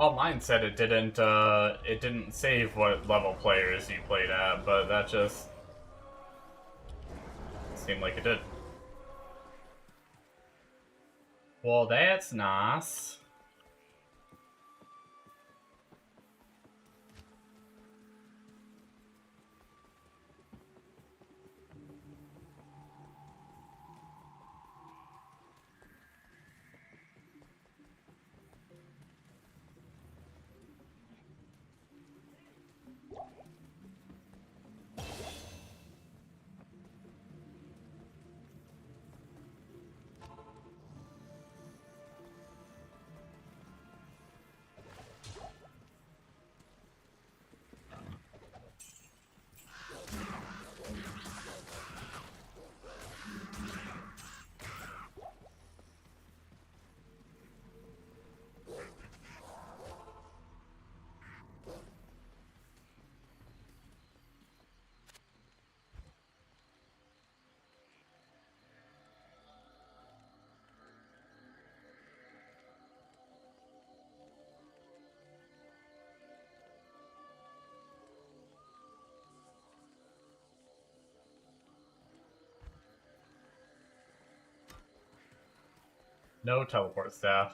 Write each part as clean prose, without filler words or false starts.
Well, mine said it didn't save what level players you played at, but that just seemed like it did. Well, that's nice. No teleport staff.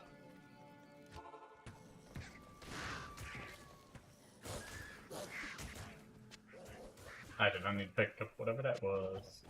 I did not need to pick up whatever that was.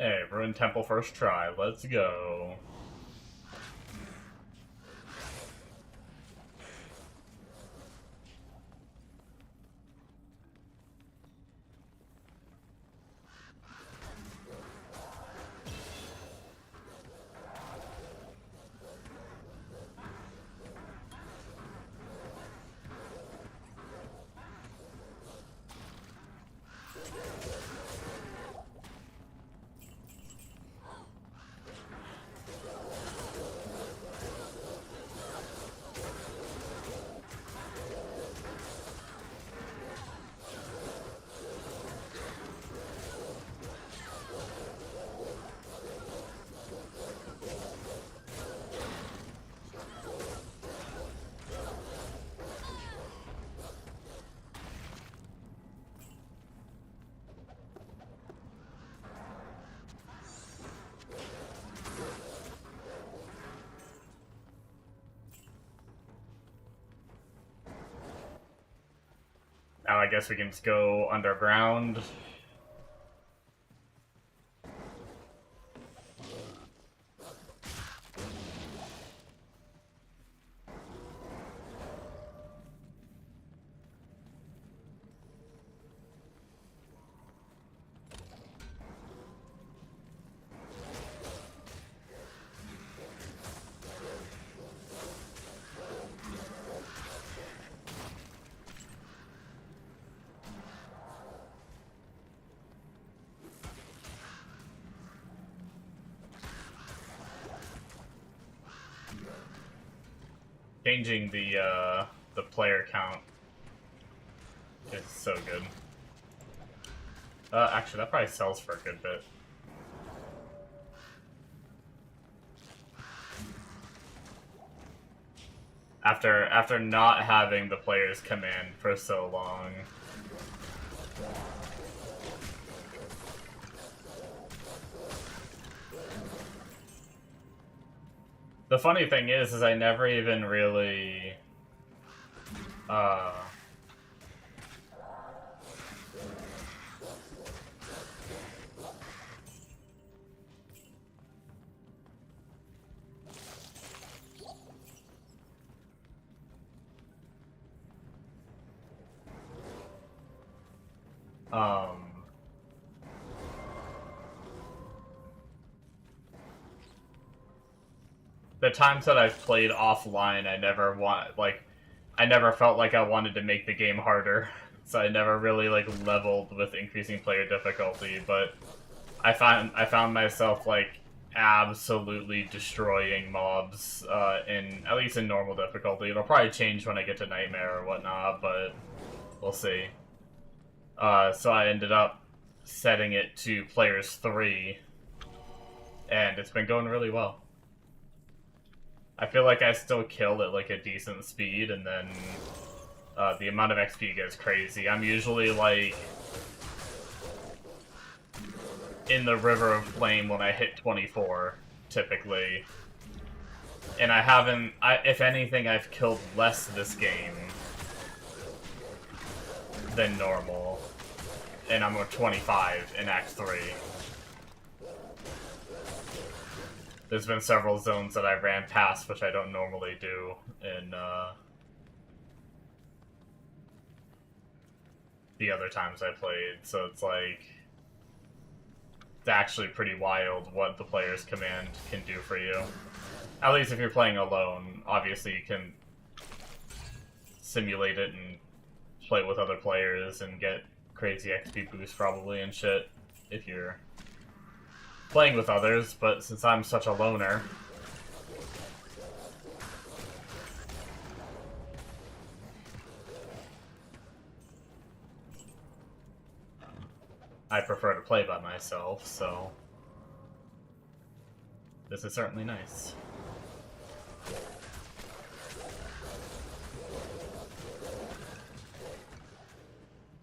Hey, Ruined Temple first try. Let's go. Now I guess we can just go underground. Changing the player count is so good. Actually, that probably sells for a good bit. After not having the player's command for so long. The funny thing is I never even really the times that I've played offline, I never felt like I wanted to make the game harder, so I never really like leveled with increasing player difficulty. But I found myself like absolutely destroying mobs in at least in normal difficulty. It'll probably change when I get to Nightmare or whatnot, but we'll see. So I ended up setting it to players 3, and it's been going really well. I feel like I still kill at like a decent speed, and then the amount of XP gets crazy. I'm usually like in the River of Flame when I hit 24, typically. And I haven't, if anything, I've killed less this game than normal. And I'm at 25 in Act 3. There's been several zones that I ran past, which I don't normally do, in the other times I played. So it's like, it's actually pretty wild what the player's command can do for you. At least if you're playing alone. Obviously you can simulate it and play with other players and get crazy XP boosts probably and shit if you're playing with others, but since I'm such a loner, I prefer to play by myself, so this is certainly nice.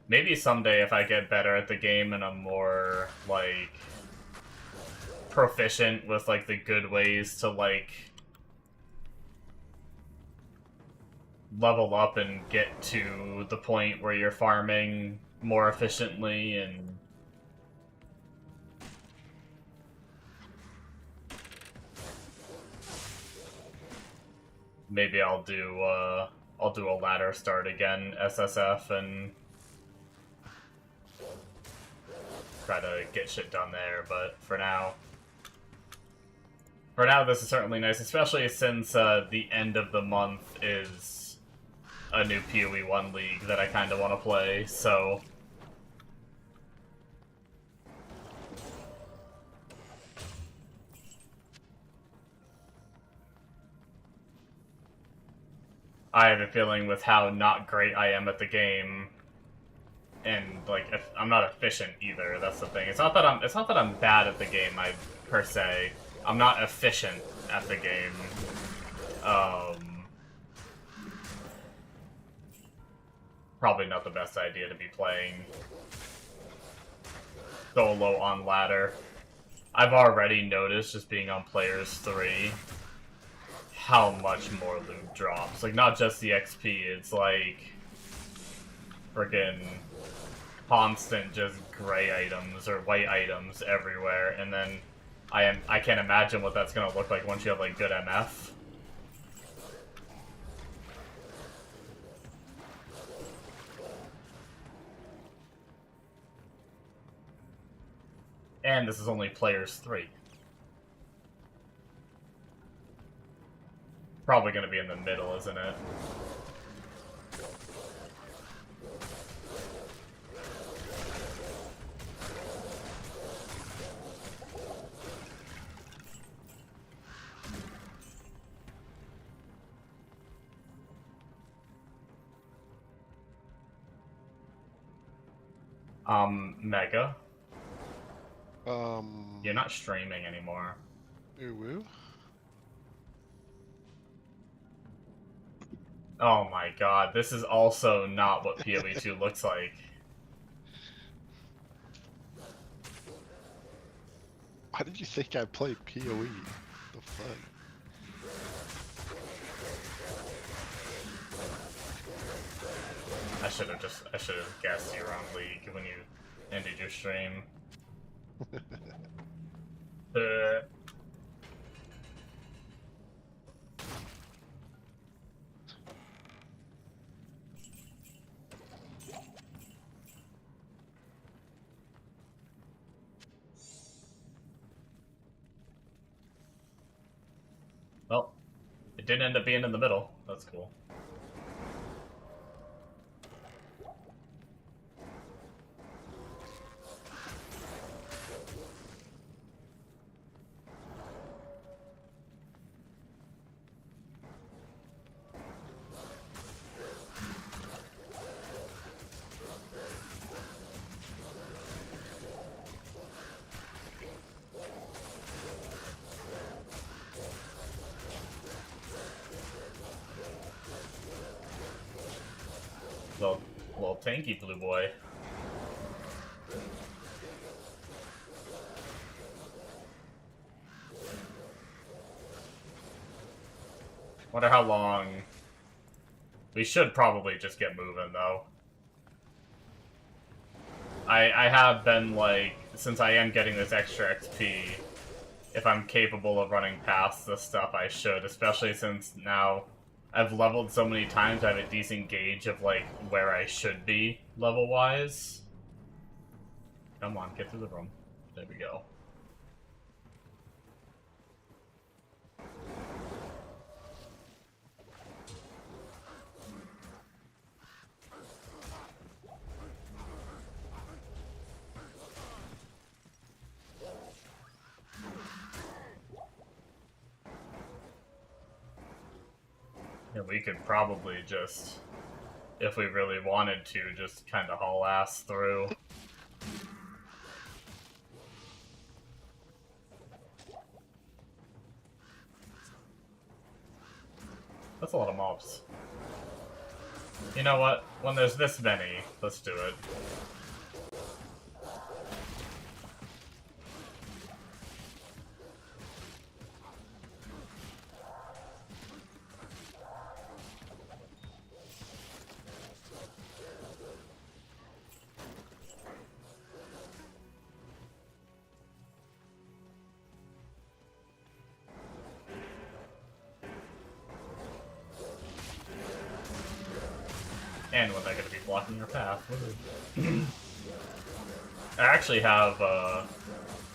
Maybe someday if I get better at the game and I'm more, like, proficient with, like, the good ways to, like, level up and get to the point where you're farming more efficiently and maybe I'll do a ladder start again, SSF, and try to get shit done there, but for now, this is certainly nice, especially since the end of the month is a new PoE 1 league that I kind of want to play, so I have a feeling with how not great I am at the game, and like I'm not efficient either. That's the thing. It's not that I'm bad at the game. Per se, I'm not efficient at the game. Probably not the best idea to be playing solo on ladder. I've already noticed, just being on players 3, how much more loot drops. Like, not just the XP, it's like friggin' constant just gray items or white items everywhere, and then I can't imagine what that's gonna look like once you have like good MF. And this is only players 3. Probably gonna be in the middle, isn't it? Mega. Um. You're not streaming anymore. Ooh. Oh my god, this is also not what PoE 2 looks like. Why did you think I played PoE? The fuck? I should have guessed you were on League when you ended your stream. Well, it didn't end up being in the middle. That's cool. Little tanky blue boy. Wonder how long. We should probably just get moving though. I have been like, since I am getting this extra XP, if I'm capable of running past this stuff, I should, especially since now I've leveled so many times, I have a decent gauge of, like, where I should be, level-wise. Come on, get through the room. There we go. And we could probably just, if we really wanted to, just kind of haul ass through. That's a lot of mobs. You know what? When there's this many, let's do it. And when they're going to be blocking your path. I actually have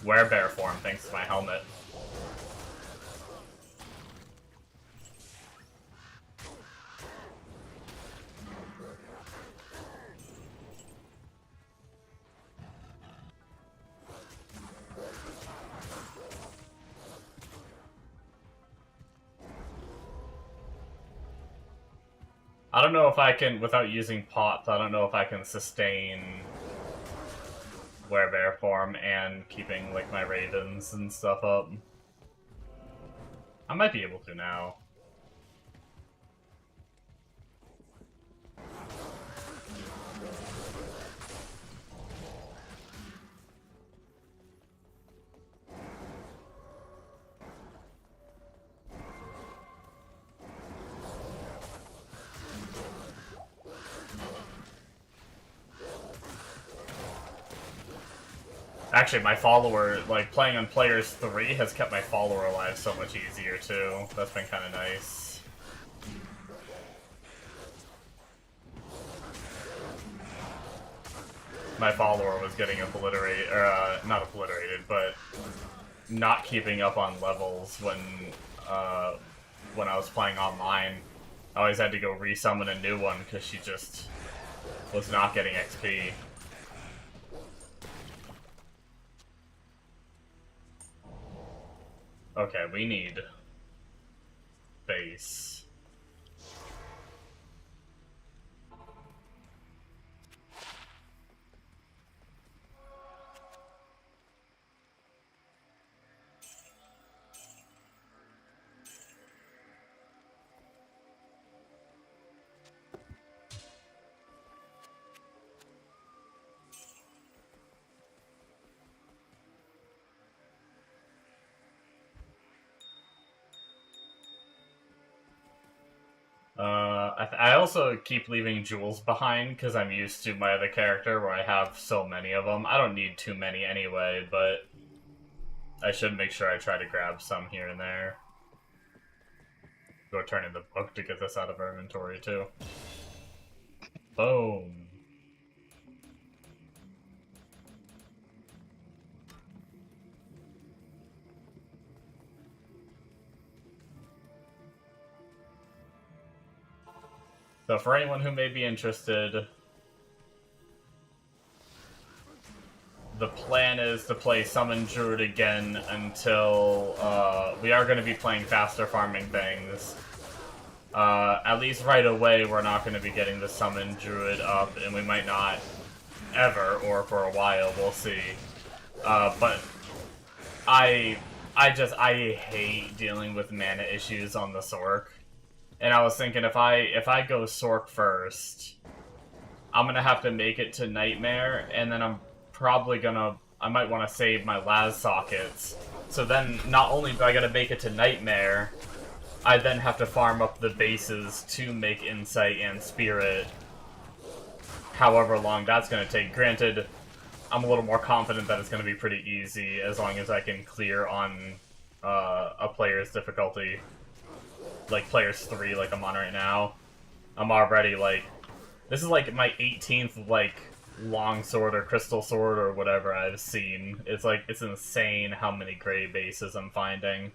werebear form thanks to my helmet. I don't know if I can, without using pots, I don't know if I can sustain werebear form and keeping, like, my ravens and stuff up. I might be able to now. Actually, my follower, like, playing on Players 3 has kept my follower alive so much easier, too. That's been kind of nice. My follower was getting obliterated, or, not obliterated, but not keeping up on levels when I was playing online. I always had to go resummon a new one because she just was not getting XP. Okay, we need base. I also keep leaving jewels behind because I'm used to my other character where I have so many of them. I don't need too many anyway, but I should make sure I try to grab some here and there. Go turn in the book to get this out of our inventory too. Boom. So for anyone who may be interested, the plan is to play Summon Druid again until we are going to be playing faster farming things. At least right away we're not going to be getting the Summon Druid up, and we might not ever, or for a while, we'll see. But I hate dealing with mana issues on the Sork. And I was thinking if I go Sork first, I'm gonna have to make it to Nightmare, and then I might want to save my Laz sockets. So then, not only do I gotta make it to Nightmare, I then have to farm up the bases to make Insight and Spirit. However long that's gonna take. Granted, I'm a little more confident that it's gonna be pretty easy as long as I can clear on a player's difficulty. Like players 3, like I'm on right now. I'm already like, this is like my 18th like longsword or crystal sword or whatever I've seen. It's like, it's insane how many gray bases I'm finding.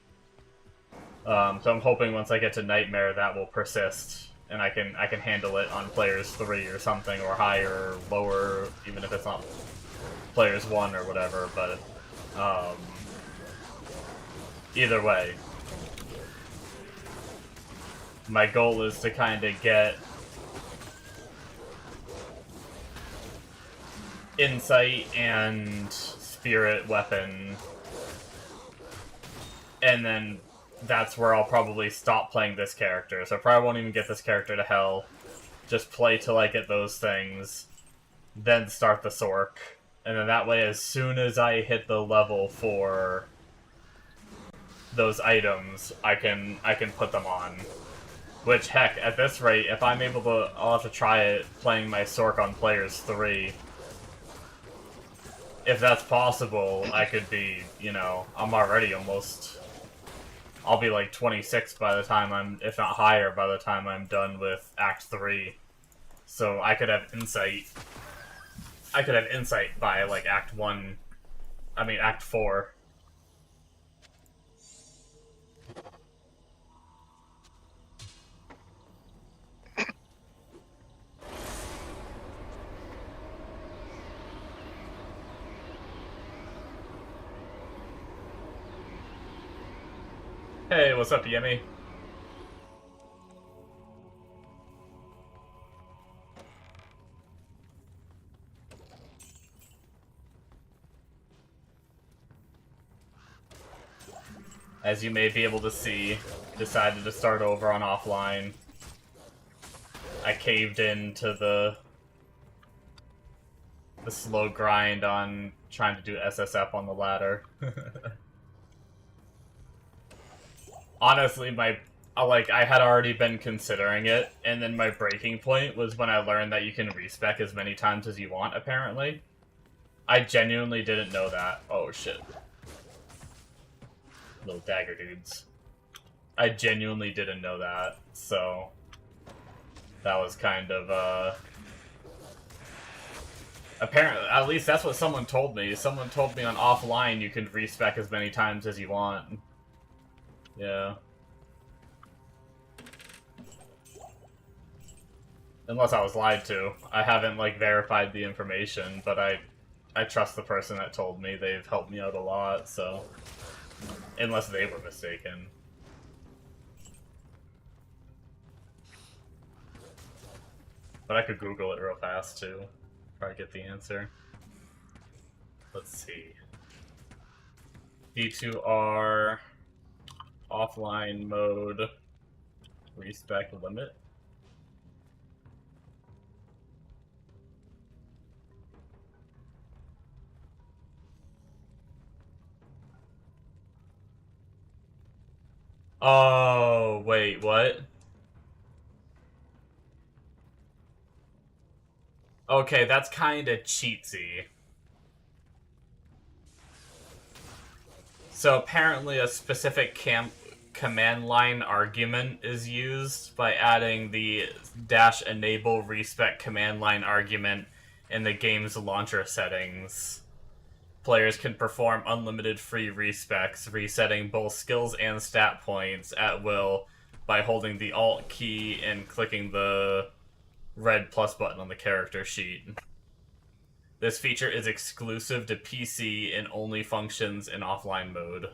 So I'm hoping once I get to Nightmare that will persist, and I can handle it on players 3 or something, or higher or lower, even if it's not players 1 or whatever. But either way, my goal is to kind of get Insight and Spirit weapon, and then that's where I'll probably stop playing this character. So I probably won't even get this character to hell. Just play till I get those things, then start the Sork, and then that way as soon as I hit the level for those items, I can put them on. Which, heck, at this rate, if I'm able to, I'll have to try it playing my Sork on players 3. If that's possible, I could be, you know, I'm already almost, I'll be like 26 by the time I'm, if not higher, by the time I'm done with Act 3. So I could have Insight. I could have Insight by, like, Act 4. Hey, what's up, Yemi? As you may be able to see, decided to start over on offline. I caved into the slow grind on trying to do SSF on the ladder. Honestly, I had already been considering it, and then my breaking point was when I learned that you can respec as many times as you want, apparently. I genuinely didn't know that. Oh, shit. Little dagger dudes. I genuinely didn't know that, so that was kind of, apparently, at least that's what someone told me. Someone told me on offline you can respec as many times as you want. Yeah. Unless I was lied to. I haven't, like, verified the information, but I trust the person that told me. They've helped me out a lot, so... Unless they were mistaken. But I could Google it real fast, too. Probably get the answer. Let's see. D2R... Offline mode... Respec limit? Oh, wait, what? Okay, that's kind of cheatsy. So apparently a specific command line argument is used by adding the -enable respec command line argument in the game's launcher settings. Players can perform unlimited free respecs, resetting both skills and stat points at will by holding the Alt key and clicking the red plus button on the character sheet. This feature is exclusive to PC and only functions in offline mode.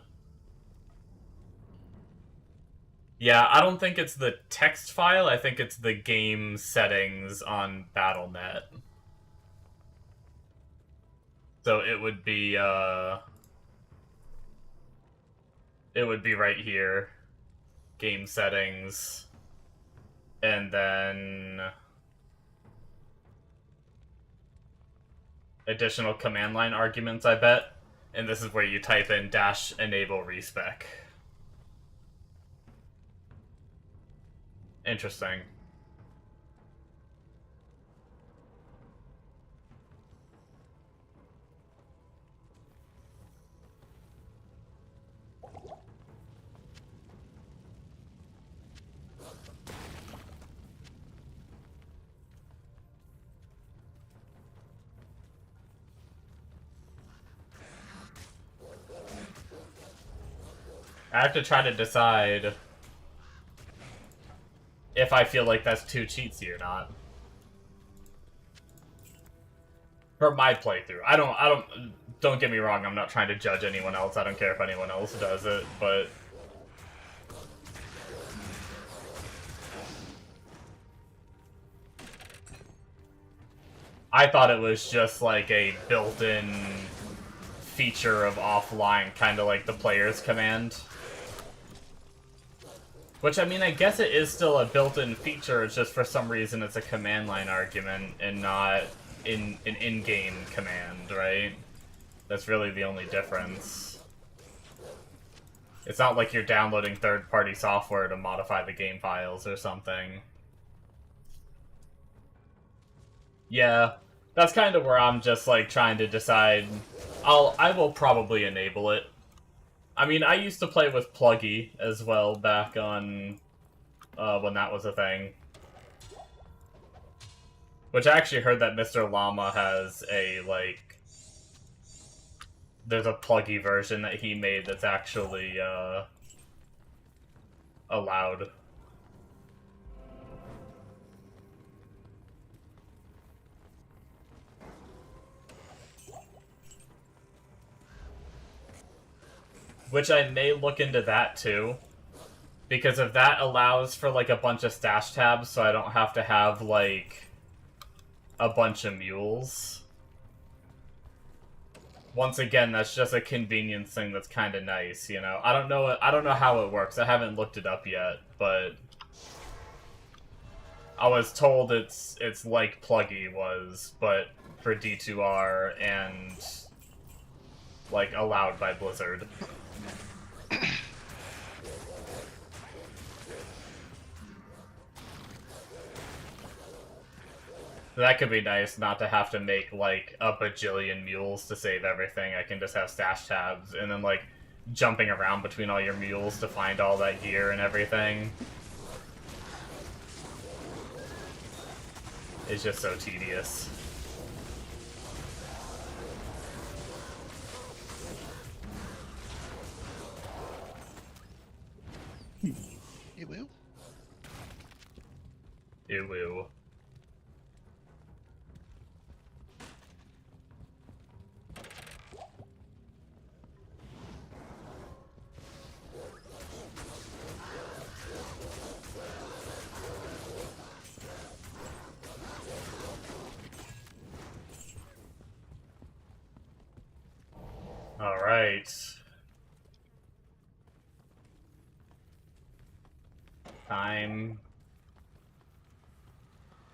Yeah, I don't think it's the text file, I think it's the game settings on Battle.net. So it would be right here. Game settings. And then additional command line arguments, I bet. And this is where you type in -enable respec. Interesting. I have to try to decide if I feel like that's too cheatsy or not. For my playthrough. Don't get me wrong, I'm not trying to judge anyone else. I don't care if anyone else does it, but I thought it was just like a built-in feature of offline, kind of like the player's command. Which, I mean, I guess it is still a built-in feature, it's just for some reason it's a command line argument and not an in-game command, right? That's really the only difference. It's not like you're downloading third-party software to modify the game files or something. Yeah, that's kind of where I'm just, like, trying to decide. I will probably enable it. I mean, I used to play with Pluggy as well back on when that was a thing. Which I actually heard that Mr. Llama has a, like... There's a Pluggy version that he made that's actually allowed. Which I may look into that too. Because if that allows for like a bunch of stash tabs so I don't have to have like a bunch of mules. Once again, that's just a convenience thing that's kind of nice, you know. I don't know how it works. I haven't looked it up yet, but I was told it's like Pluggy was, but for D2R and like allowed by Blizzard. That could be nice, not to have to make, like, a bajillion mules to save everything. I can just have stash tabs, and then, like, jumping around between all your mules to find all that gear and everything. It's just so tedious. You will? Ew, ew. Alright. Time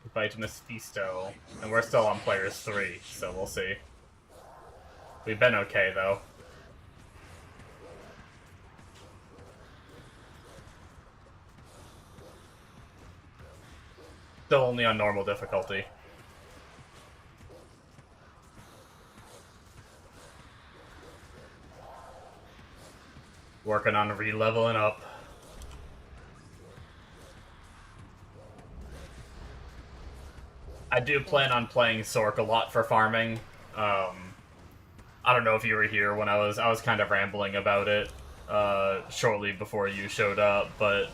to fight Mephisto. And we're still on players 3, so we'll see. We've been okay, though. Still only on normal difficulty. Working on re-leveling up. I do plan on playing Sork a lot for farming. I don't know if you were here when I was kind of rambling about it shortly before you showed up, but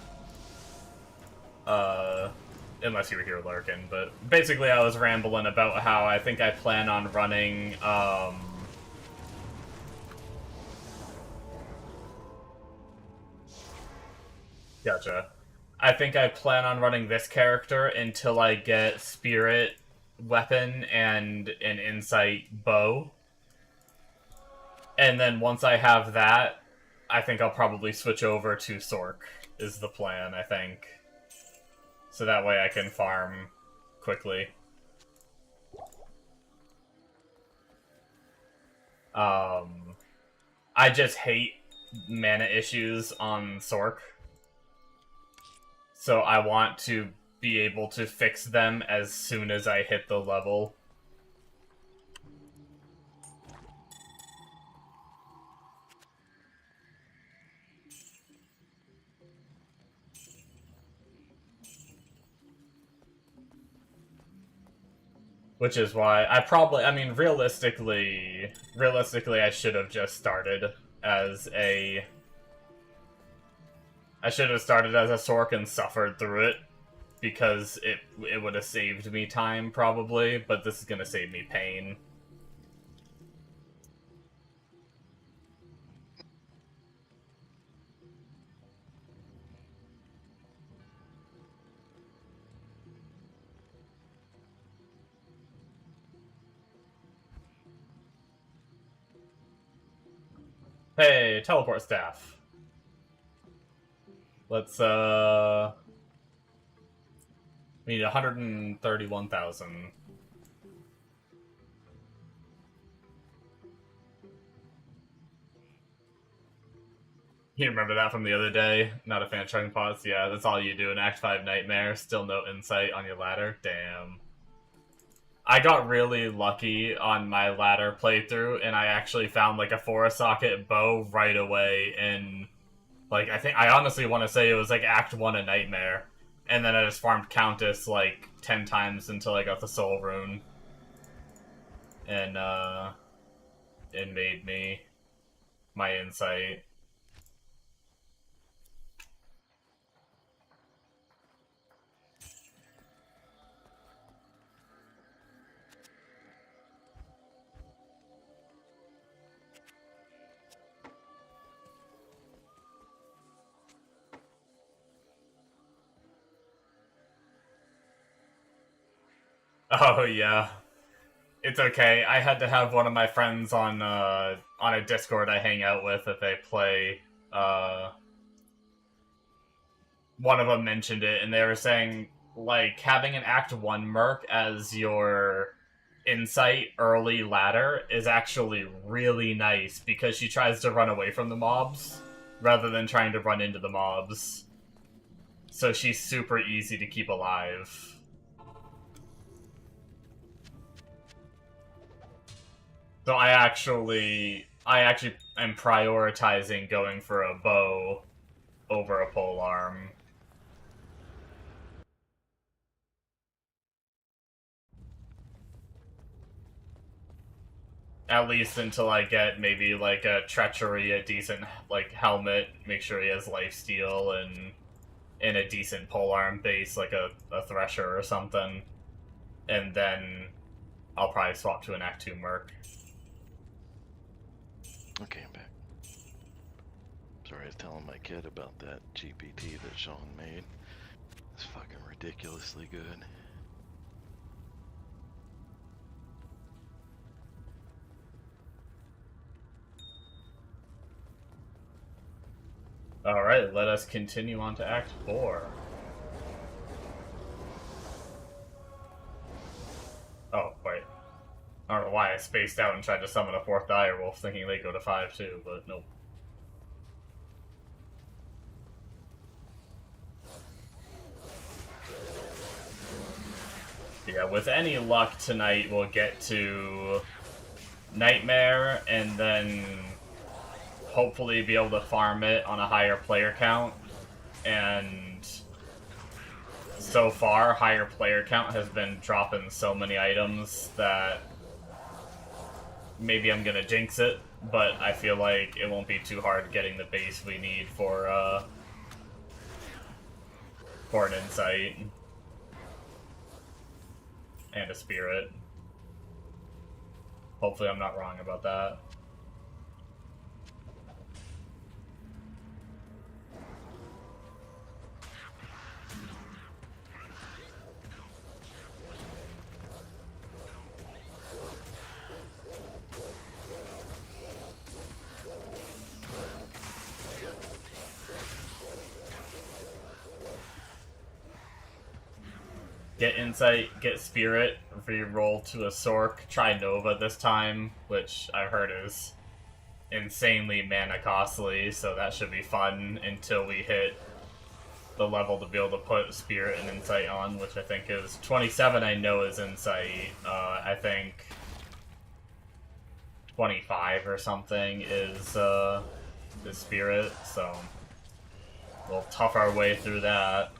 unless you were here lurking. But basically, I was rambling about how I think I plan on running. Gotcha. I think I plan on running this character until I get Spirit Weapon and an Insight Bow. And then once I have that, I think I'll probably switch over to Sork, is the plan, I think. So that way I can farm quickly. I just hate mana issues on Sork. So I want to be able to fix them as soon as I hit the level. Which is why I mean, realistically, I should have just started as a... I should have started as a Sork and suffered through it, because it would have saved me time, probably, but this is gonna save me pain. Hey, teleport staff. Let's, we need 131,000. You remember that from the other day? Not a fan of chugging pots? Yeah, that's all you do in Act 5 Nightmare. Still no insight on your ladder? Damn. I got really lucky on my ladder playthrough, and I actually found, like, a 4-socket bow right away in... Like, I honestly want to say it was, like, Act 1 of Nightmare. And then I just farmed Countess, like, 10 times until I got the Soul Rune. And, it made me my insight. Oh, yeah. It's okay. I had to have one of my friends on a Discord I hang out with if they play. One of them mentioned it, and they were saying, like, having an Act 1 Merc as your insight early ladder is actually really nice, because she tries to run away from the mobs rather than trying to run into the mobs. So she's super easy to keep alive. So I actually am prioritizing going for a bow over a polearm. At least until I get maybe like a treachery, a decent like helmet, make sure he has lifesteal, and a decent polearm base like a thresher or something. And then I'll probably swap to an Act 2 Merc. Okay, I'm back. Sorry, I was telling my kid about that GPT that Sean made. It's fucking ridiculously good. Alright, let us continue on to Act 4. Oh, wait. I don't know why I spaced out and tried to summon a 4th direwolf thinking they go to 5 too, but nope. Yeah, with any luck tonight we'll get to Nightmare, and then hopefully be able to farm it on a higher player count, and so far, higher player count has been dropping so many items that maybe I'm gonna jinx it, but I feel like it won't be too hard getting the base we need for an insight and a spirit. Hopefully I'm not wrong about that. Get Insight, get Spirit, reroll to a Sork, try Nova this time, which I've heard is insanely mana costly, so that should be fun until we hit the level to be able to put Spirit and Insight on, which I think is 27. I know is Insight. I think 25 or something is the Spirit, so we'll tough our way through that.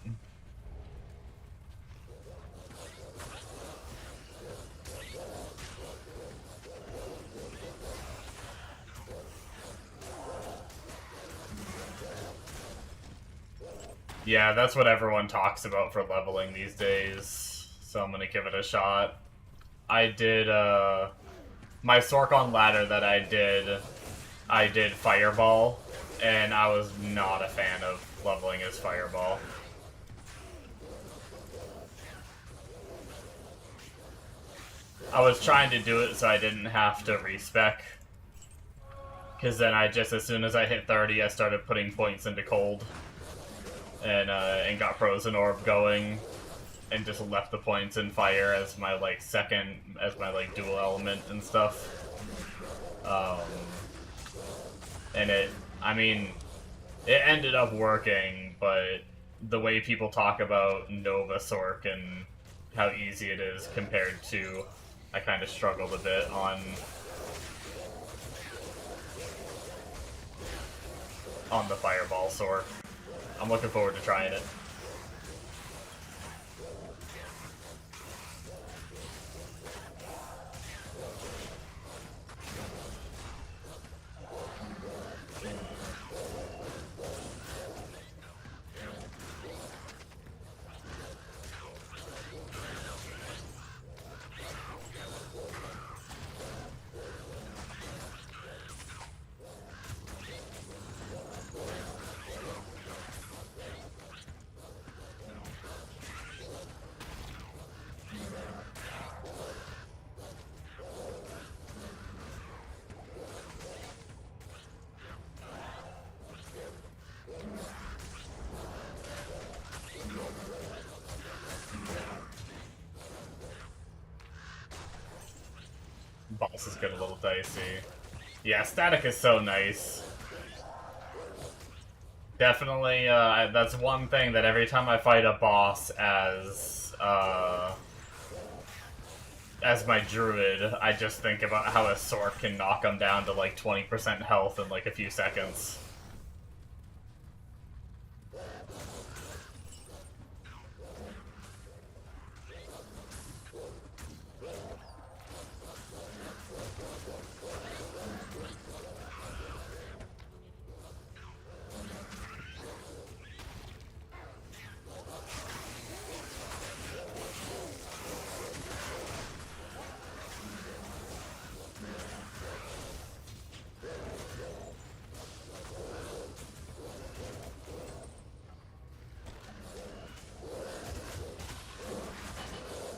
Yeah, that's what everyone talks about for leveling these days, so I'm gonna give it a shot. I did, my Sorkon ladder that I did Fireball, and I was not a fan of leveling as Fireball. I was trying to do it so I didn't have to respec, because then as soon as I hit 30, I started putting points into Cold. And got Frozen Orb going, and just left the points in Fire as my dual element and stuff. And it ended up working, but the way people talk about Nova Sork and how easy it is compared to, I kind of struggled a bit on the Fireball Sork. I'm looking forward to trying it. Boss is getting a little dicey. Yeah, static is so nice. Definitely, that's one thing that every time I fight a boss as my druid, I just think about how a Sork can knock him down to like 20% health in like a few seconds.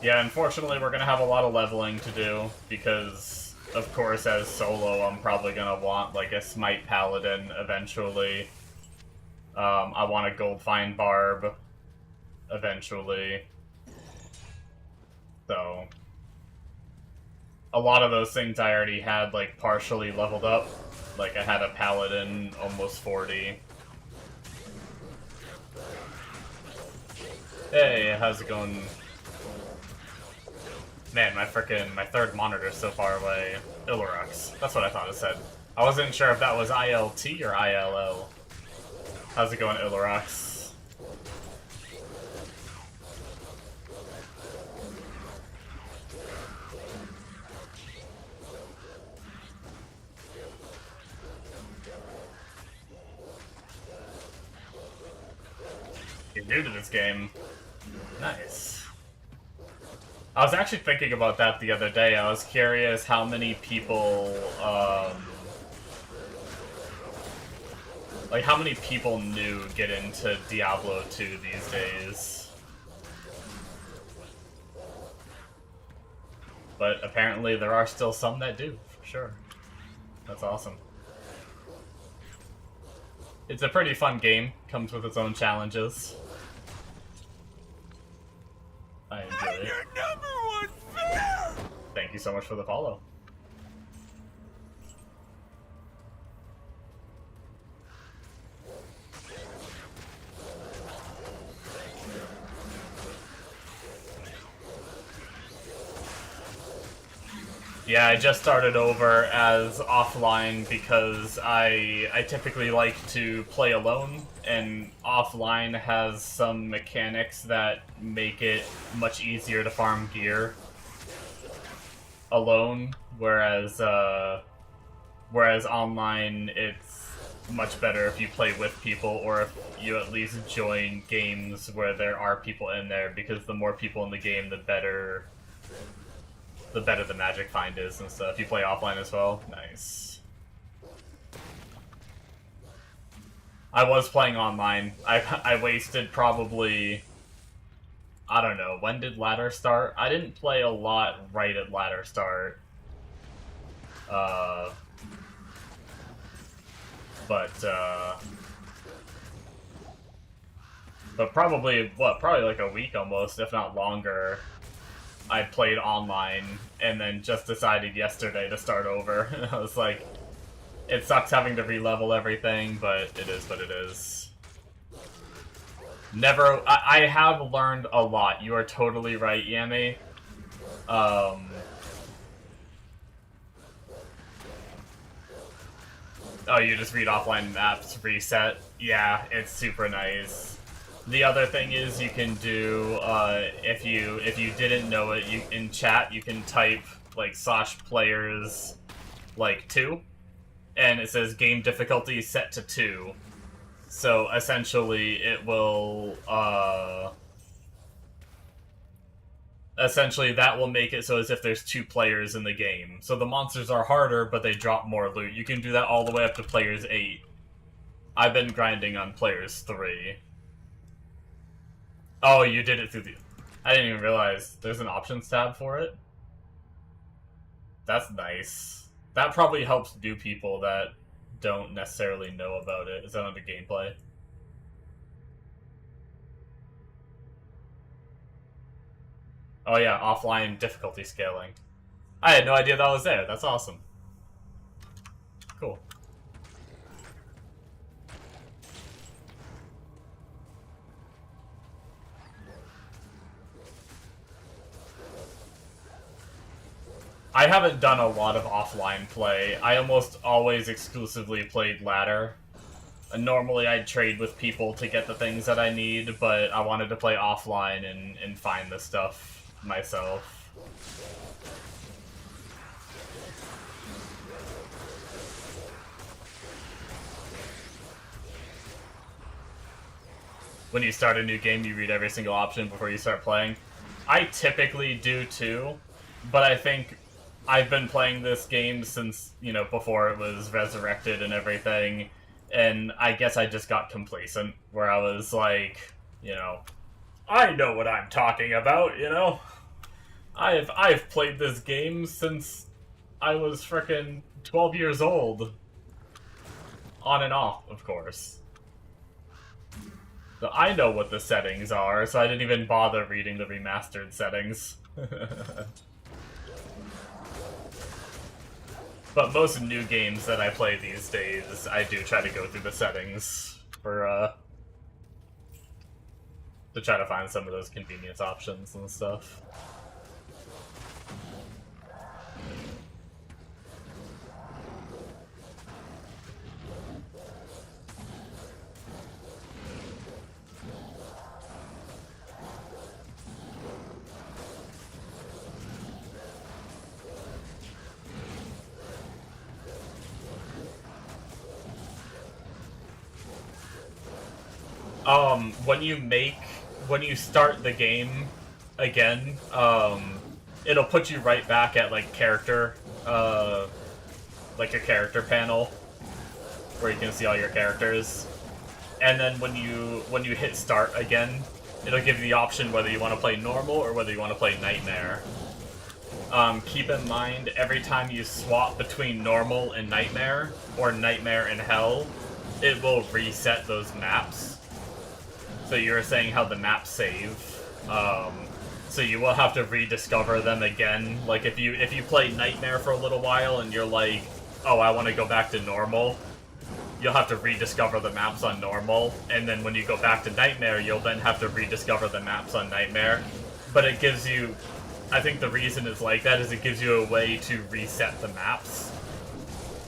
Yeah, unfortunately we're going to have a lot of leveling to do, because, of course, as solo, I'm probably going to want, like, a Smite Paladin eventually. I want a Goldfine Barb eventually. So, a lot of those things I already had, like, partially leveled up. Like, I had a Paladin almost 40. Hey, how's it going? Man, my third monitor's so far away. Illurox. That's what I thought it said. I wasn't sure if that was ILT or ILL. How's it going, Illurox? You're new to this game. Nice. I was actually thinking about that the other day. I was curious how many people, like how many people new get into Diablo 2 these days. But apparently there are still some that do, for sure. That's awesome. It's a pretty fun game, comes with its own challenges. I enjoy it. Your number one fan! Thank you so much for the follow. Yeah, I just started over as offline because I typically like to play alone, and offline has some mechanics that make it much easier to farm gear alone, whereas online it's much better if you play with people, or if you at least join games where there are people in there, because the more people in the game, the better the magic find is and stuff. You play offline as well? Nice. I was playing online. I wasted probably... I don't know, when did ladder start? I didn't play a lot right at ladder start. But probably, what, probably like a week almost, if not longer, I played online, and then just decided yesterday to start over. I was like, it sucks having to re-level everything, but it is what it is. Never, I have learned a lot. You are totally right, Yami. Oh, you just read offline maps, reset. Yeah, it's super nice. The other thing is you can do, if you didn't know it, you in chat you can type like /players like 2, and it says game difficulty set to 2. So essentially it will essentially that will make it so as if there's 2 players in the game. So the monsters are harder, but they drop more loot. You can do that all the way up to players 8. I've been grinding on players 3. Oh, you did it through the... I didn't even realize there's an options tab for it. That's nice. That probably helps new people that don't necessarily know about it. Is that under gameplay? Oh yeah, offline difficulty scaling. I had no idea that was there. That's awesome. Cool. I haven't done a lot of offline play. I almost always exclusively played ladder. And normally I'd trade with people to get the things that I need, but I wanted to play offline and find the stuff myself. When you start a new game, you read every single option before you start playing. I typically do too, but I think I've been playing this game since, you know, before it was resurrected and everything, and I guess I just got complacent, where I was like, you know, I know what I'm talking about, you know? I've played this game since I was frickin' 12 years old. On and off, of course. So I know what the settings are, so I didn't even bother reading the remastered settings. But most new games that I play these days, I do try to go through the settings for, to try to find some of those convenience options and stuff. When you start the game again, it'll put you right back at like like a character panel where you can see all your characters. And then when you hit start again, it'll give you the option whether you want to play normal or whether you want to play Nightmare. Keep in mind, every time you swap between normal and Nightmare, or Nightmare and Hell, it will reset those maps. So you were saying how the maps save. So you will have to rediscover them again. Like if you play Nightmare for a little while and you're like, oh, I want to go back to normal, you'll have to rediscover the maps on normal, and then when you go back to Nightmare, you'll then have to rediscover the maps on Nightmare. But it gives you, I think the reason it's like that is it gives you a way to reset the maps.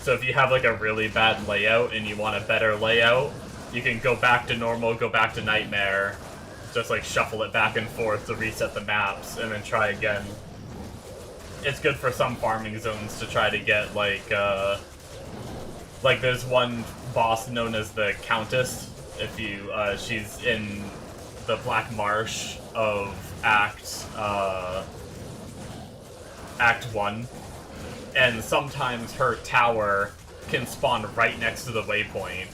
So if you have like a really bad layout and you want a better layout, you can go back to normal, go back to Nightmare, just like shuffle it back and forth to reset the maps, and then try again. It's good for some farming zones to try to get like there's one boss known as the Countess. If you, she's in the Black Marsh of Act 1, and sometimes her tower can spawn right next to the waypoint.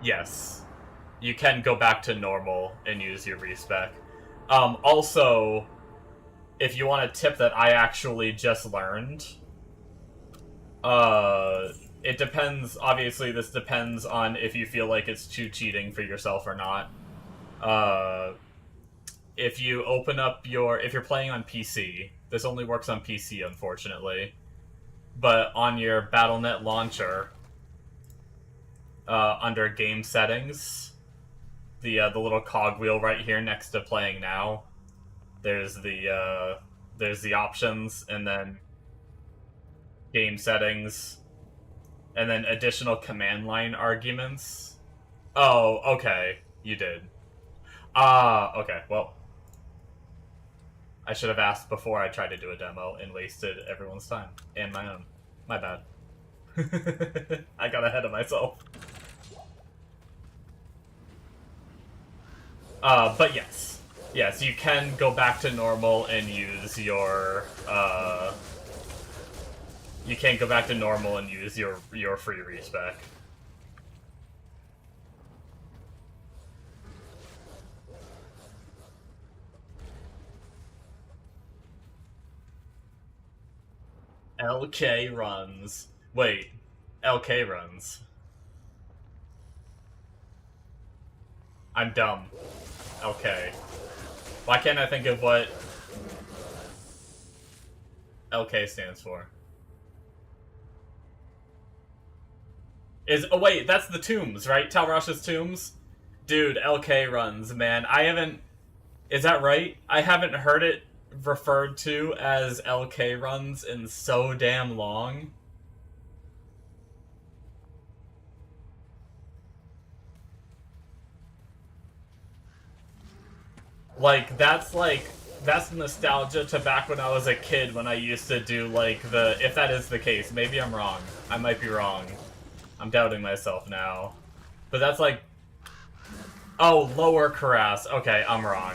Yes, you can go back to normal and use your respec. Also, if you want a tip that I actually just learned, it depends, obviously this depends on if you feel like it's too cheating for yourself or not. If you open up if you're playing on PC, this only works on PC unfortunately, but on your Battle.net launcher, under game settings, the little cogwheel right here next to playing now, there's the options, and then game settings, and then additional command line arguments. Oh, okay, you did. Okay, well, I should have asked before I tried to do a demo and wasted everyone's time, and my own. My bad. I got ahead of myself. But yes. Yes, you can go back to normal and use your, you can go back to normal and use your free respec. LK runs. Wait, LK runs. I'm dumb. LK. Why can't I think of what LK stands for? Oh wait, that's the tombs, right? Tal Rasha's tombs? Dude, LK runs, man. Is that right? I haven't heard it referred to as LK runs in so damn long. That's nostalgia to back when I was a kid, when I used to do, like, if that is the case, maybe I'm wrong. I might be wrong. I'm doubting myself now. But that's like... Oh, Lower Karas. Okay, I'm wrong.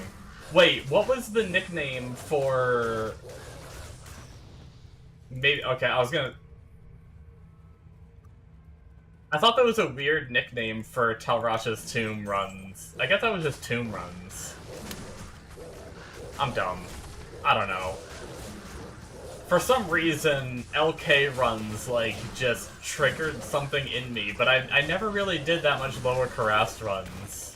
Wait, what was the nickname for... Maybe... Okay, I was gonna... I thought that was a weird nickname for Tal Rasha's tomb runs. I guess that was just tomb runs. I'm dumb. I don't know. For some reason, LK runs, like, just triggered something in me, but I never really did that much Lower Karas runs.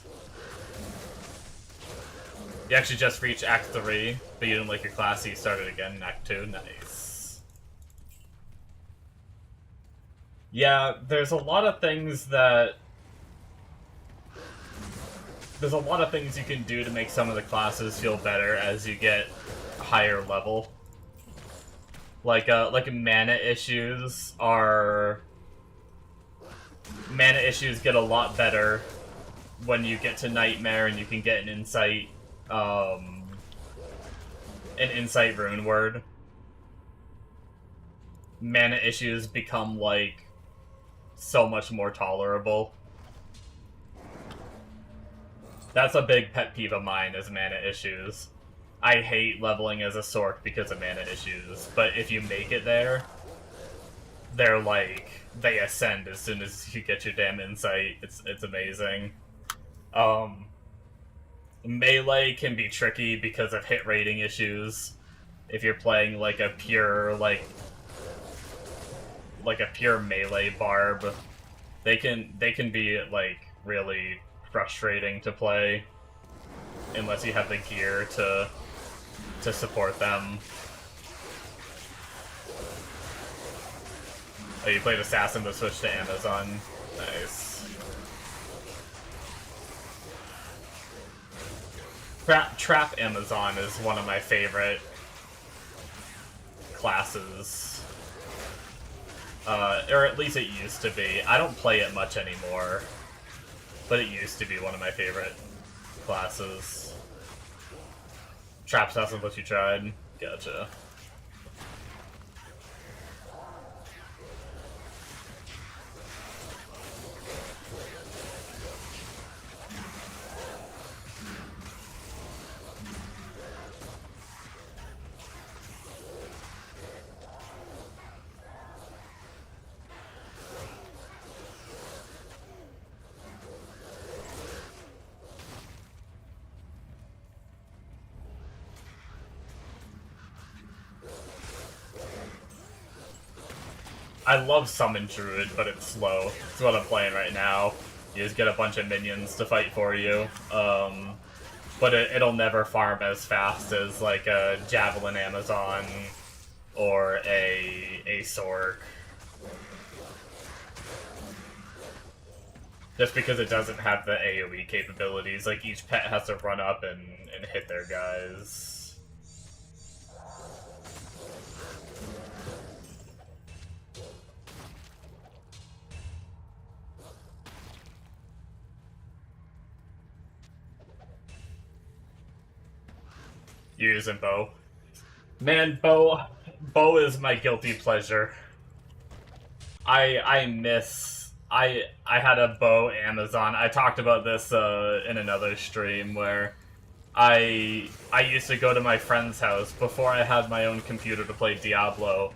You actually just reached Act 3, but you didn't like your class, so you started again in Act 2. Nice. Yeah, there's a lot of things you can do to make some of the classes feel better as you get higher level. Like mana issues get a lot better when you get to Nightmare and you can get an insight rune word. Mana issues become like so much more tolerable. That's a big pet peeve of mine, is mana issues. I hate leveling as a Sorc because of mana issues, but if you make it there, they're like, they ascend as soon as you get your damn insight. It's amazing. Melee can be tricky because of hit rating issues. If you're playing like a pure like a pure melee barb, they can be like really frustrating to play unless you have the gear to support them. Oh, you played Assassin but switched to Amazon. Nice. Trap Amazon is one of my favorite classes. Or at least it used to be. I don't play it much anymore, but it used to be one of my favorite classes. Trap Assassin, what you tried? Gotcha. I love Summon Druid, but it's slow. It's what I'm playing right now. You just get a bunch of minions to fight for you. But it'll never farm as fast as like a Javelin Amazon or a Sorc. Just because it doesn't have the AoE capabilities. Like each pet has to run up and hit their guys. You're using bow. Man, bow is my guilty pleasure. I had a bow Amazon. I talked about this in another stream where I used to go to my friend's house before I had my own computer to play Diablo.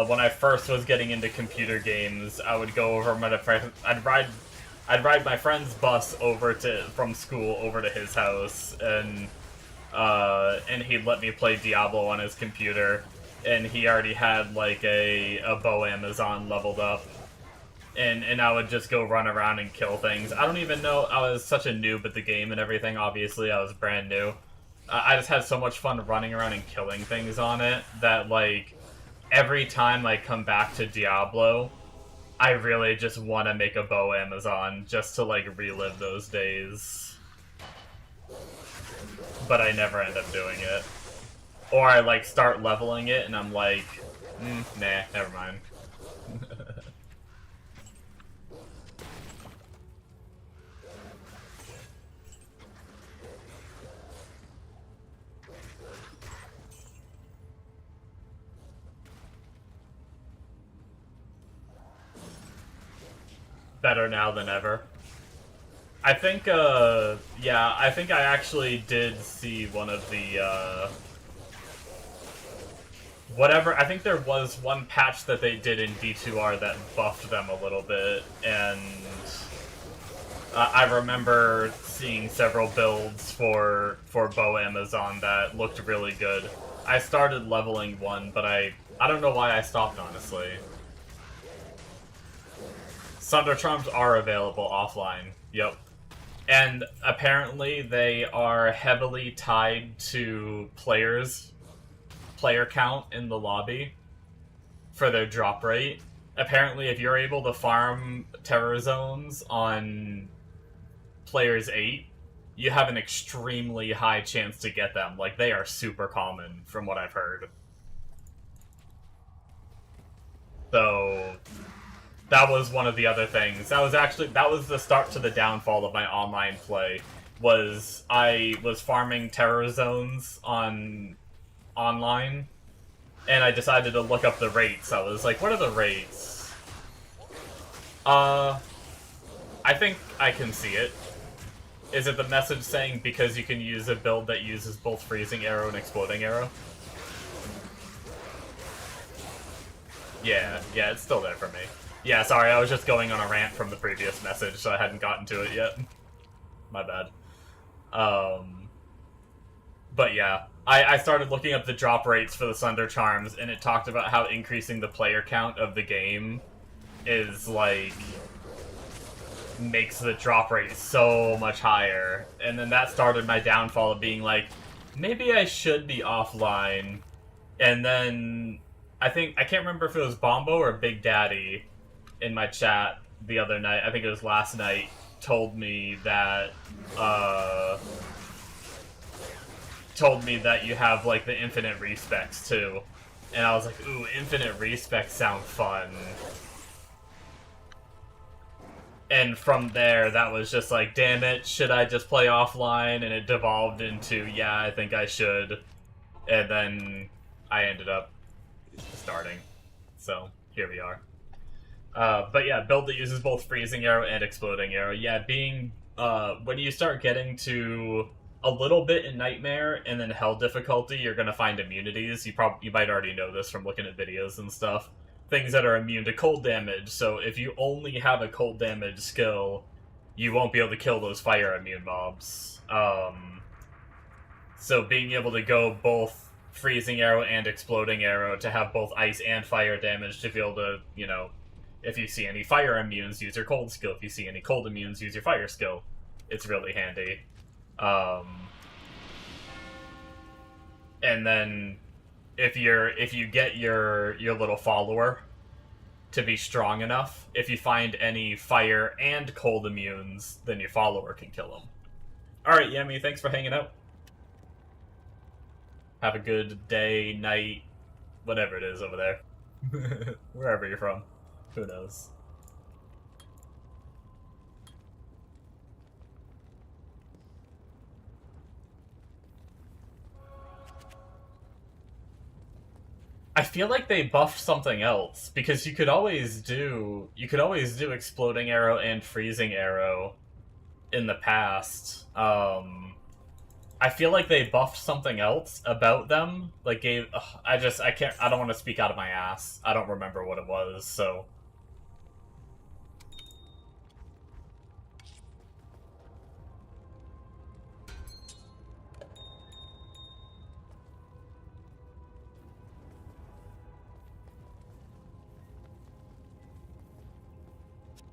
When I first was getting into computer games, I would go over my friend. I'd ride my friend's bus over from school over to his house, and he'd let me play Diablo on his computer, and he already had like a bow Amazon leveled up, and I would just go run around and kill things. I don't even know, I was such a noob at the game and everything, obviously, I was brand new. I just had so much fun running around and killing things on it, that like, every time I come back to Diablo, I really just want to make a bow Amazon, just to like relive those days. But I never end up doing it. Or I like start leveling it and I'm like, nah, never mind. Better now than ever. I think, yeah, I think I actually did see one of the, whatever, I think there was one patch that they did in D2R that buffed them a little bit, and I remember seeing several builds for bow Amazon that looked really good. I started leveling one, but I don't know why I stopped, honestly. Sunder Charms are available offline, yep. And apparently they are heavily tied to player count in the lobby for their drop rate. Apparently if you're able to farm terror zones on players 8, you have an extremely high chance to get them. Like, they are super common from what I've heard. So that was one of the other things. That was the start to the downfall of my online play. I was farming terror zones online, and I decided to look up the rates. I was like, what are the rates? I think I can see it. Is it the message saying because you can use a build that uses both freezing arrow and exploding arrow? Yeah, it's still there for me. Yeah, sorry, I was just going on a rant from the previous message, so I hadn't gotten to it yet. My bad. But yeah, I started looking up the drop rates for the Sunder Charms, and it talked about how increasing the player count of the game is, like, makes the drop rate so much higher. And then that started my downfall of being like, maybe I should be offline. And then I can't remember if it was Bombo or Big Daddy in my chat the other night, I think it was last night, told me that you have, like, the infinite respecs too. And I was like, ooh, infinite respecs sound fun. And from there, that was just like, damn it, should I just play offline? And it devolved into, yeah, I think I should. And then I ended up starting. So, here we are. But yeah, build that uses both freezing arrow and exploding arrow. Yeah, being, when you start getting to a little bit in Nightmare and then Hell difficulty, you're gonna find immunities. You might already know this from looking at videos and stuff. Things that are immune to cold damage, so if you only have a cold damage skill, you won't be able to kill those fire immune mobs. So being able to go both freezing arrow and exploding arrow to have both ice and fire damage to be able to, you know, if you see any fire immunes, use your cold skill. If you see any cold immunes, use your fire skill. It's really handy. And then if you get your little follower to be strong enough, if you find any fire and cold immunes, then your follower can kill them. Alright, Yemi, thanks for hanging out. Have a good day, night, whatever it is over there. Wherever you're from. Who knows? I feel like they buffed something else, because you could always do exploding arrow and freezing arrow in the past. I feel like they buffed something else about them. Like I don't want to speak out of my ass. I don't remember what it was, so.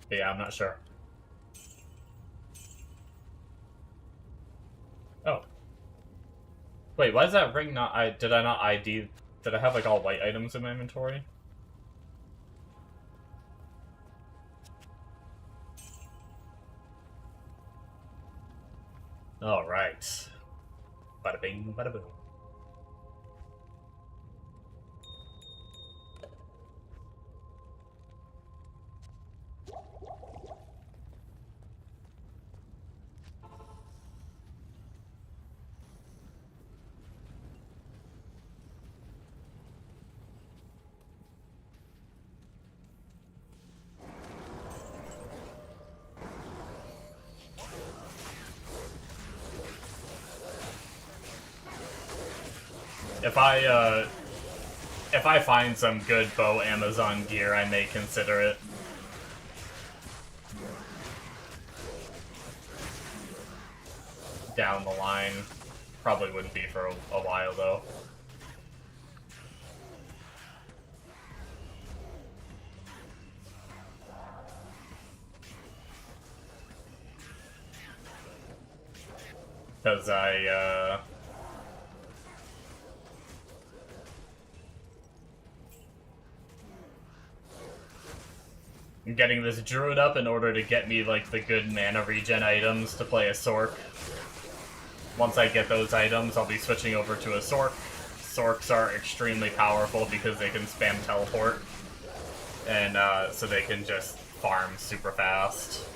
But yeah, I'm not sure. Oh. Wait, why is that ring not... Did I not ID... Did I have, like, all white items in my inventory? Alright. Bada bing, bada boom. If I find some good bow Amazon gear, I may consider it. Down the line. Probably wouldn't be for a while, though. Because I'm getting this druid up in order to get me, like, the good mana regen items to play a Sork. Once I get those items, I'll be switching over to a Sork. Sorks are extremely powerful because they can spam teleport. And, so they can just farm super fast.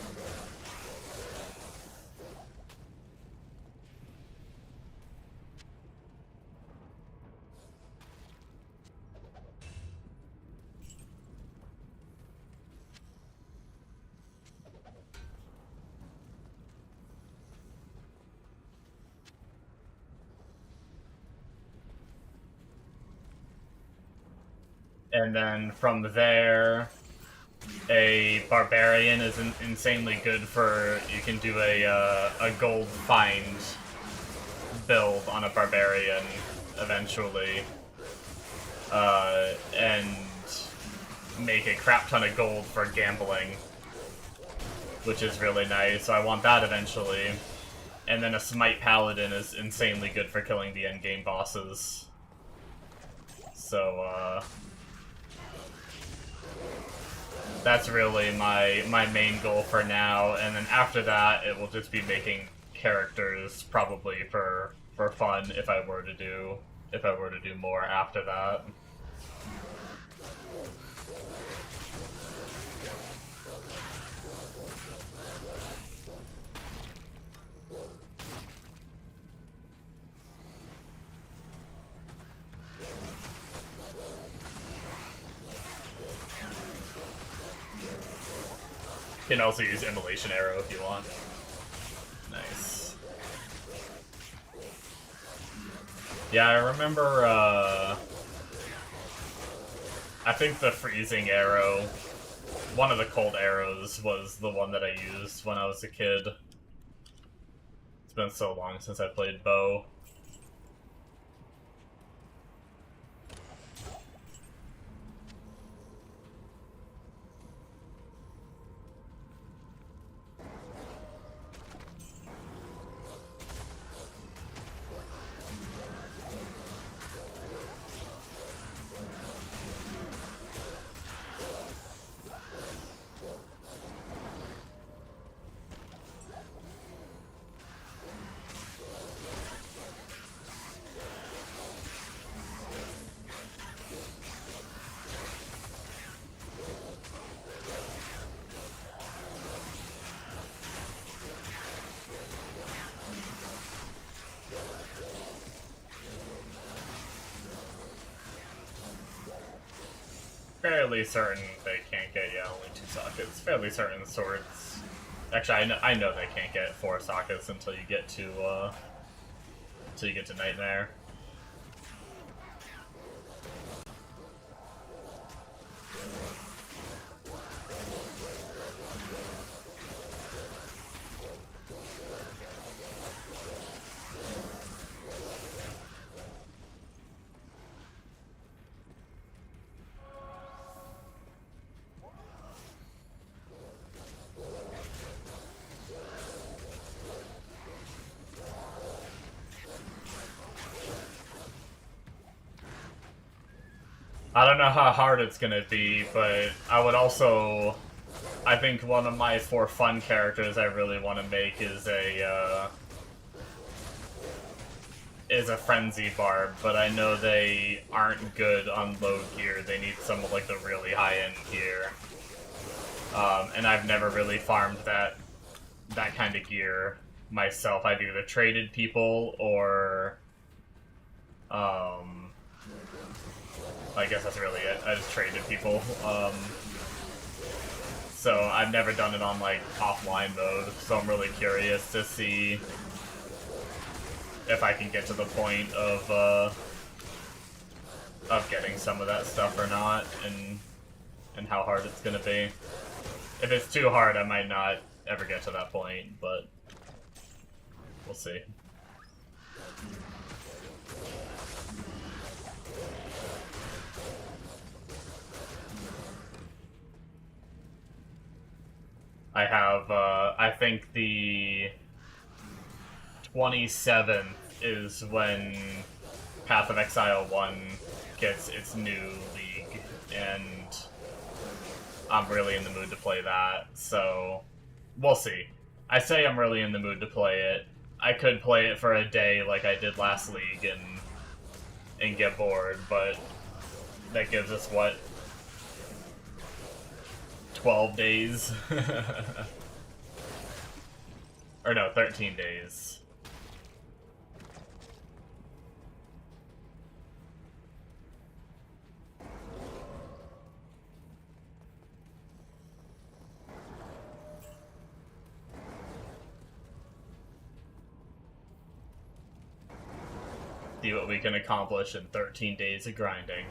And then from there, a barbarian is insanely good for, you can do a gold find build on a barbarian eventually, and make a crap ton of gold for gambling, which is really nice, so I want that eventually. And then a smite paladin is insanely good for killing the endgame bosses. So, that's really my main goal for now, and then after that, it will just be making characters probably for fun if I were to do more after that. You can also use Immolation Arrow if you want. Nice. Yeah, I remember, I think the Freezing Arrow, one of the cold arrows, was the one that I used when I was a kid. It's been so long since I played bow. Fairly certain they can't get, yeah, only 2 sockets. Fairly certain swords. Actually, I know they can't get 4 sockets until you get to Nightmare. I don't know how hard it's gonna be, but I would also... I think one of my 4 fun characters I really want to make is a Frenzy Barb, but I know they aren't good on low gear. They need some of like the really high-end gear. And I've never really farmed that kind of gear myself. I've either traded people or... I guess that's really it. I just traded people. So I've never done it on like offline mode, so I'm really curious to see if I can get to the point of getting some of that stuff or not, and how hard it's gonna be. If it's too hard, I might not ever get to that point, but we'll see. I have, I think the 27th is when Path of Exile 1 gets its new league, and I'm really in the mood to play that, so we'll see. I say I'm really in the mood to play it. I could play it for a day like I did last league and get bored, but that gives us, what, 12 days? Or no, 13 days. See what we can accomplish in 13 days of grinding.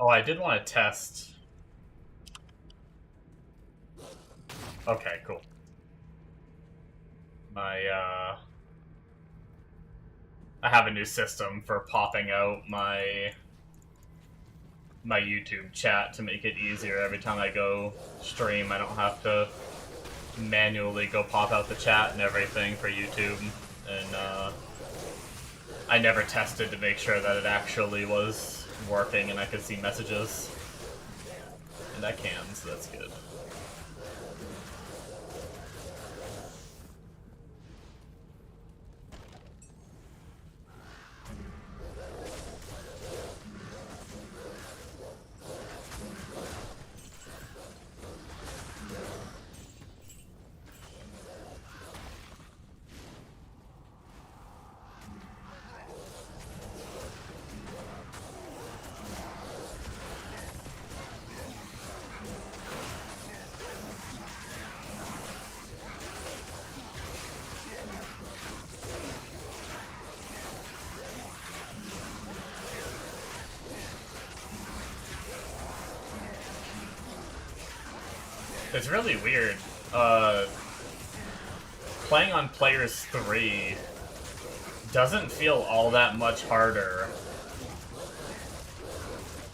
Oh, I did want to test. Okay, cool. I have a new system for popping out my YouTube chat to make it easier. Every time I go stream, I don't have to manually go pop out the chat and everything for YouTube. And I never tested to make sure that it actually was working and I could see messages. And I can, so that's good. It's really weird. Playing on Players 3 doesn't feel all that much harder.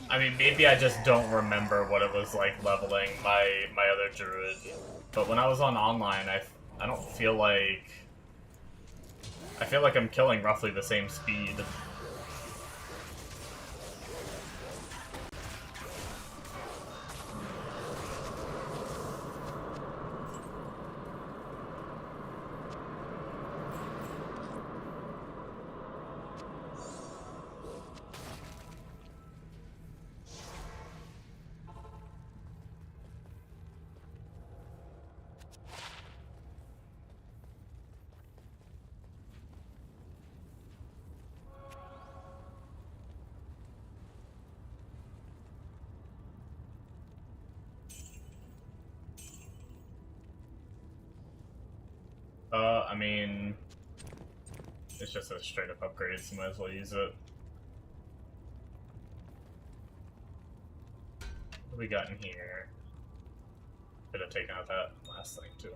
I mean, maybe I just don't remember what it was like leveling my other druid. But when I was on online, I don't feel like... I feel like I'm killing roughly the same speed. I mean, it's just a straight up upgrade, so might as well use it. What do we got in here? Could have taken out that last thing too.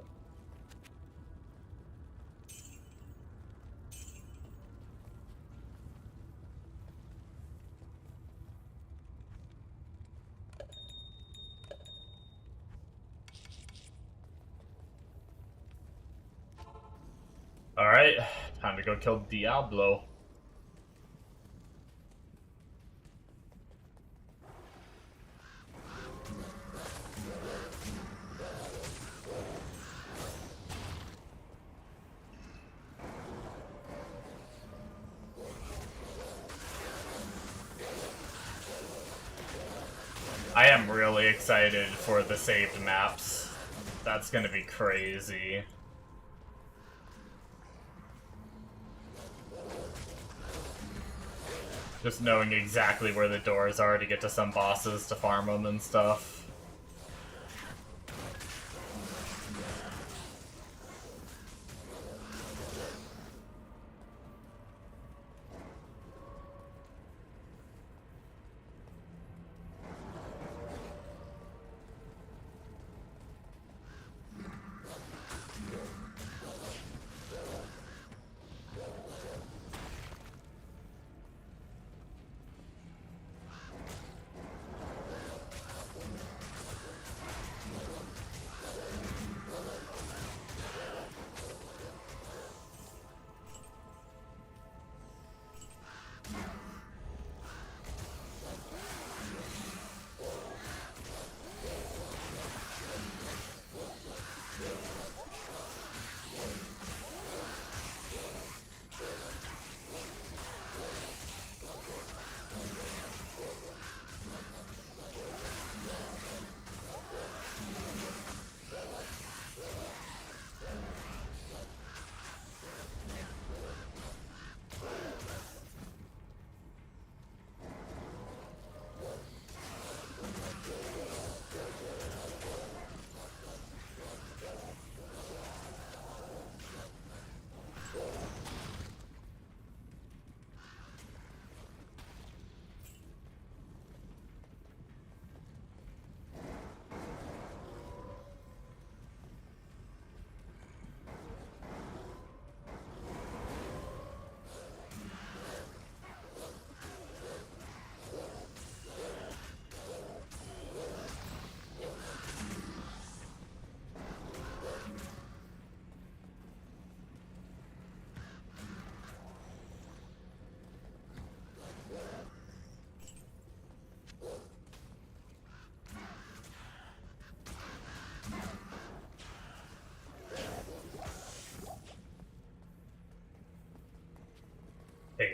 Alright, time to go kill Diablo. I am really excited for the saved maps. That's gonna be crazy. Just knowing exactly where the doors are to get to some bosses to farm them and stuff.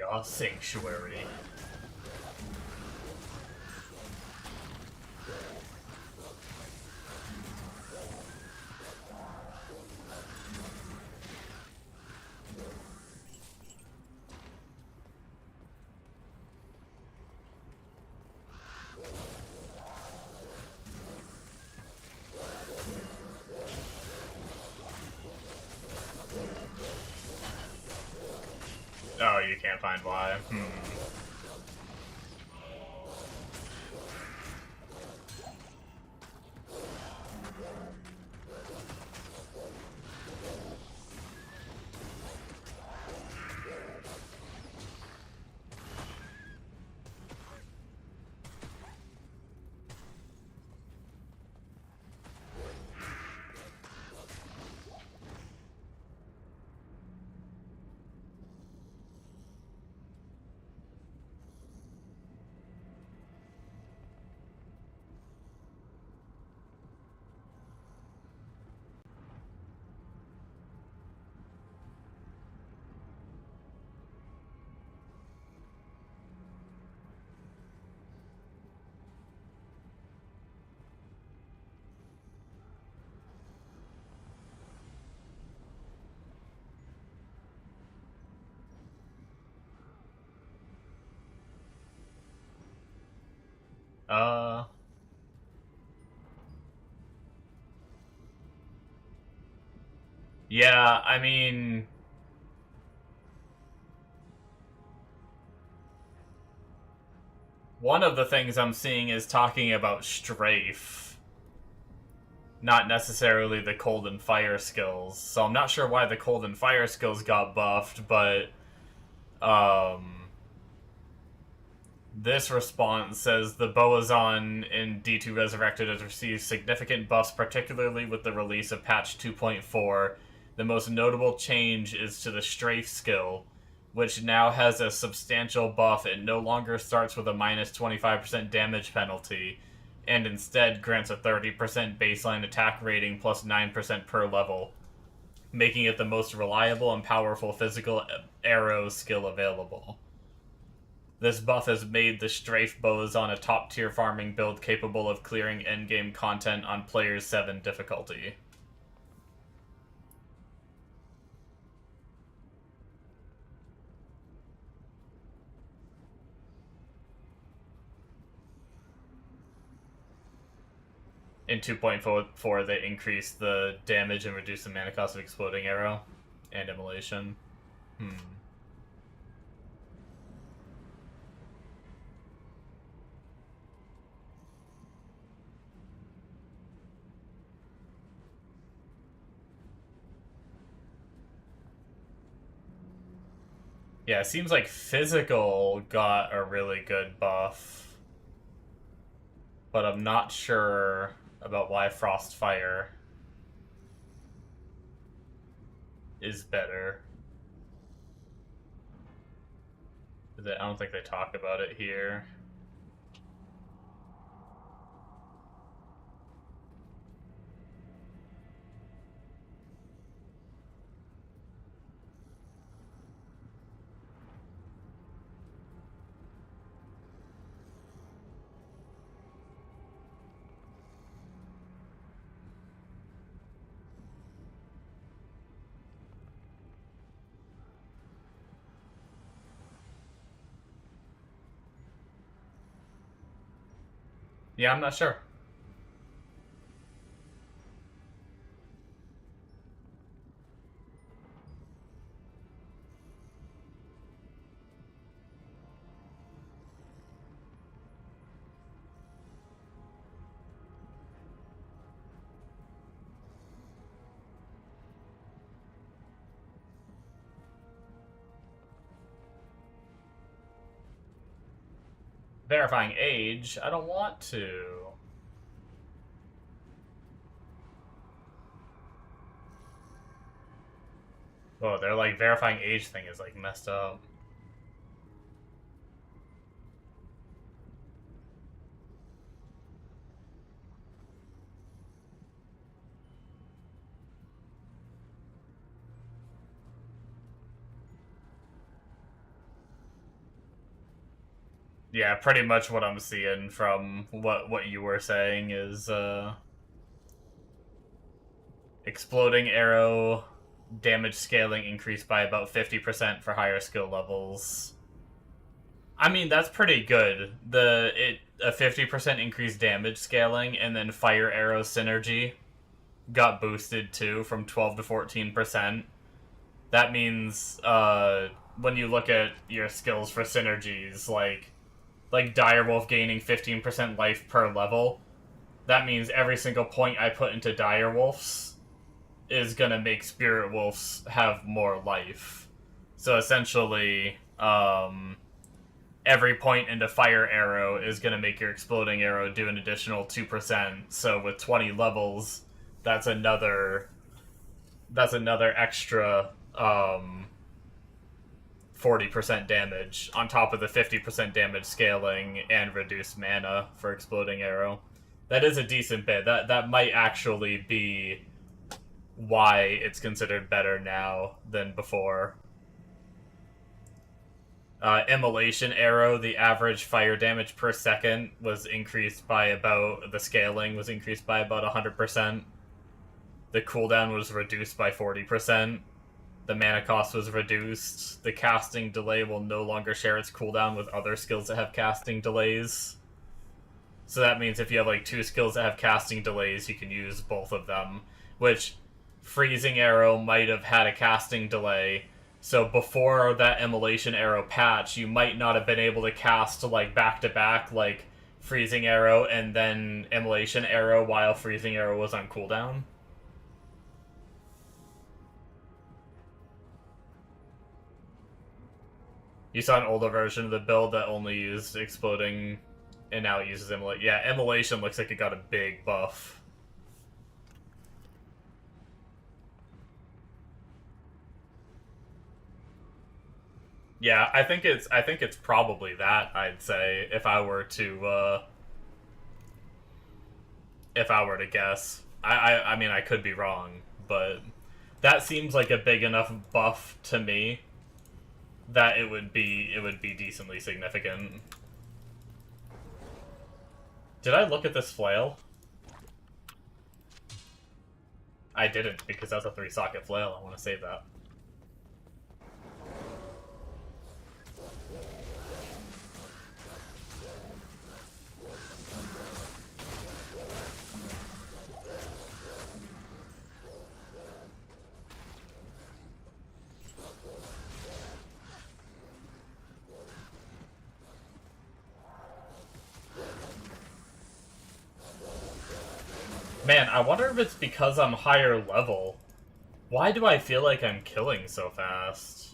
Chaos Sanctuary. Oh, you can't find why. Uh... Yeah, I mean... One of the things I'm seeing is talking about Strafe. Not necessarily the Cold and Fire skills. So I'm not sure why the Cold and Fire skills got buffed, but... This response says the Boazon in D2 Resurrected has received significant buffs, particularly with the release of patch 2.4. The most notable change is to the Strafe skill, which now has a substantial buff. It no longer starts with a minus 25% damage penalty, and instead grants a 30% baseline attack rating plus 9% per level, making it the most reliable and powerful physical arrow skill available. This buff has made the Strafe Boazon a top-tier farming build capable of clearing endgame content on Players 7 difficulty. In 2.4, they increased the damage and reduced the mana cost of Exploding Arrow and Immolation. Yeah, it seems like Physical got a really good buff, but I'm not sure about why Frostfire is better. I don't think they talk about it here. Yeah, I'm not sure. Verifying age? I don't want to. Oh, they're like verifying age thing is like messed up. Yeah, pretty much what I'm seeing from what you were saying is exploding arrow damage scaling increased by about 50% for higher skill levels. I mean, that's pretty good. A 50% increased damage scaling, and then fire arrow synergy got boosted too from 12 to 14%. That means when you look at your skills for synergies, like Direwolf gaining 15% life per level, that means every single point I put into Direwolves is gonna make Spirit Wolves have more life. So essentially, every point into Fire Arrow is gonna make your Exploding Arrow do an additional 2%. So with 20 levels, that's another extra 40% damage on top of the 50% damage scaling and reduced mana for Exploding Arrow. That is a decent bit. That might actually be why it's considered better now than before. Immolation Arrow, the average fire damage per second was increased by about... the scaling was increased by about 100%. The cooldown was reduced by 40%. The mana cost was reduced. The casting delay will no longer share its cooldown with other skills that have casting delays. So that means if you have like 2 skills that have casting delays, you can use both of them. Which, Freezing Arrow might have had a casting delay, so before that Immolation Arrow patch, you might not have been able to cast like back-to-back like Freezing Arrow and then Immolation Arrow while Freezing Arrow was on cooldown. You saw an older version of the build that only used Exploding, and now it uses Immolation. Yeah, Immolation looks like it got a big buff. Yeah, I think it's probably that, I'd say, if I were to guess. I mean, I could be wrong, but that seems like a big enough buff to me that it would be decently significant. Did I look at this flail? I didn't, because that's a 3-socket flail. I want to save that. Man, I wonder if it's because I'm higher level. Why do I feel like I'm killing so fast?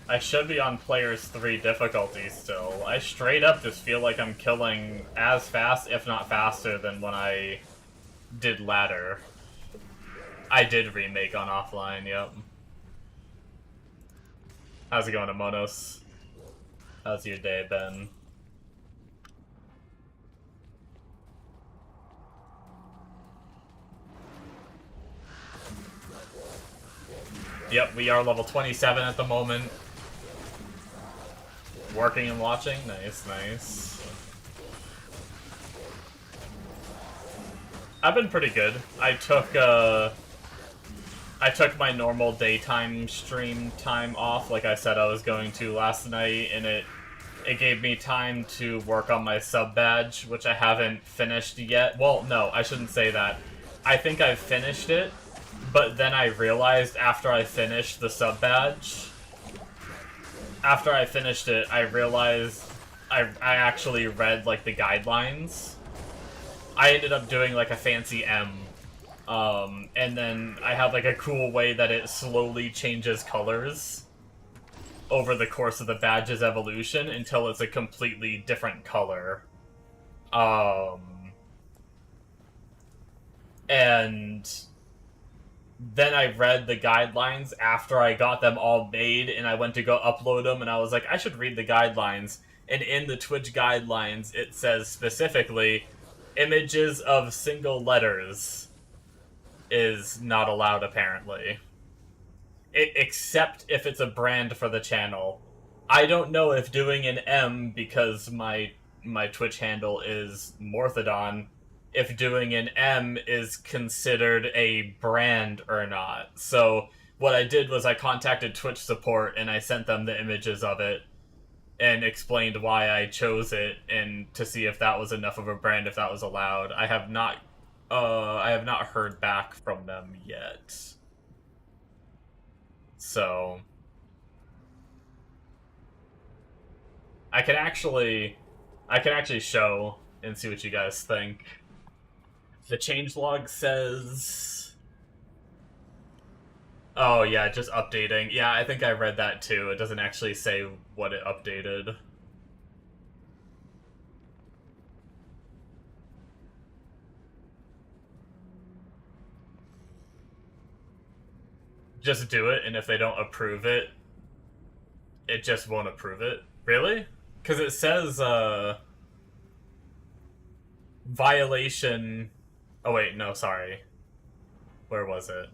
I should be on Players 3 difficulty still. I straight up just feel like I'm killing as fast, if not faster, than when I did ladder. I did remake on offline, yep. How's it going, Amonos? How's your day been? Yep, we are level 27 at the moment. Working and watching? Nice, nice. I've been pretty good. I took my normal daytime stream time off, like I said I was going to last night, and it gave me time to work on my sub badge, which I haven't finished yet. Well, no, I shouldn't say that. I think I've finished it, but then I realized after I finished the sub badge, after I finished it, I realized I actually read, like, the guidelines. I ended up doing, like, a fancy M. And then I have, like, a cool way that it slowly changes colors over the course of the badge's evolution until it's a completely different color. And then I read the guidelines after I got them all made, and I went to go upload them, and I was like, I should read the guidelines. And in the Twitch guidelines, it says specifically, images of single letters is not allowed, apparently. except if it's a brand for the channel. I don't know if doing an M because my Twitch handle is Morthodon, if doing an M is considered a brand or not. So what I did was I contacted Twitch support and I sent them the images of it and explained why I chose it and to see if that was enough of a brand, if that was allowed. I have not heard back from them yet. So I can actually show and see what you guys think. The changelog says, oh yeah, just updating. Yeah, I think I read that too. It doesn't actually say what it updated. Just do it, and if they don't approve it, it just won't approve it. Really? Because it says, violation... Oh wait, no, sorry. Where was it?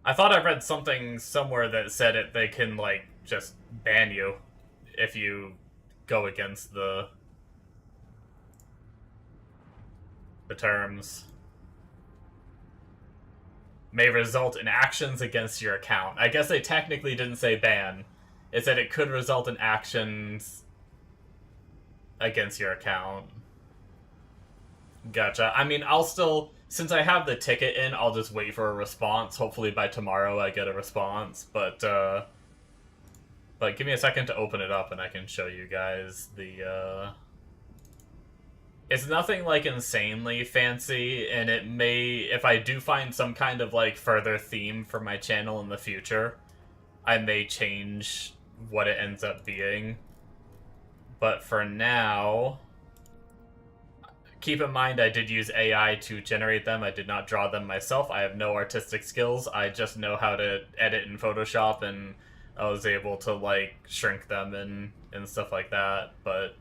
I thought I read something somewhere that said they can, like, just ban you if you go against the terms. May result in actions against your account. I guess they technically didn't say ban. It said it could result in actions against your account. Gotcha. I mean, I'll still... Since I have the ticket in, I'll just wait for a response. Hopefully by tomorrow I get a response. But give me a second to open it up and I can show you guys the... It's nothing, like, insanely fancy, and it may... If I do find some kind of, like, further theme for my channel in the future, I may change what it ends up being. But for now... Keep in mind, I did use AI to generate them. I did not draw them myself. I have no artistic skills. I just know how to edit in Photoshop, and I was able to, like, shrink them and stuff like that. But,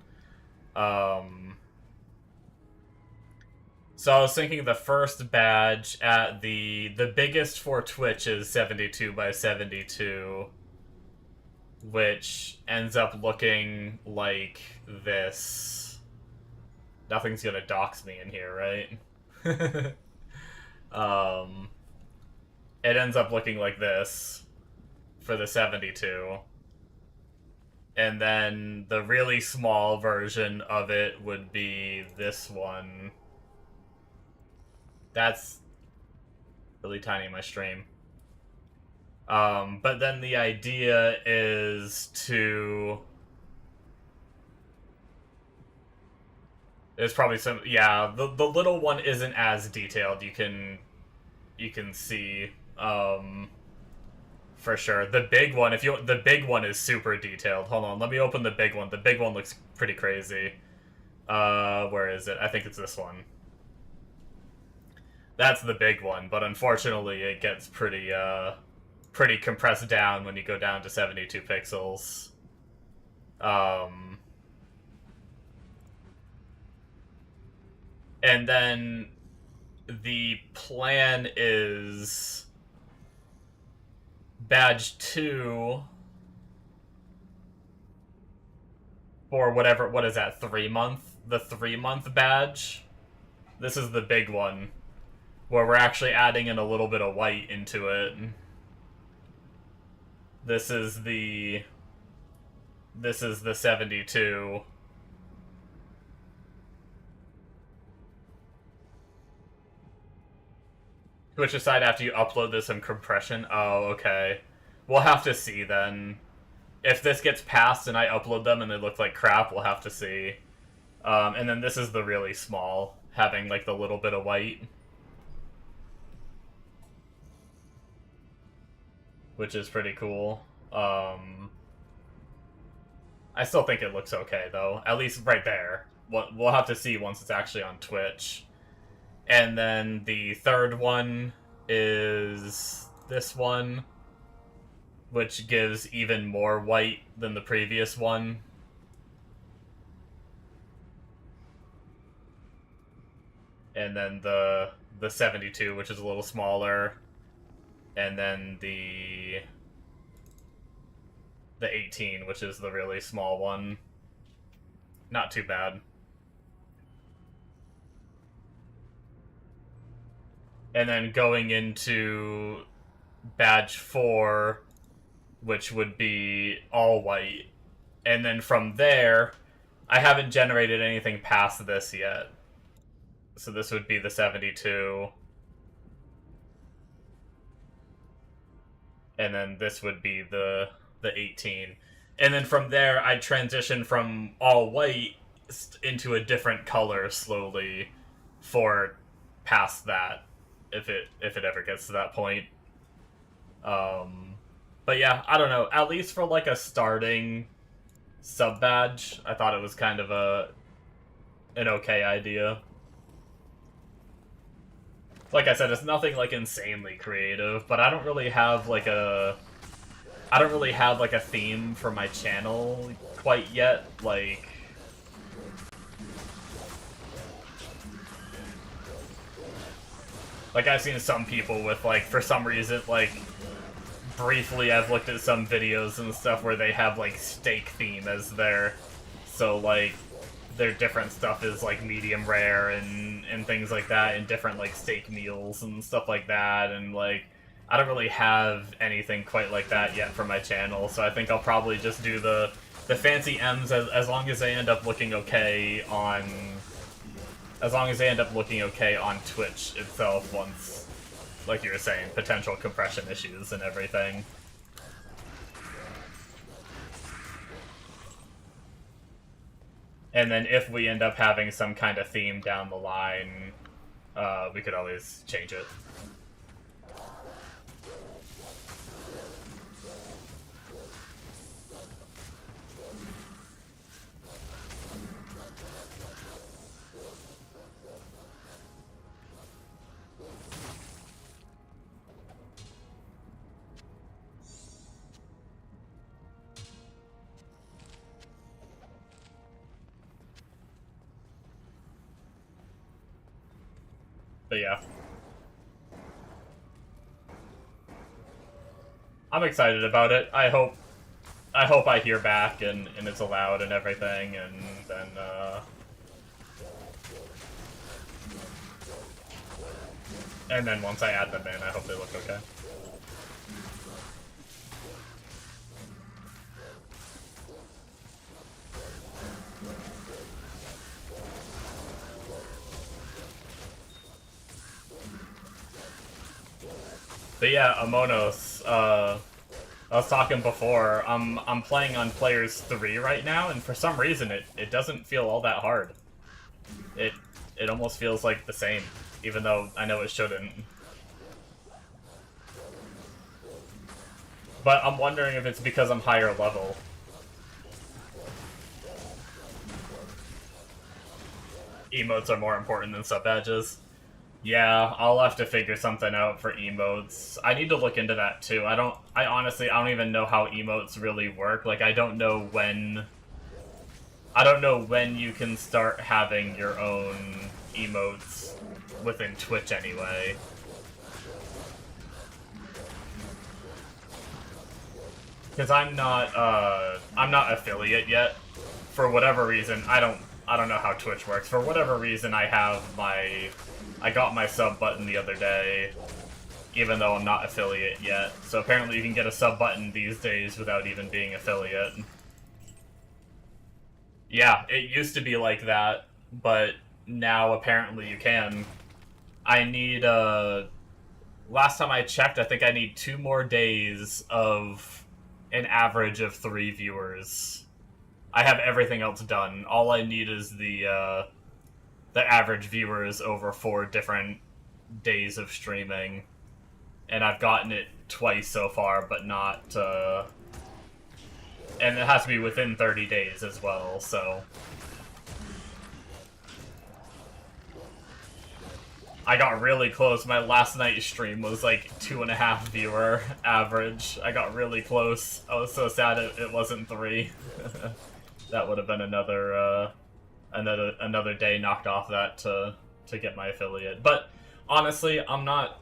so I was thinking the first badge at the biggest for Twitch is 72 by 72, which ends up looking like this. Nothing's gonna dox me in here, right? It ends up looking like this for the 72. And then the really small version of it would be this one. That's really tiny in my stream. But then the idea is to... There's probably some... Yeah, the little one isn't as detailed. You can see, for sure. The big one, the big one is super detailed. Hold on, let me open the big one. The big one looks pretty crazy. Where is it? I think it's this one. That's the big one, but unfortunately it gets pretty compressed down when you go down to 72 pixels. And then the plan is badge 2 for whatever, what is that, 3 month? The 3-month badge? This is the big one, where we're actually adding in a little bit of white into it. This is the 72. Switch aside after you upload this in compression. Oh, okay. We'll have to see then. If this gets passed and I upload them and they look like crap, we'll have to see. And then this is the really small, having like the little bit of white. Which is pretty cool. I still think it looks okay though. At least right there. We'll have to see once it's actually on Twitch. And then the third one is this one, which gives even more white than the previous one. And then the the 72, which is a little smaller, and then the 18, which is the really small one. Not too bad. And then going into badge 4, which would be all white. And then from there, I haven't generated anything past this yet. So this would be the 72. And then this would be the 18. And then from there, I transition from all white into a different color slowly for past that, if it ever gets to that point. But yeah, I don't know. At least for like a starting sub badge, I thought it was kind of an okay idea. Like I said, it's nothing like insanely creative, but I don't really have like a theme for my channel quite yet. Like I've seen some people with, like, for some reason, like, briefly I've looked at some videos and stuff where they have, like, steak theme as their, so, like, their different stuff is, like, medium rare and things like that, and different, like, steak meals and stuff like that, and, like, I don't really have anything quite like that yet for my channel, so I think I'll probably just do the fancy M's as long as they end up looking okay on... As long as they end up looking okay on Twitch itself once, like you were saying, potential compression issues and everything. And then if we end up having some kind of theme down the line, we could always change it. But yeah. I'm excited about it. I hope I hear back and it's allowed and everything, and then once I add them in, I hope they look okay. But yeah, Amonos, I was talking before, I'm playing on Players 3 right now, and for some reason it doesn't feel all that hard. It almost feels like the same, even though I know it shouldn't. But I'm wondering if it's because I'm higher level. Emotes are more important than sub badges. Yeah, I'll have to figure something out for emotes. I need to look into that too. I honestly don't even know how emotes really work. Like, I don't know when you can start having your own emotes within Twitch anyway. Because I'm not affiliate yet. For whatever reason, I don't know how Twitch works. For whatever reason, I got my sub button the other day, even though I'm not affiliate yet. So apparently you can get a sub button these days without even being affiliate. Yeah, it used to be like that, but now apparently you can. I need, last time I checked, I think I need 2 more days of an average of 3 viewers. I have everything else done. All I need is the average viewers over 4 different days of streaming. And I've gotten it twice so far, but not, and it has to be within 30 days as well, so... I got really close. My last night's stream was like 2.5 viewer average. I got really close. I was so sad it wasn't 3. That would have been another day knocked off that to get my affiliate. But honestly, I'm not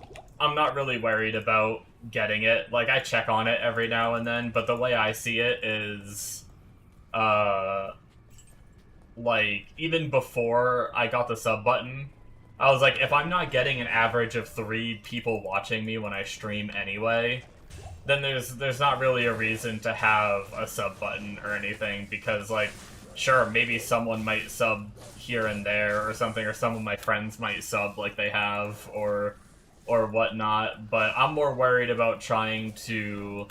really worried about getting it. Like, I check on it every now and then, but the way I see it is, like, even before I got the sub button, I was like, if I'm not getting an average of 3 people watching me when I stream anyway, then there's not really a reason to have a sub button or anything, because, like, sure, maybe someone might sub here and there or something, or some of my friends might sub like they have, or whatnot, but I'm more worried about trying to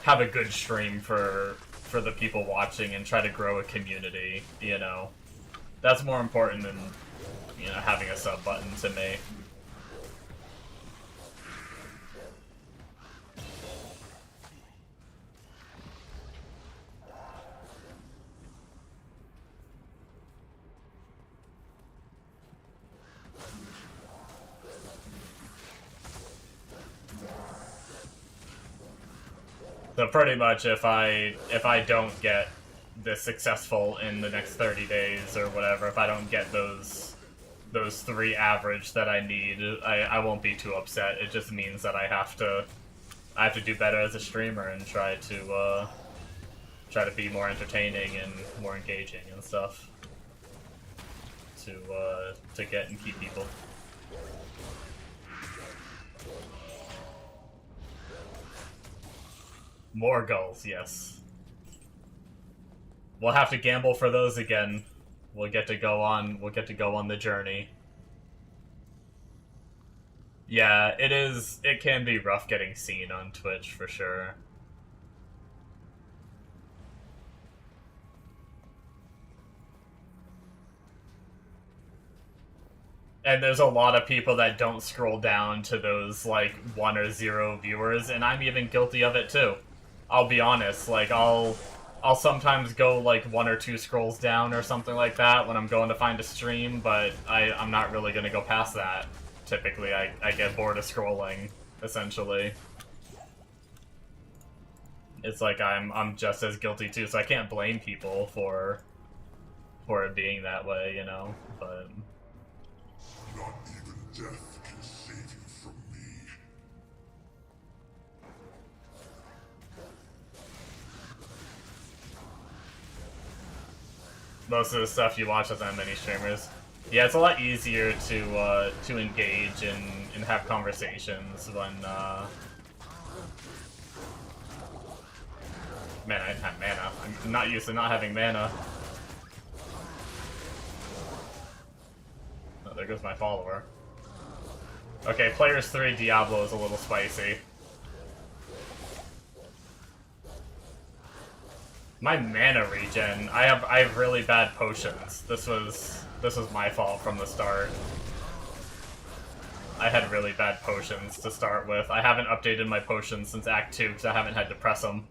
have a good stream for the people watching and try to grow a community, you know? That's more important than, you know, having a sub button to me. So pretty much, if I don't get this successful in the next 30 days or whatever, if I don't get those 3 average that I need, I won't be too upset. It just means that I have to do better as a streamer and try to be more entertaining and more engaging and stuff to get and keep people. More gulls, yes. We'll have to gamble for those again. We'll get to go on the journey. Yeah, it can be rough getting seen on Twitch for sure. And there's a lot of people that don't scroll down to those, like, 1 or 0 viewers, and I'm even guilty of it too. I'll be honest, like, I'll sometimes go, like, 1 or 2 scrolls down or something like that when I'm going to find a stream, but I'm not really gonna go past that. Typically, I get bored of scrolling, essentially. It's like I'm just as guilty too, so I can't blame people for it being that way, you know, but... Not even death can save you from me. Most of the stuff you watch doesn't have many streamers. Yeah, it's a lot easier to engage and have conversations when man, I didn't have mana. I'm not used to not having mana. Oh, there goes my follower. Okay, players 3 Diablo is a little spicy. My mana regen. I have really bad potions. This was my fault from the start. I had really bad potions to start with. I haven't updated my potions since Act 2 because I haven't had to press them.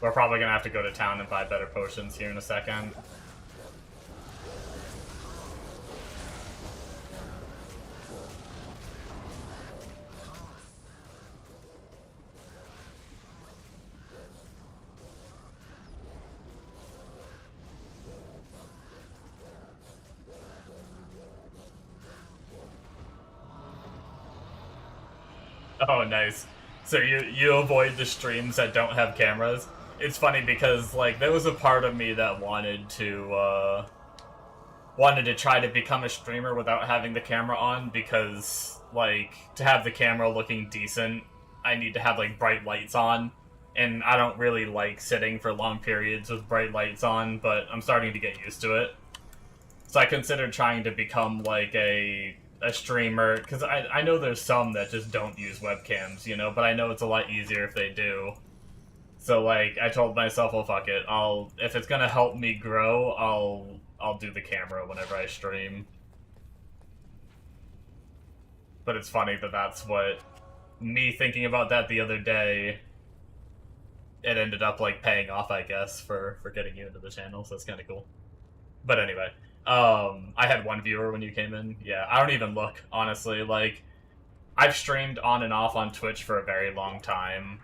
We're probably gonna have to go to town and buy better potions here in a second. Oh, nice. So you avoid the streams that don't have cameras? It's funny because, like, there was a part of me that wanted to try to become a streamer without having the camera on, because, like, to have the camera looking decent, I need to have, like, bright lights on, and I don't really like sitting for long periods with bright lights on, but I'm starting to get used to it. So I considered trying to become, like, a streamer, because I know there's some that just don't use webcams, you know, but I know it's a lot easier if they do. So, like, I told myself, well, fuck it, if it's gonna help me grow, I'll do the camera whenever I stream. But it's funny that that's what, me thinking about that the other day, it ended up, like, paying off, I guess, for getting you into the channel, so it's kind of cool. But anyway, I had 1 viewer when you came in. Yeah, I don't even look, honestly. Like, I've streamed on and off on Twitch for a very long time.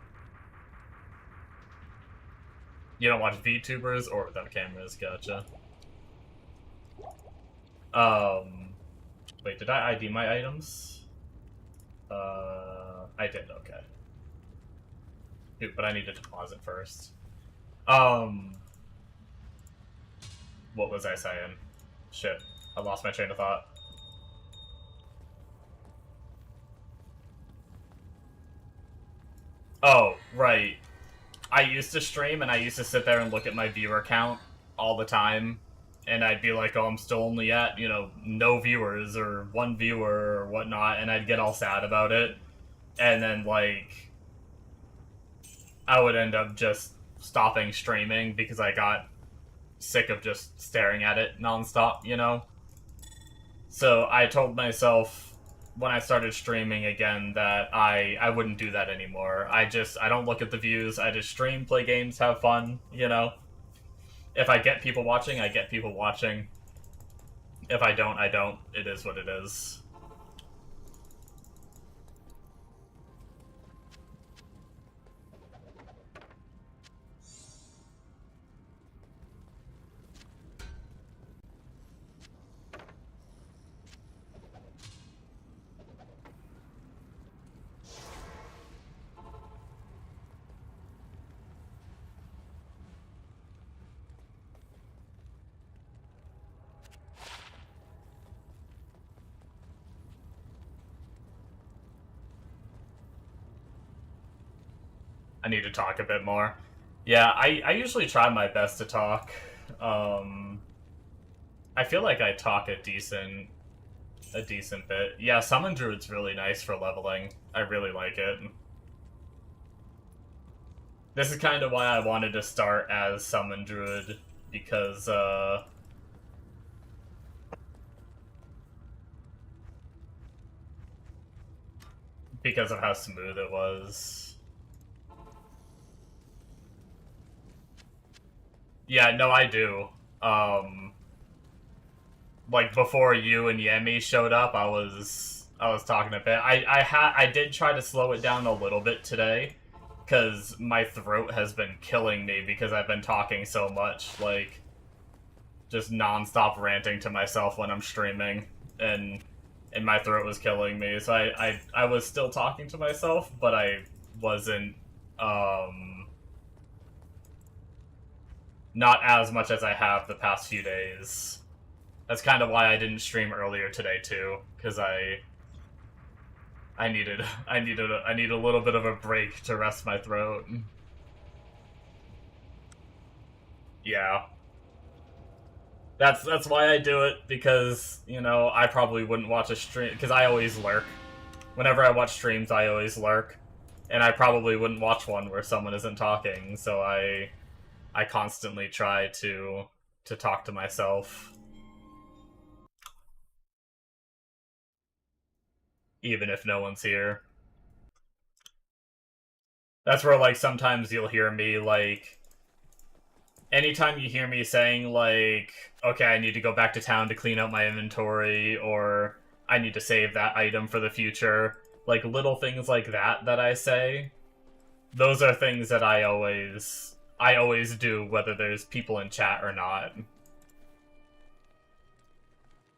You don't watch VTubers or without cameras, gotcha. Wait, did I ID my items? I did, okay. Dude, but I need to deposit first. What was I saying? Shit, I lost my train of thought. Oh, right. I used to stream and I used to sit there and look at my viewer count all the time. And I'd be like, oh, I'm still only at, you know, no viewers or one viewer or whatnot. And I'd get all sad about it. And then, like, I would end up just stopping streaming because I got sick of just staring at it nonstop, you know? So I told myself when I started streaming again that I wouldn't do that anymore. I don't look at the views. I just stream, play games, have fun, you know? If I get people watching, I get people watching. If I don't, I don't. It is what it is. I need to talk a bit more. Yeah, I usually try my best to talk. I feel like I talk a decent bit. Yeah, Summon Druid's really nice for leveling. I really like it. This is kind of why I wanted to start as Summon Druid, because, because of how smooth it was. Yeah, no, I do. Like before you and Yemi showed up, I was talking a bit. I did try to slow it down a little bit today, because my throat has been killing me because I've been talking so much, like just non-stop ranting to myself when I'm streaming, and my throat was killing me. So I was still talking to myself, but I wasn't not as much as I have the past few days. That's kind of why I didn't stream earlier today too, because I needed a little bit of a break to rest my throat. Yeah. That's why I do it, because, you know, I probably wouldn't watch a stream, because I always lurk. Whenever I watch streams, I always lurk. And I probably wouldn't watch one where someone isn't talking, so I constantly try to talk to myself. Even if no one's here. That's where, like, sometimes you'll hear me, like... Anytime you hear me saying, like, okay, I need to go back to town to clean out my inventory, or I need to save that item for the future, like, little things like that I say, those are things that I always do, whether there's people in chat or not.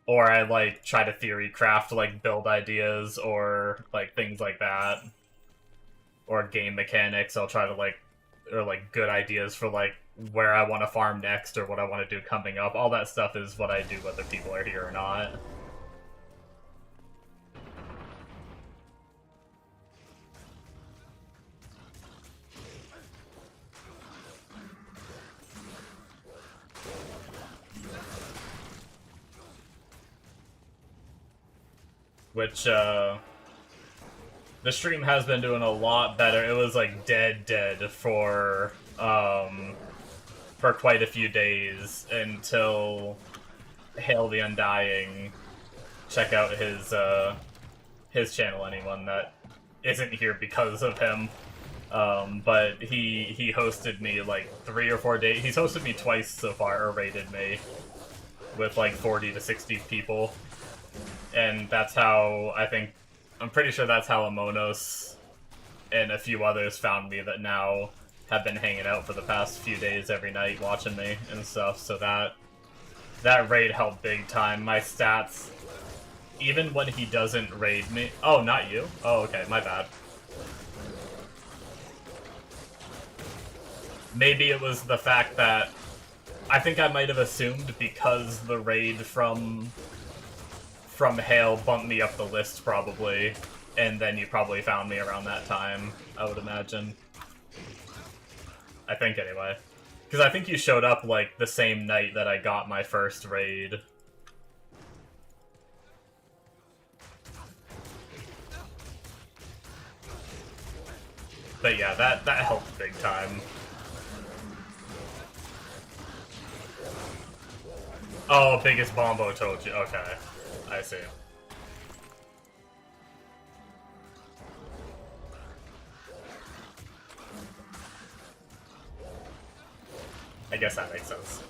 Or I, like, try to theory craft, like, build ideas, or, like, things like that. Or game mechanics, I'll try to, like, or, like, good ideas for, like, where I want to farm next, or what I want to do coming up. All that stuff is what I do, whether people are here or not. Which, the stream has been doing a lot better. It was, like, dead for quite a few days until Hail the Undying. Check out his channel, anyone that isn't here because of him. But he hosted me, like, 3 or 4 days. He's hosted me twice so far, or raided me, with, like, 40 to 60 people. And that's how, I'm pretty sure that's how Amonos and a few others found me, that now have been hanging out for the past few days every night watching me and stuff, so that raid helped big time. My stats, even when he doesn't raid me... Oh, not you? Oh, okay, my bad. Maybe it was the fact that I think I might have assumed because the raid from Hale bumped me up the list, probably, and then you probably found me around that time, I would imagine. I think, anyway. Because I think you showed up, like, the same night that I got my first raid. But yeah, that helped big time. Oh, biggest Bombo told you. Okay, I see. I guess that makes sense.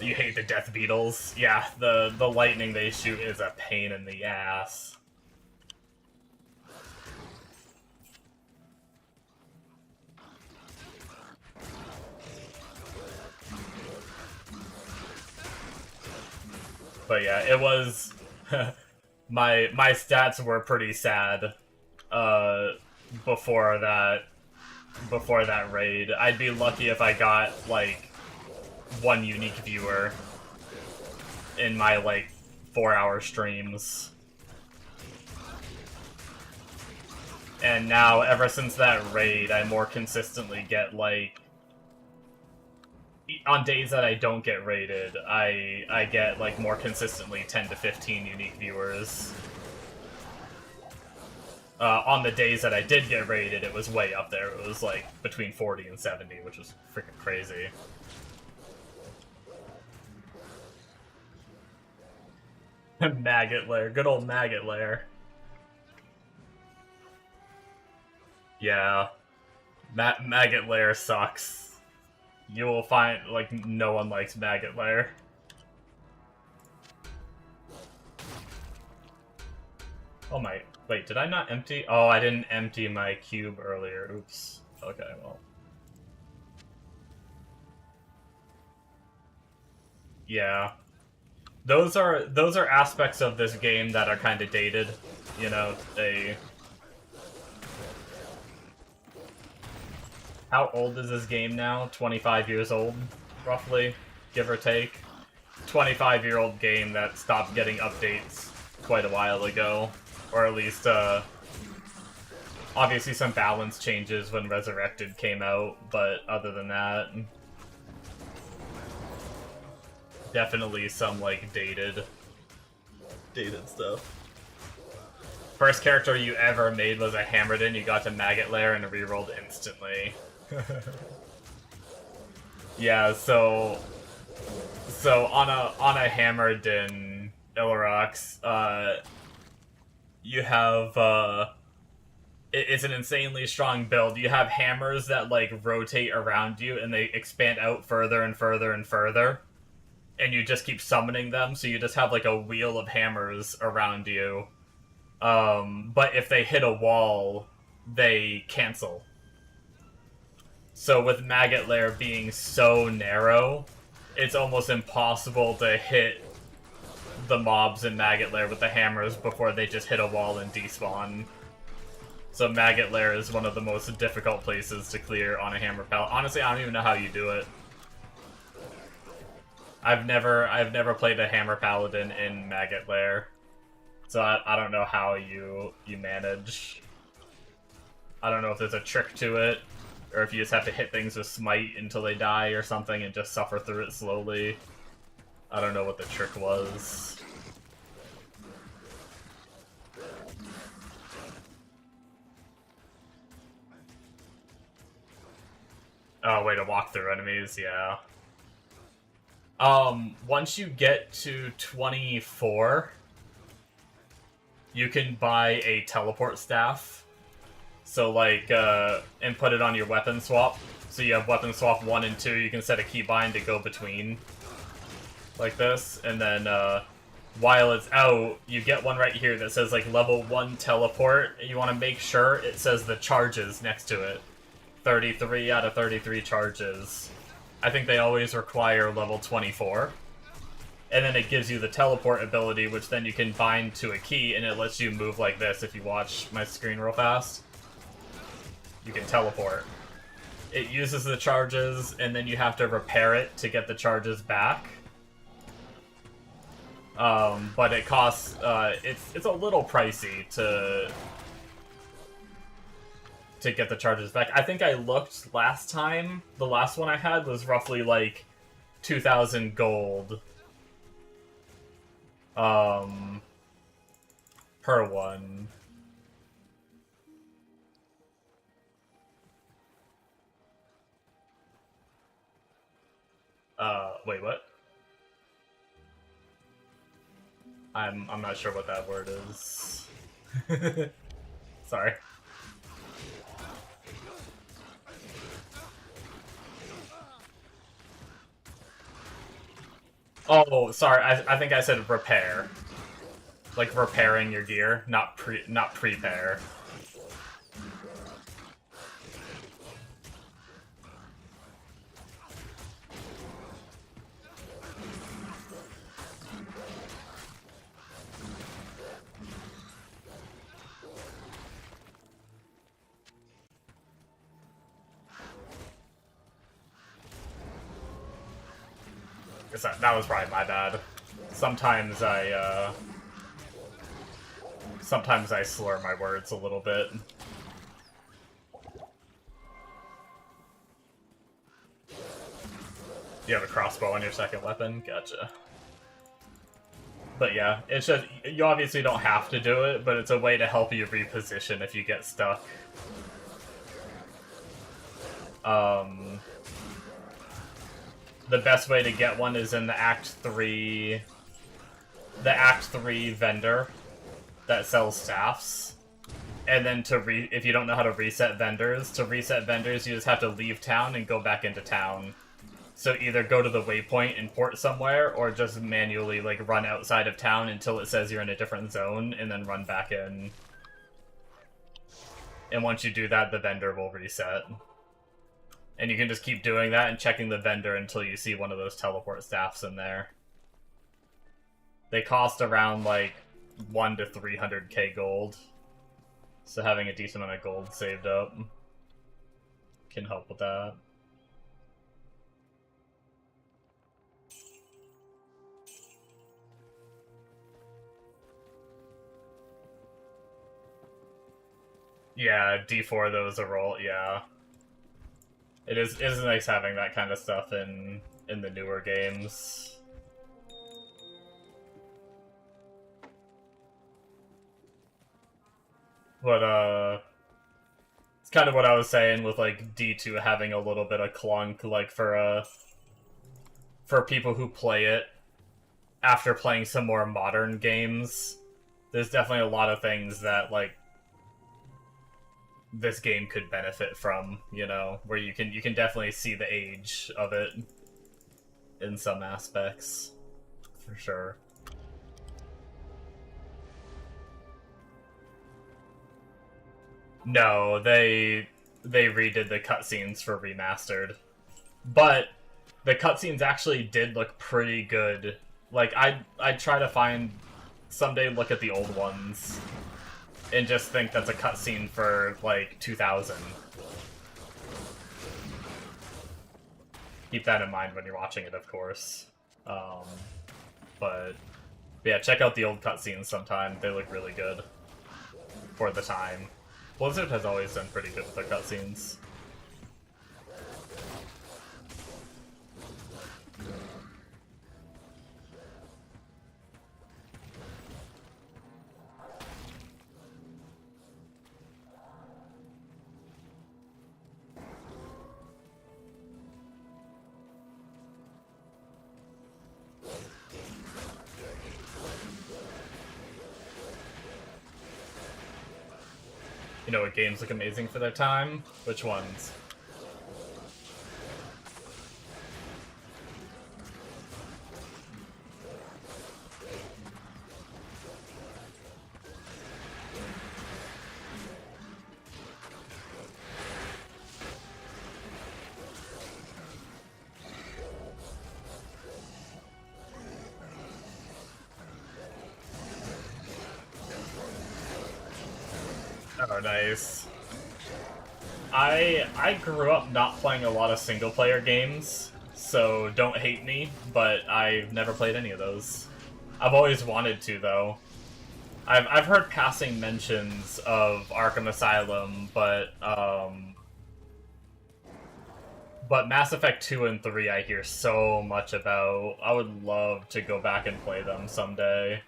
You hate the Death Beetles? Yeah, the lightning they shoot is a pain in the ass. But yeah, it was... my stats were pretty sad before that raid. I'd be lucky if I got, like, 1 unique viewer in my, like, 4-hour streams. And now, ever since that raid, I more consistently get, like... On days that I don't get raided, I get, like, more consistently 10 to 15 unique viewers. On the days that I did get raided, it was way up there. It was, like, between 40 and 70, which was freaking crazy. Maggot Lair. Good old Maggot Lair. Yeah. Maggot Lair sucks. You will find, like, no one likes Maggot Lair. Oh my... Wait, did I not empty? Oh, I didn't empty my cube earlier. Oops. Okay, well. Yeah. Those are aspects of this game that are kind of dated. You know, they... How old is this game now? 25 years old, roughly, give or take. 25-year-old game that stopped getting updates quite a while ago. Or at least, obviously some balance changes when Resurrected came out, but other than that... Definitely some, like, dated stuff. First character you ever made was a Hammerdin. You got to Maggot Lair and rerolled instantly. Yeah, so on a Hammerdin Illurox, you have it's an insanely strong build. You have hammers that, like, rotate around you and they expand out further and further and further. And you just keep summoning them, so you just have, like, a wheel of hammers around you. But if they hit a wall, they cancel. So with Maggot Lair being so narrow, it's almost impossible to hit the mobs in Maggot Lair with the hammers before they just hit a wall and despawn. So Maggot Lair is one of the most difficult places to clear on a Hammer Paladin. Honestly, I don't even know how you do it. I've never played a Hammer Paladin in Maggot Lair, so I don't know how you manage. I don't know if there's a trick to it, or if you just have to hit things with Smite until they die or something and just suffer through it slowly. I don't know what the trick was. Oh, way to walk through enemies, yeah. Once you get to 24, you can buy a teleport staff. So, like, and put it on your weapon swap. So you have weapon swap 1 and 2, you can set a keybind to go between. Like this. And then, while it's out, you get one right here that says, like, level 1 teleport. You want to make sure it says the charges next to it. 33 out of 33 charges, I think they always require level 24. And then it gives you the teleport ability, which then you can bind to a key, and it lets you move like this. If you watch my screen real fast, you can teleport. It uses the charges, and then you have to repair it to get the charges back. But it costs, it's a little pricey to get the charges back. I think I looked last time, the last one I had was roughly like 2,000 gold. Per one. Wait, what? I'm not sure what that word is. Sorry. Oh, sorry. I think I said repair. Like repairing your gear, not prepare. That was probably my bad. Sometimes I slur my words a little bit. You have a crossbow on your second weapon? Gotcha. But yeah, it's just, you obviously don't have to do it, but it's a way to help you reposition if you get stuck. The best way to get one is in the Act 3 vendor that sells staffs. And then if you don't know how to reset vendors, you just have to leave town and go back into town. So either go to the waypoint and port somewhere, or just manually like run outside of town until it says you're in a different zone, and then run back in. And once you do that, the vendor will reset. And you can just keep doing that and checking the vendor until you see one of those teleport staffs in there. They cost around like 1 to 300k gold. So having a decent amount of gold saved up can help with that. Yeah, D4 those a roll, yeah. It is nice having that kind of stuff in the newer games. But it's kind of what I was saying with like D2 having a little bit of clunk, like for people who play it after playing some more modern games. There's definitely a lot of things that like this game could benefit from, you know, where you can definitely see the age of it in some aspects, for sure. No, they redid the cutscenes for Remastered, but the cutscenes actually did look pretty good. Like I'd try to someday look at the old ones and just think that's a cutscene for, like, 2000. Keep that in mind when you're watching it, of course. But, yeah, check out the old cutscenes sometime. They look really good for the time. Blizzard has always done pretty good with their cutscenes. You know what games look amazing for their time? Which ones? Oh, nice. I grew up not playing a lot of single player games, so don't hate me, but I've never played any of those. I've always wanted to, though. I've heard passing mentions of Arkham Asylum, but Mass Effect 2 and 3 I hear so much about. I would love to go back and play them someday.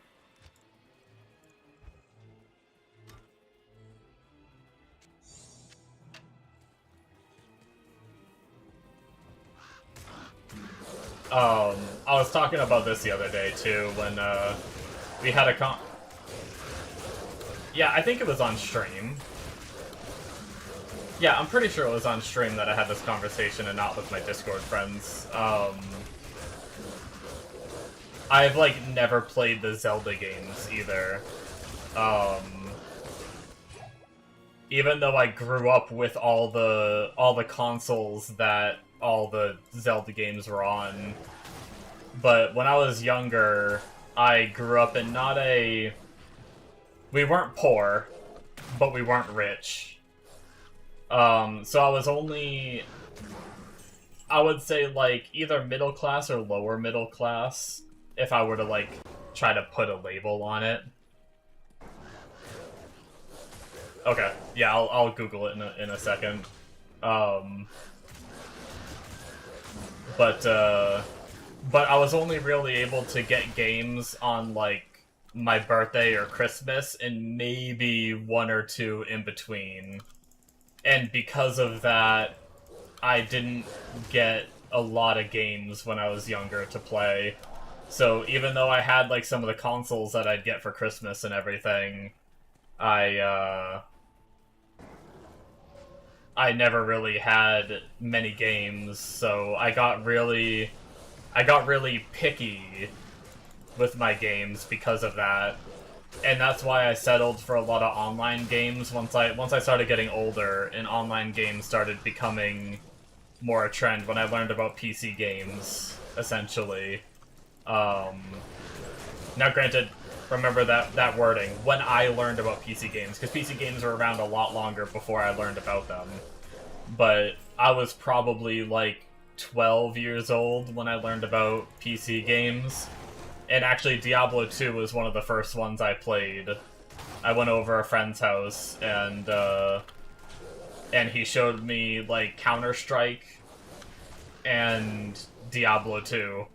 I was talking about this the other day, too, when, we had a Yeah, I think it was on stream. Yeah, I'm pretty sure it was on stream that I had this conversation and not with my Discord friends. I've, like, never played the Zelda games, either. Even though I grew up with all the consoles that all the Zelda games were on. But when I was younger, I grew up in not a... We weren't poor, but we weren't rich. So I was only... I would say, like, either middle class or lower middle class, if I were to, like, try to put a label on it. Okay, yeah, I'll Google it in a second. But I was only really able to get games on, like, my birthday or Christmas, and maybe one or two in between. And because of that, I didn't get a lot of games when I was younger to play. So even though I had, like, some of the consoles that I'd get for Christmas and everything, I never really had many games, so I got really picky with my games because of that. And that's why I settled for a lot of online games once I started getting older, and online games started becoming more a trend when I learned about PC games, essentially. Now granted, remember that wording, when I learned about PC games, because PC games were around a lot longer before I learned about them. But I was probably, like, 12 years old when I learned about PC games. And actually, Diablo 2 was one of the first ones I played. I went over a friend's house, and he showed me, like, Counter-Strike and Diablo 2.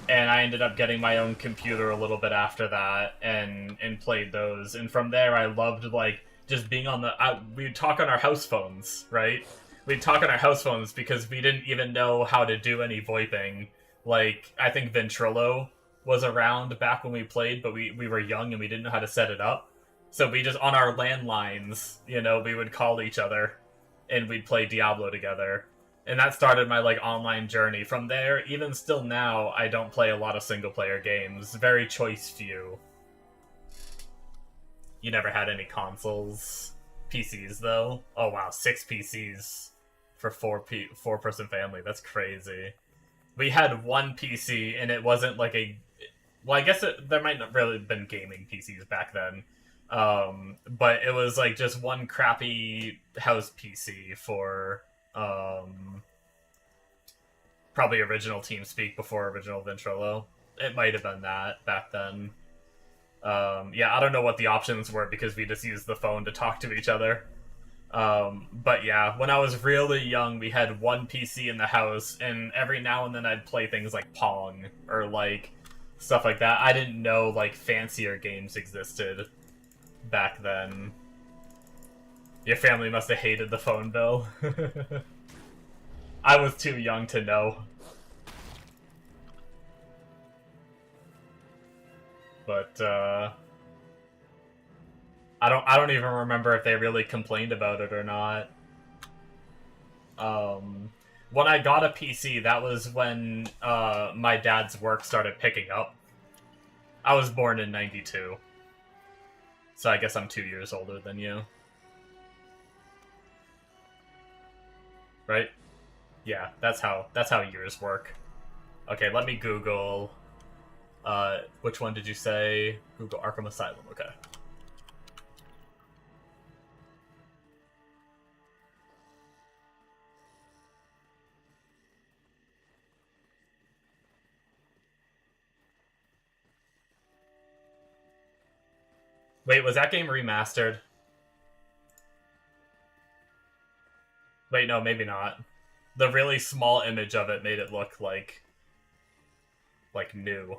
And I ended up getting my own computer a little bit after that, and played those. And from there, I loved, like, just being on the... we'd talk on our house phones, right? We'd talk on our house phones because we didn't even know how to do any VoIPing. Like, I think Ventrilo was around back when we played, but we were young and we didn't know how to set it up. So we just, on our landlines, you know, we would call each other, and we'd play Diablo together. And that started my, like, online journey. From there, even still now, I don't play a lot of single-player games. Very choice few. You never had any consoles? PCs, though? Oh, wow, 6 PCs for four-person family. That's crazy. We had one PC, and it wasn't like a... Well, I guess there might not really have been gaming PCs back then. But it was like just one crappy house PC for probably original TeamSpeak before original Ventrilo. It might have been that back then. Yeah, I don't know what the options were because we just used the phone to talk to each other. But yeah, when I was really young, we had one PC in the house, and every now and then I'd play things like Pong, or like, stuff like that. I didn't know, like, fancier games existed back then. Your family must have hated the phone bill. I was too young to know. But, I don't even remember if they really complained about it or not. When I got a PC, that was when my dad's work started picking up. I was born in 92. So I guess I'm 2 years older than you. Right? Yeah, that's how years work. Okay, let me Google... which one did you say? Google Arkham Asylum, okay. Wait, was that game remastered? Wait, no, maybe not. The really small image of it made it look like new.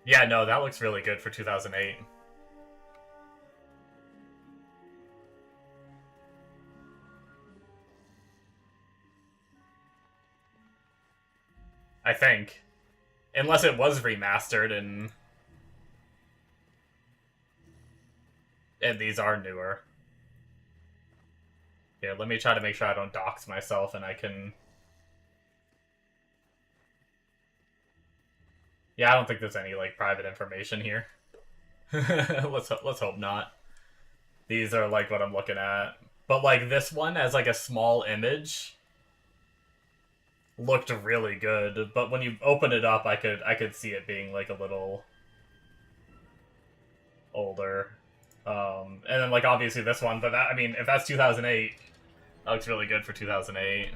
Yeah, no, that looks really good for 2008. I think. Unless it was remastered and these are newer. Here, let me try to make sure I don't dox myself and I can... Yeah, I don't think there's any, like, private information here. let's hope not. These are, like, what I'm looking at. But, like, this one as, like, a small image looked really good. But when you open it up, I could see it being, like, a little older. And then, like, obviously this one. But, that, I mean, if that's 2008, that looks really good for 2008.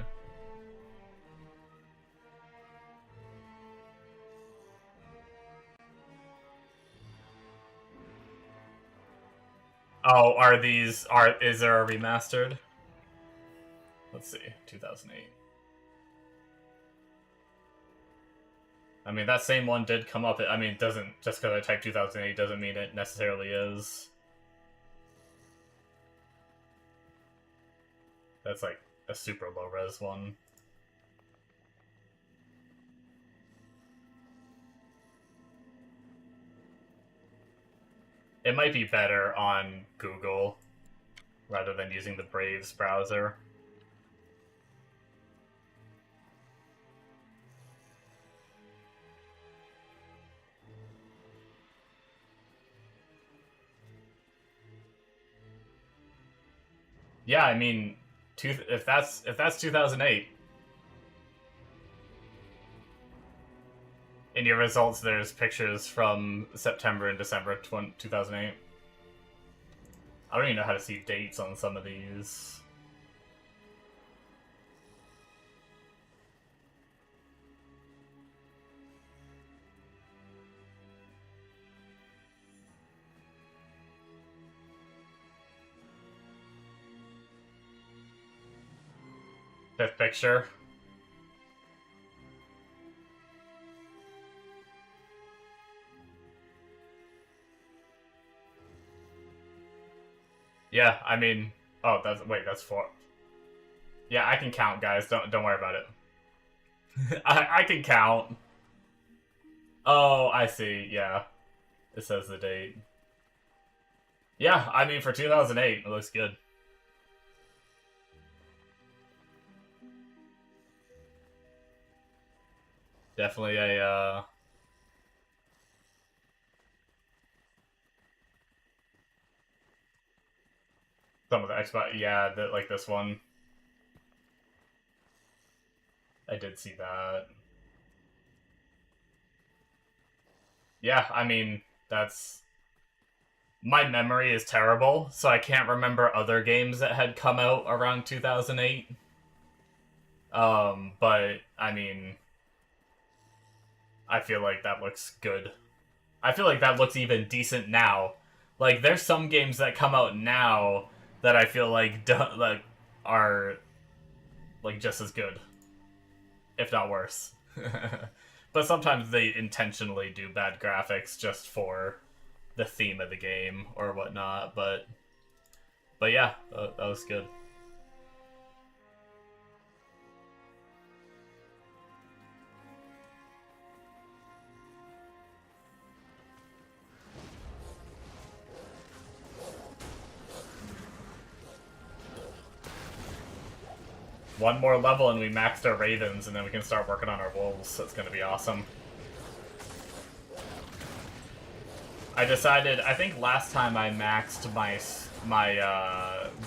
Oh, is there a remastered? Let's see, 2008. I mean, that same one did come up. I mean, it doesn't, just because I typed 2008 doesn't mean it necessarily is. That's like a super low res one. It might be better on Google rather than using the Braves browser. Yeah, I mean, if that's 2008, in your results, there's pictures from September and December 2008. I don't even know how to see dates on some of these. Fifth picture. Yeah, I mean, oh, that's 4. Yeah, I can count, guys. Don't worry about it. I can count. Oh, I see. Yeah, it says the date. Yeah, I mean, for 2008, it looks good. Definitely a, some of the Xbox, yeah, like this one. I did see that. Yeah, I mean, that's... My memory is terrible, so I can't remember other games that had come out around 2008. But, I mean... I feel like that looks good. I feel like that looks even decent now. Like, there's some games that come out now that I feel like are like just as good, if not worse. But sometimes they intentionally do bad graphics just for the theme of the game or whatnot. But yeah, that was good. One more level and we maxed our Ravens, and then we can start working on our Wolves. That's going to be awesome. I decided, I think last time I maxed my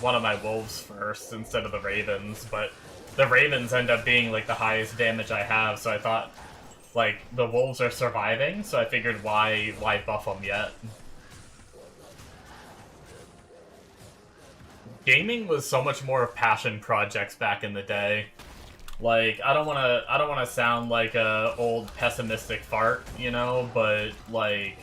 one of my Wolves first instead of the Ravens, but the Ravens end up being like the highest damage I have, so I thought, like, the Wolves are surviving, so I figured why buff them yet? Gaming was so much more of passion projects back in the day. Like, I don't wanna sound like a old pessimistic fart, you know, but like,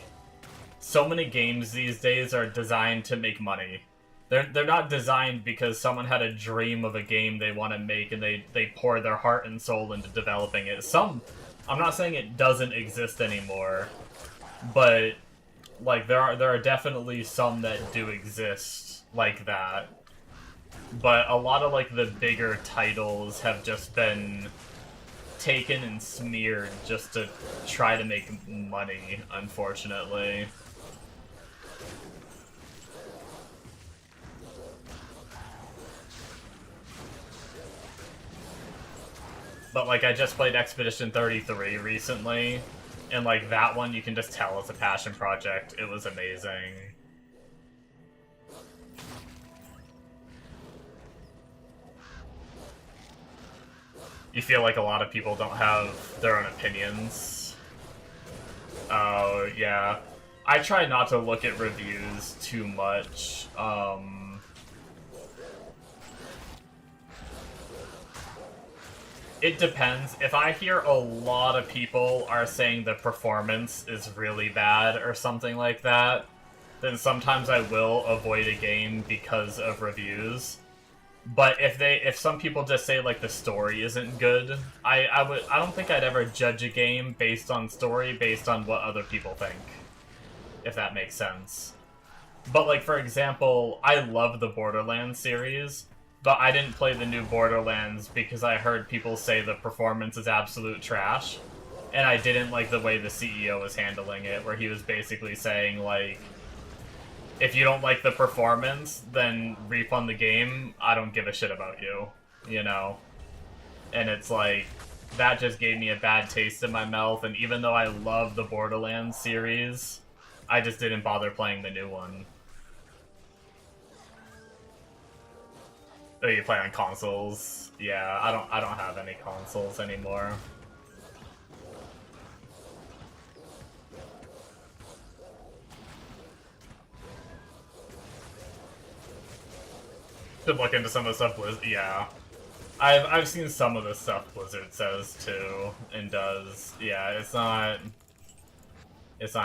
so many games these days are designed to make money. They're not designed because someone had a dream of a game they want to make and they pour their heart and soul into developing it. I'm not saying it doesn't exist anymore, but like there are definitely some that do exist like that. But a lot of like the bigger titles have just been taken and smeared just to try to make money, unfortunately. But, like, I just played Expedition 33 recently, and, like, that one you can just tell it's a passion project. It was amazing. You feel like a lot of people don't have their own opinions. Oh, yeah. I try not to look at reviews too much. It depends. If I hear a lot of people are saying the performance is really bad or something like that, then sometimes I will avoid a game because of reviews. But if some people just say like the story isn't good, I don't think I'd ever judge a game based on story based on what other people think. If that makes sense. But like for example, I love the Borderlands series. But I didn't play the new Borderlands because I heard people say the performance is absolute trash. And I didn't like the way the CEO was handling it, where he was basically saying, like, if you don't like the performance, then refund the game, I don't give a shit about you, you know? And it's like, that just gave me a bad taste in my mouth, and even though I love the Borderlands series, I just didn't bother playing the new one. Oh, you play on consoles? Yeah, I don't have any consoles anymore. Should look into some of the stuff Blizzard. Yeah, I've seen some of the stuff Blizzard says too and does. Yeah, it's not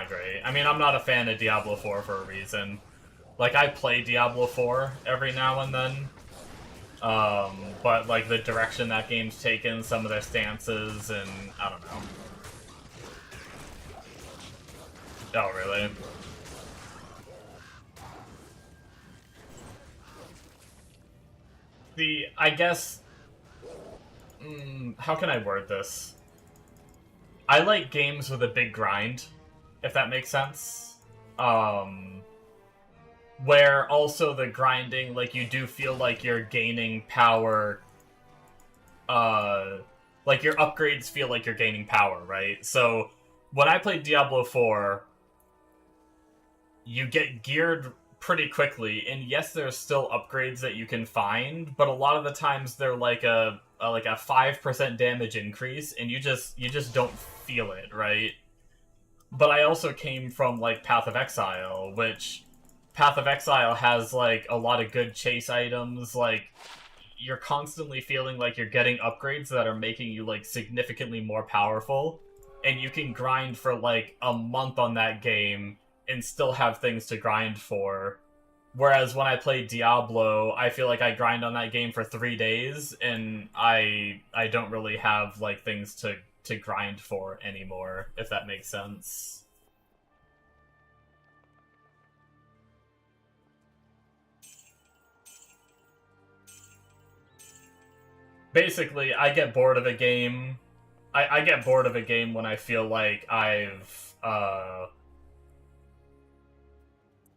great. I mean, I'm not a fan of Diablo 4 for a reason. Like, I play Diablo 4 every now and then. But like the direction that game's taken, some of their stances, and I don't know. Oh, really? I guess... how can I word this? I like games with a big grind, if that makes sense. Where also the grinding, like, you do feel like you're gaining power, like, your upgrades feel like you're gaining power, right? So, when I played Diablo 4, you get geared pretty quickly, and yes, there's still upgrades that you can find, but a lot of the times they're like a 5% damage increase, and you just don't feel it, right? But I also came from, like, Path of Exile, which... Path of Exile has, like, a lot of good chase items, like, you're constantly feeling like you're getting upgrades that are making you, like, significantly more powerful, and you can grind for, like, a month on that game and still have things to grind for. Whereas when I play Diablo, I feel like I grind on that game for 3 days, and I don't really have, like, things to grind for anymore, if that makes sense. Basically, I get bored of a game. I get bored of a game when I feel like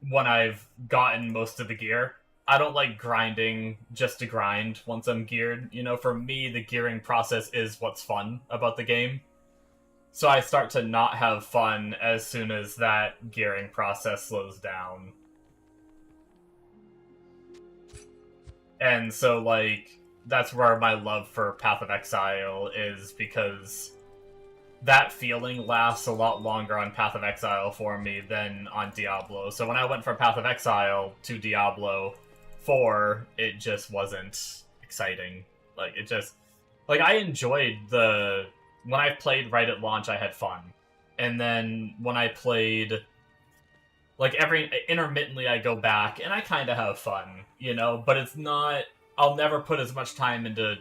when I've gotten most of the gear. I don't like grinding just to grind once I'm geared. You know, for me, the gearing process is what's fun about the game. So I start to not have fun as soon as that gearing process slows down. And so, like... that's where my love for Path of Exile is, because that feeling lasts a lot longer on Path of Exile for me than on Diablo. So when I went from Path of Exile to Diablo 4, it just wasn't exciting. Like, it just... Like, I enjoyed the... When I played right at launch, I had fun. And then when I played... Like, intermittently I go back, and I kind of have fun, you know? But it's not... I'll never put as much time into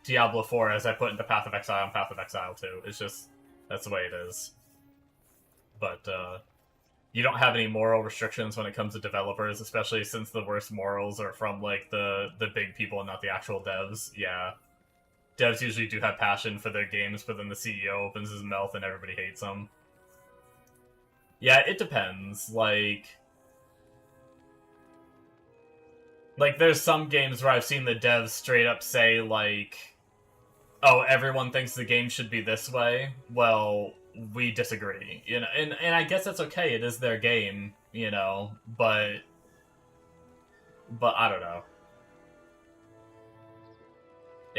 Diablo 4 as I put into Path of Exile and Path of Exile 2. It's just... That's the way it is. But, you don't have any moral restrictions when it comes to developers, especially since the worst morals are from, like, the big people and not the actual devs. Yeah. Devs usually do have passion for their games, but then the CEO opens his mouth and everybody hates him. Yeah, it depends. Like, there's some games where I've seen the devs straight up say, like, oh, everyone thinks the game should be this way. Well, we disagree, you know, and I guess that's okay. It is their game, you know, but I don't know.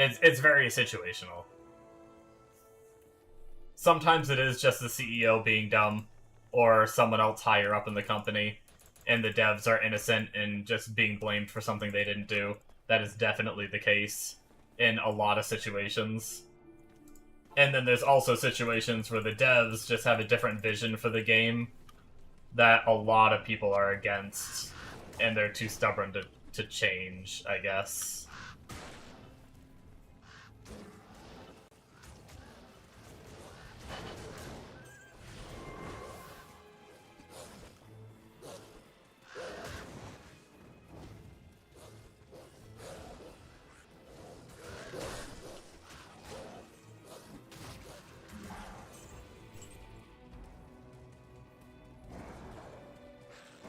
It's very situational. Sometimes it is just the CEO being dumb, or someone else higher up in the company, and the devs are innocent and just being blamed for something they didn't do. That is definitely the case in a lot of situations. And then there's also situations where the devs just have a different vision for the game that a lot of people are against, and they're too stubborn to change, I guess.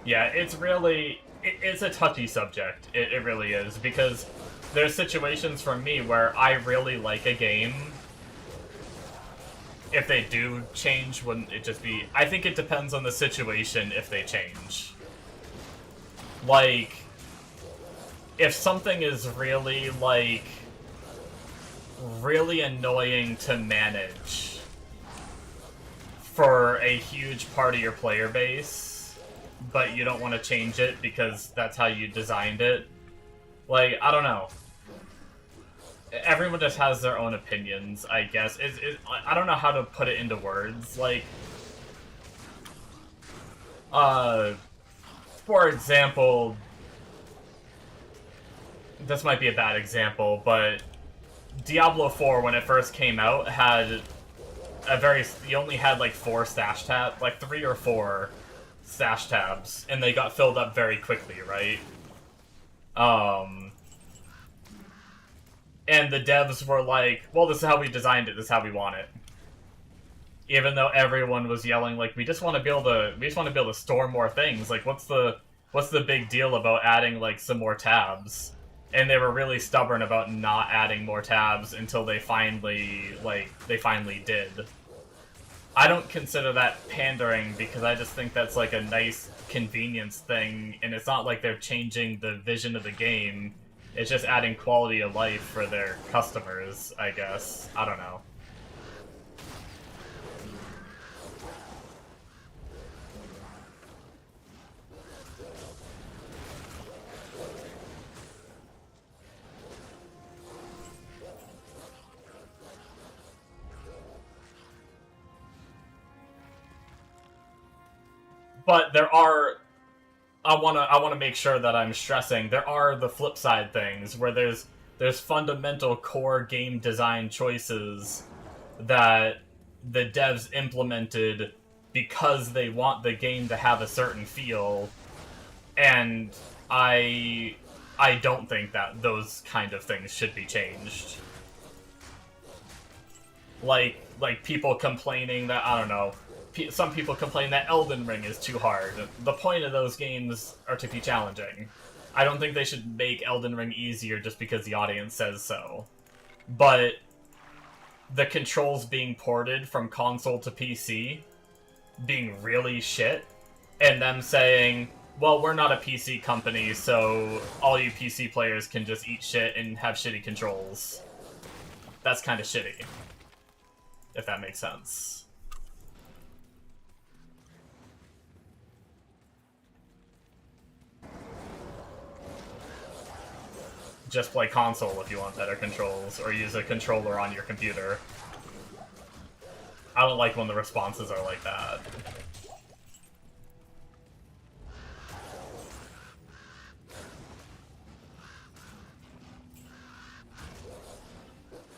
Yeah, it's really... It's a touchy subject. It really is, because there's situations for me where I really like a game. If they do change, wouldn't it just be... I think it depends on the situation if they change. Like, if something is really, like, really annoying to manage for a huge part of your player base, but you don't want to change it because that's how you designed it. Like, I don't know. Everyone just has their own opinions, I guess. I don't know how to put it into words. Like, for example, this might be a bad example, but Diablo 4, when it first came out, had you only had like 4 stash tabs, like 3 or 4 stash tabs, and they got filled up very quickly, right? And the devs were like, well, this is how we designed it, this is how we want it. Even though everyone was yelling, like, we just want to be able to store more things. Like, what's the big deal about adding, like, some more tabs? And they were really stubborn about not adding more tabs until they finally did. I don't consider that pandering, because I just think that's, like, a nice convenience thing, and it's not like they're changing the vision of the game. It's just adding quality of life for their customers, I guess. I don't know. But there are... I wanna make sure that I'm stressing, there are the flip side things, where there's fundamental core game design choices that the devs implemented because they want the game to have a certain feel, and I don't think that those kind of things should be changed. Like people complaining that, I don't know, some people complain that Elden Ring is too hard. The point of those games are to be challenging. I don't think they should make Elden Ring easier just because the audience says so. But the controls being ported from console to PC being really shit, and them saying, well, we're not a PC company, so all you PC players can just eat shit and have shitty controls. That's kind of shitty. If that makes sense. just play console if you want better controls, or use a controller on your computer. I don't like when the responses are like that.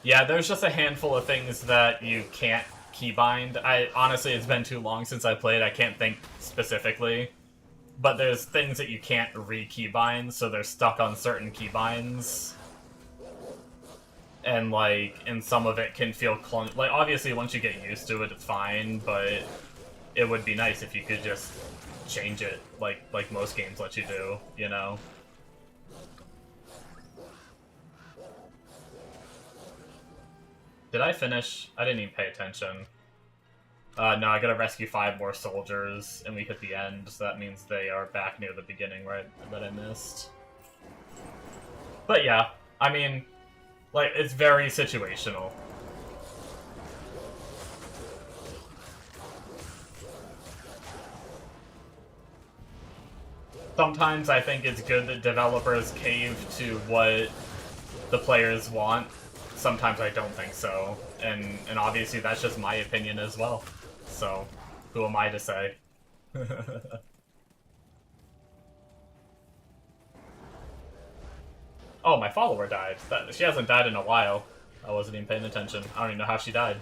Yeah, there's just a handful of things that you can't keybind. Honestly, it's been too long since I played, I can't think specifically. But there's things that you can't re-keybind, so they're stuck on certain keybinds. And, like, and some of it can feel clunky. Like, obviously, once you get used to it, it's fine, but it would be nice if you could just change it, like most games let you do, you know? Did I finish? I didn't even pay attention. No, I gotta rescue 5 more soldiers, and we hit the end, so that means they are back near the beginning, right, that I missed. But yeah, I mean, like, it's very situational. Sometimes I think it's good that developers cave to what the players want. Sometimes I don't think so, and obviously that's just my opinion as well. So, who am I to say? Oh, my follower died. She hasn't died in a while. I wasn't even paying attention. I don't even know how she died.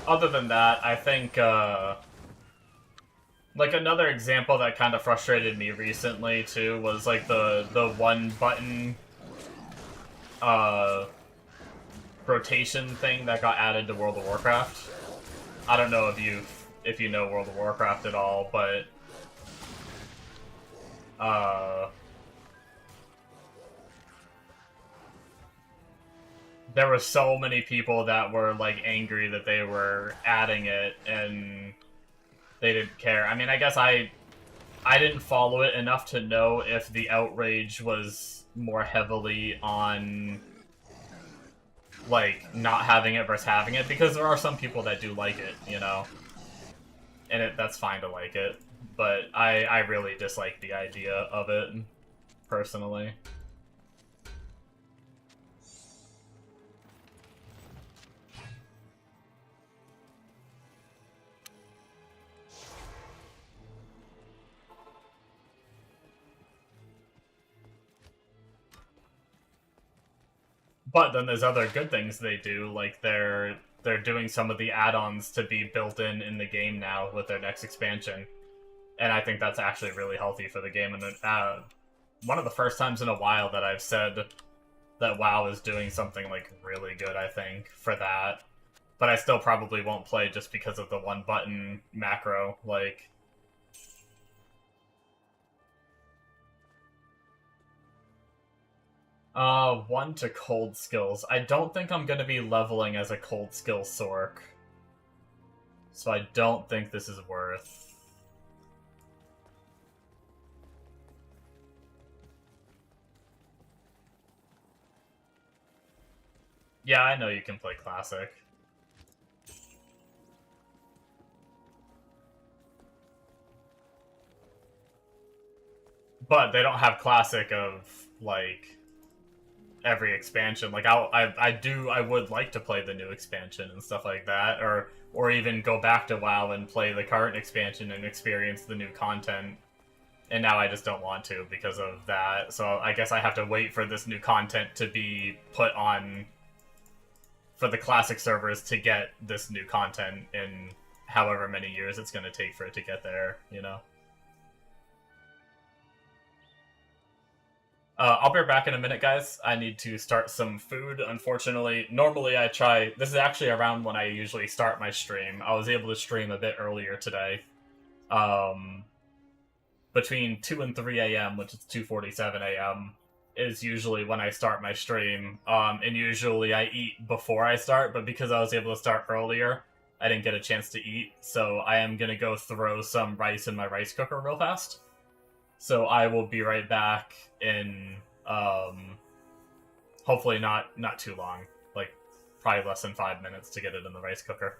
Other than that, I think, like, another example that kind of frustrated me recently, too, was, like, the one-button, rotation thing that got added to World of Warcraft. I don't know if you know World of Warcraft at all, but, there were so many people that were, like, angry that they were adding it, and they didn't care. I mean, I guess I didn't follow it enough to know if the outrage was more heavily on, like, not having it versus having it, because there are some people that do like it, you know? And that's fine to like it, but I really dislike the idea of it, personally. But then there's other good things they do, like they're doing some of the add-ons to be built in the game now with their next expansion, and I think that's actually really healthy for the game. And one of the first times in a while that I've said that WoW is doing something like really good, I think, for that. But I still probably won't play just because of the one-button macro, like. One to cold skills. I don't think I'm gonna be leveling as a cold skill Sork. So I don't think this is worth. Yeah, I know you can play Classic. But they don't have Classic of, like, every expansion. Like, I would like to play the new expansion and stuff like that, or even go back to WoW and play the current expansion and experience the new content. And now I just don't want to because of that. So I guess I have to wait for this new content to be put on for the classic servers to get this new content in however many years it's going to take for it to get there, you know? I'll be back in a minute, guys. I need to start some food. Unfortunately, normally I try. This is actually around when I usually start my stream. I was able to stream a bit earlier today. Between 2 and 3 a.m., which is 2:47 a.m., is usually when I start my stream. And usually I eat before I start, but because I was able to start earlier, I didn't get a chance to eat. So I am going to go throw some rice in my rice cooker real fast. So I will be right back in, hopefully not too long, like probably less than 5 minutes to get it in the rice cooker.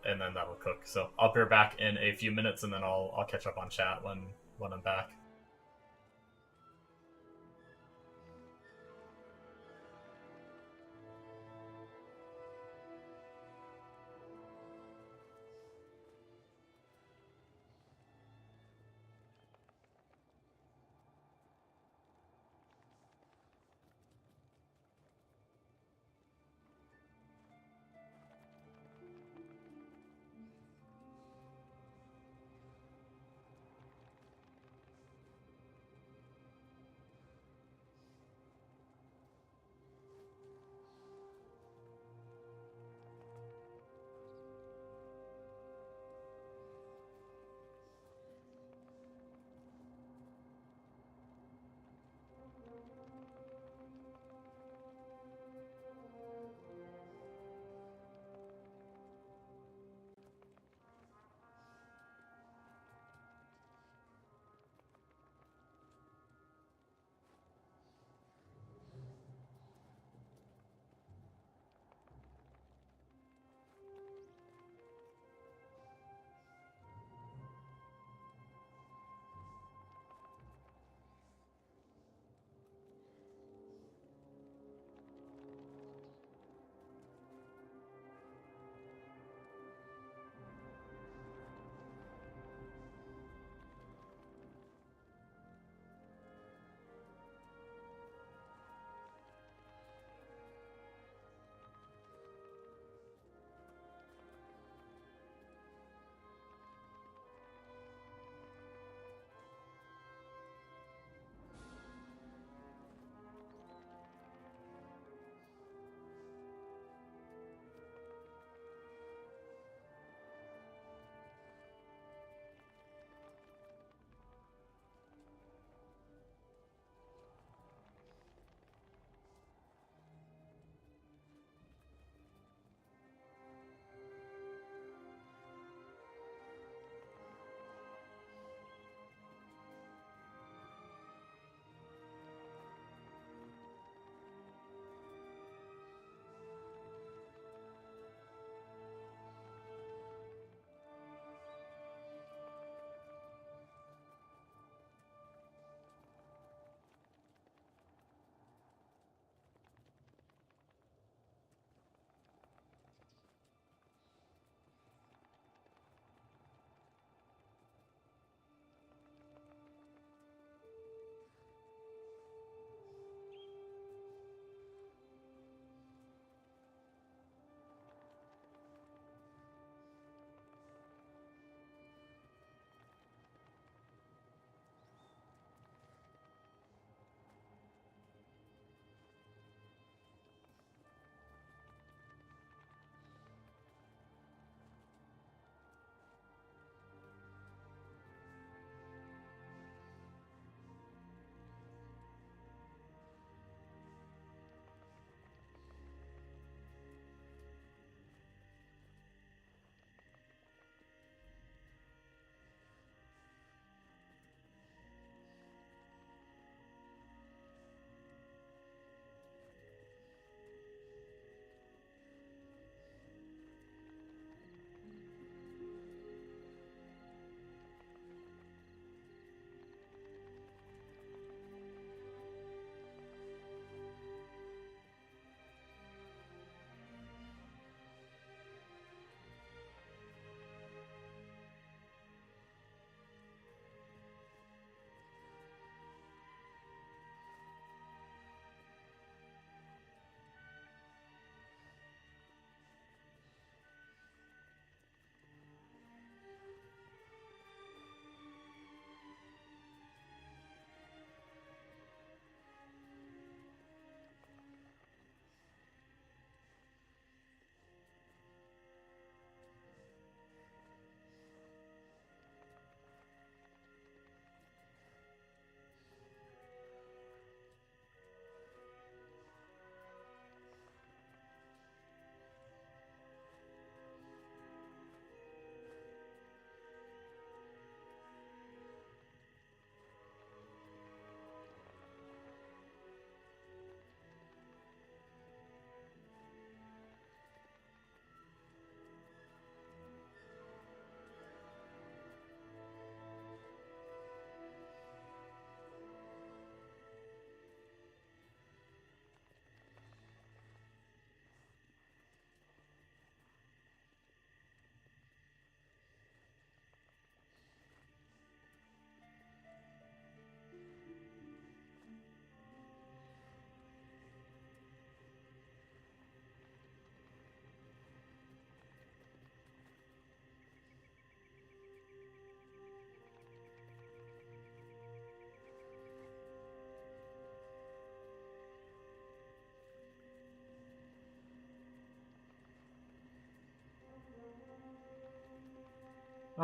And then that'll cook. So I'll be back in a few minutes, and then I'll catch up on chat when I'm back.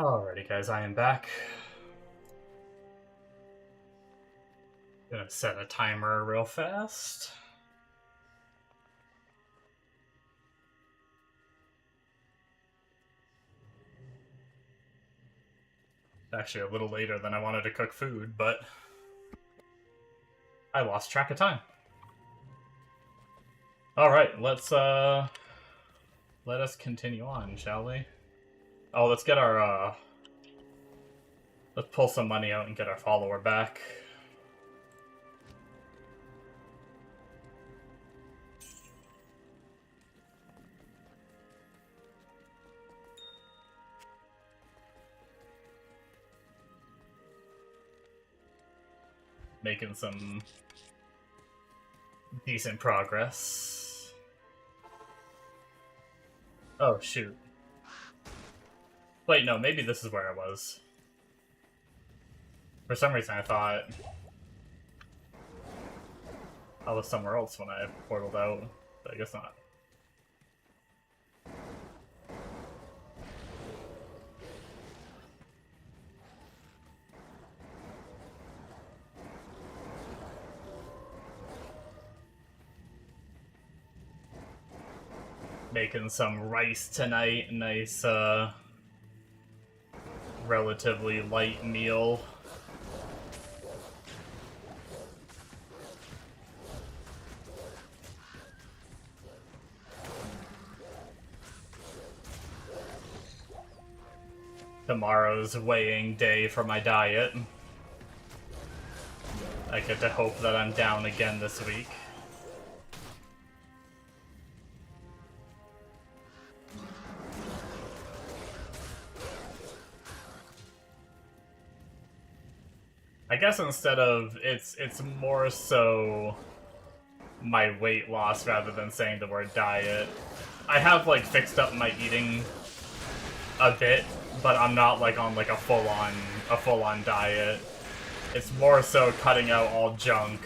Alrighty, guys, I am back. Gonna set a timer real fast. Actually, a little later than I wanted to cook food, but I lost track of time. Alright, let us continue on, shall we? Oh, let's get our, let's pull some money out and get our follower back. Making some decent progress. Oh, shoot. Wait, no, maybe this is where I was. For some reason I thought I was somewhere else when I portaled out, but I guess not. Making some rice tonight, nice, relatively light meal. Tomorrow's weighing day for my diet. I get to hope that I'm down again this week. I guess instead of it's more so my weight loss rather than saying the word diet. I have like fixed up my eating a bit, but I'm not like on like a full on diet. It's more so cutting out all junk,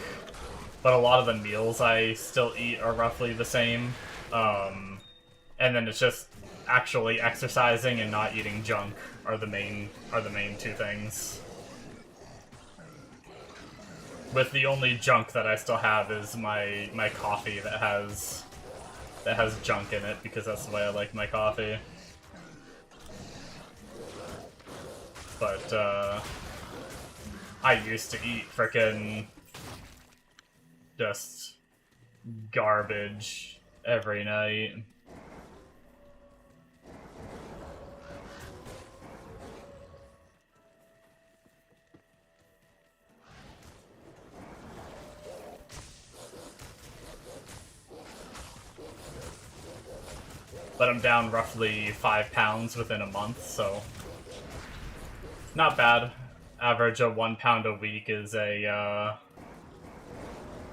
but a lot of the meals I still eat are roughly the same. And then it's just actually exercising and not eating junk are the main two things. With the only junk that I still have is my coffee that has junk in it, because that's the way I like my coffee. But I used to eat frickin' just garbage every night. But I'm down roughly 5 pounds within a month, so not bad. Average of 1 pound a week is a,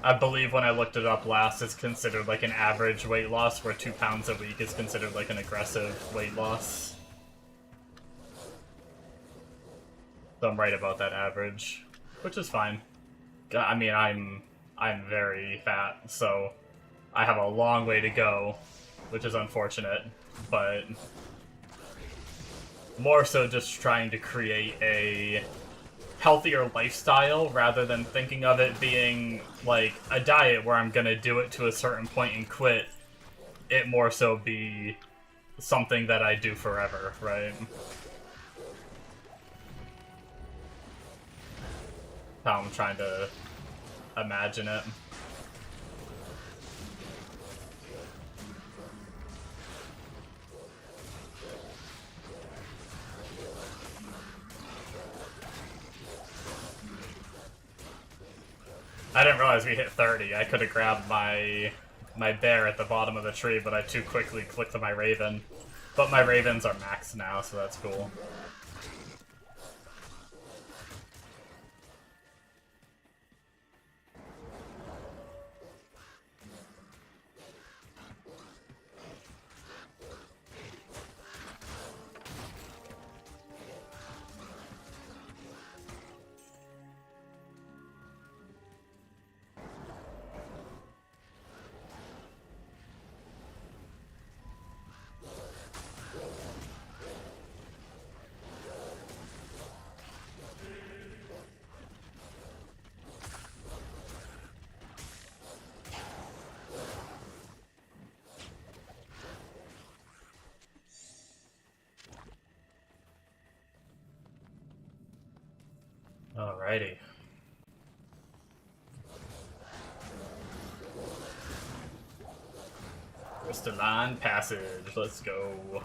I believe when I looked it up last, it's considered like an average weight loss, where 2 pounds a week is considered like an aggressive weight loss. So I'm right about that average, which is fine. I mean, I'm very fat, so I have a long way to go, which is unfortunate, but more so just trying to create a healthier lifestyle rather than thinking of it being like a diet where I'm gonna do it to a certain point and quit. It more so be something that I do forever, right? How I'm trying to imagine it. I didn't realize we hit 30. I could have grabbed my bear at the bottom of the tree, but I too quickly clicked my raven. But my ravens are maxed now, so that's cool. Alrighty. Crystalline Passage, let's go.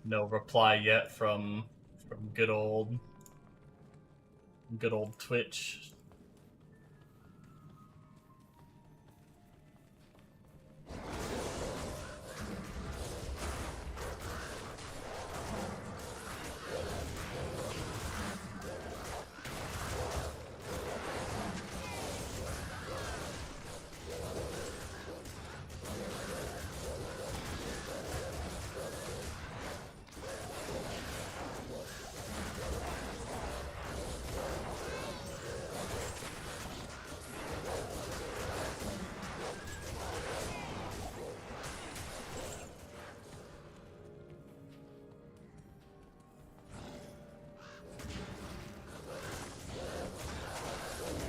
No reply yet from good old Twitch.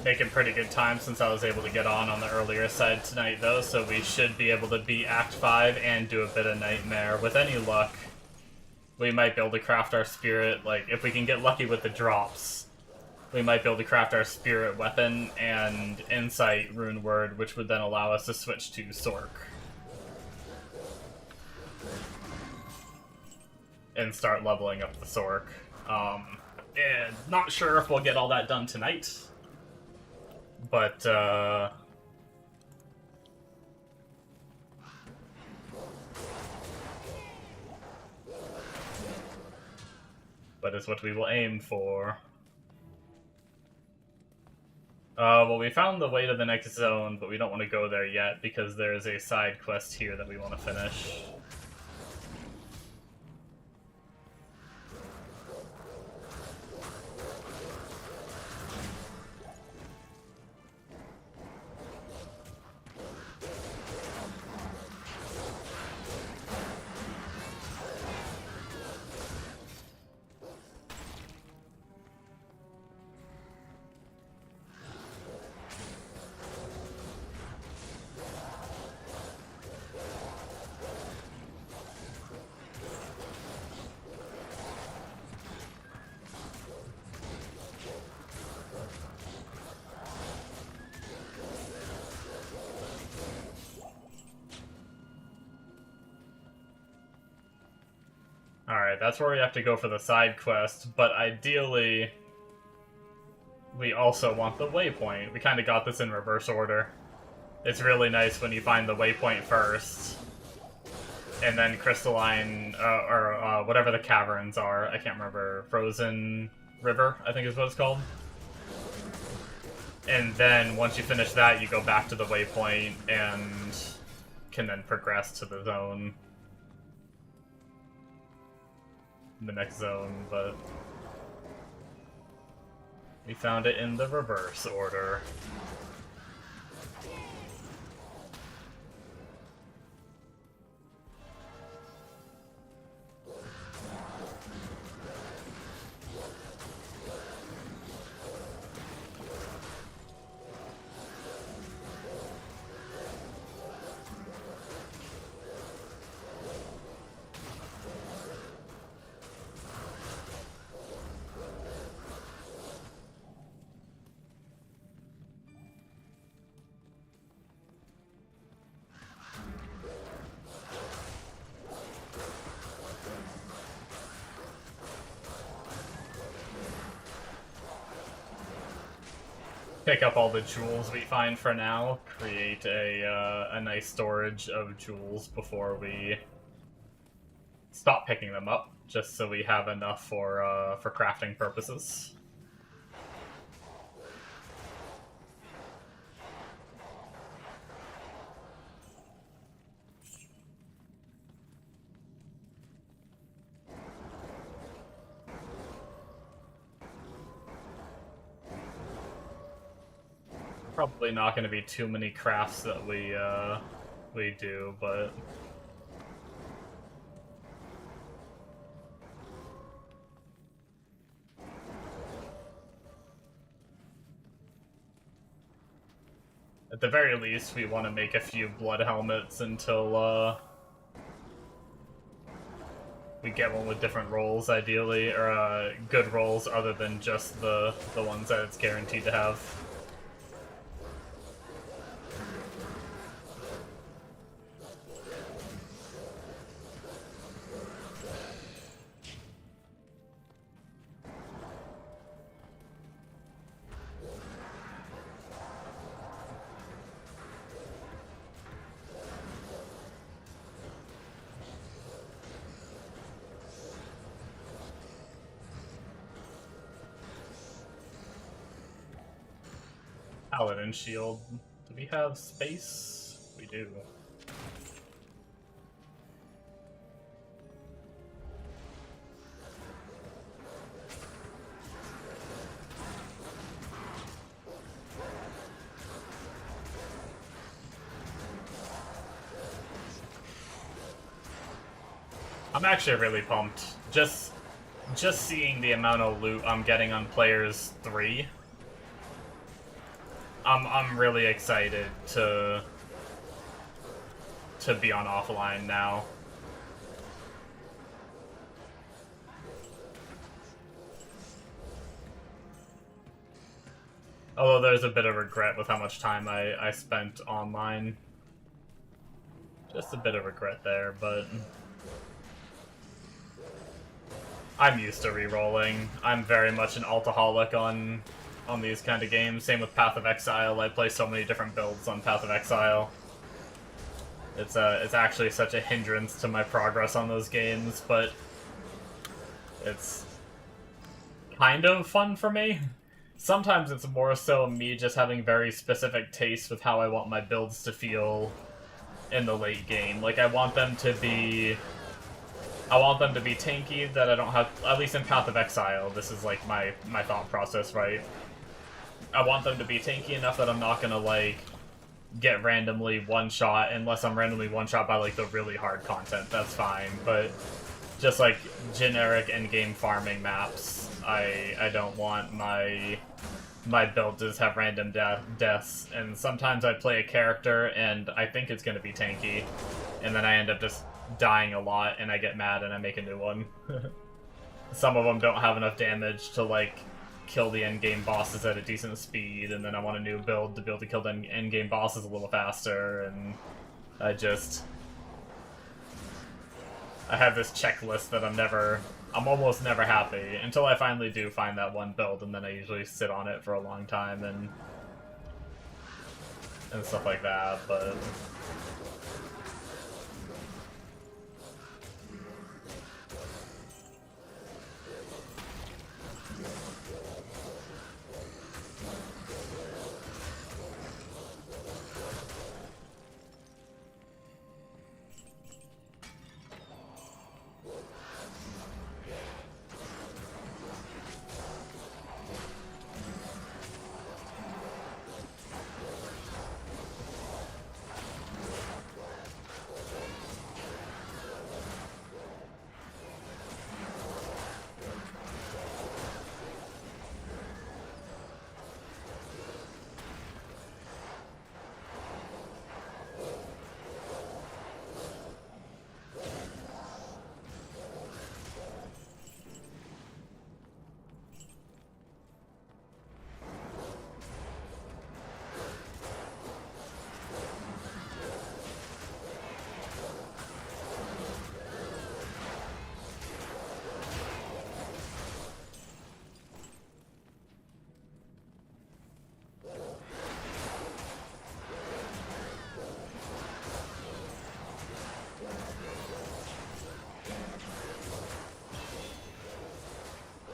Making pretty good time since I was able to get on the earlier side tonight, though, so we should be able to beat Act 5 and do a bit of Nightmare. With any luck, we might be able to craft our spirit, like, if we can get lucky with the drops, we might be able to craft our spirit weapon and Insight Rune Word, which would then allow us to switch to Sork. And start leveling up the Sork. And not sure if we'll get all that done tonight. But, it's what we will aim for. Well, we found the way to the next zone, but we don't want to go there yet because there's a side quest here that we want to finish. Alright, that's where we have to go for the side quest, but ideally, we also want the waypoint. We kind of got this in reverse order. It's really nice when you find the waypoint first, and then Crystalline, or whatever the caverns are. I can't remember. Frozen River, I think is what it's called. And then once you finish that, you go back to the waypoint and can then progress to the zone. The next zone, but we found it in the reverse order. Pick up all the jewels we find for now, create a nice storage of jewels before we stop picking them up, just so we have enough for crafting purposes. Probably not going to be too many crafts that we do, but At the very least, we want to make a few blood helmets until we get one with different rolls, ideally, or good rolls other than just the ones that it's guaranteed to have. Paladin shield. Do we have space? We do. I'm actually really pumped. Just seeing the amount of loot I'm getting on Players 3. I'm really excited to be on offline now. Although there's a bit of regret with how much time I spent online. Just a bit of regret there, but I'm used to re-rolling. I'm very much an altaholic on these kind of games. Same with Path of Exile. I play so many different builds on Path of Exile. It's actually such a hindrance to my progress on those games, but it's kind of fun for me. Sometimes it's more so me just having very specific tastes with how I want my builds to feel in the late game. Like, I want them to be tanky, that I don't have, at least in Path of Exile, this is like my thought process, right? I want them to be tanky enough that I'm not gonna, like, get randomly one-shot, unless I'm randomly one-shot by, like, the really hard content, that's fine, but just, like, generic endgame farming maps, I don't want my build to just have random deaths, and sometimes I play a character, and I think it's gonna be tanky, and then I end up just dying a lot, and I get mad, and I make a new one. Some of them don't have enough damage to, like, kill the endgame bosses at a decent speed, and then I want a new build to be able to kill the endgame bosses a little faster, and I have this checklist that I'm almost never happy, until I finally do find that one build, and then I usually sit on it for a long time, and stuff like that, but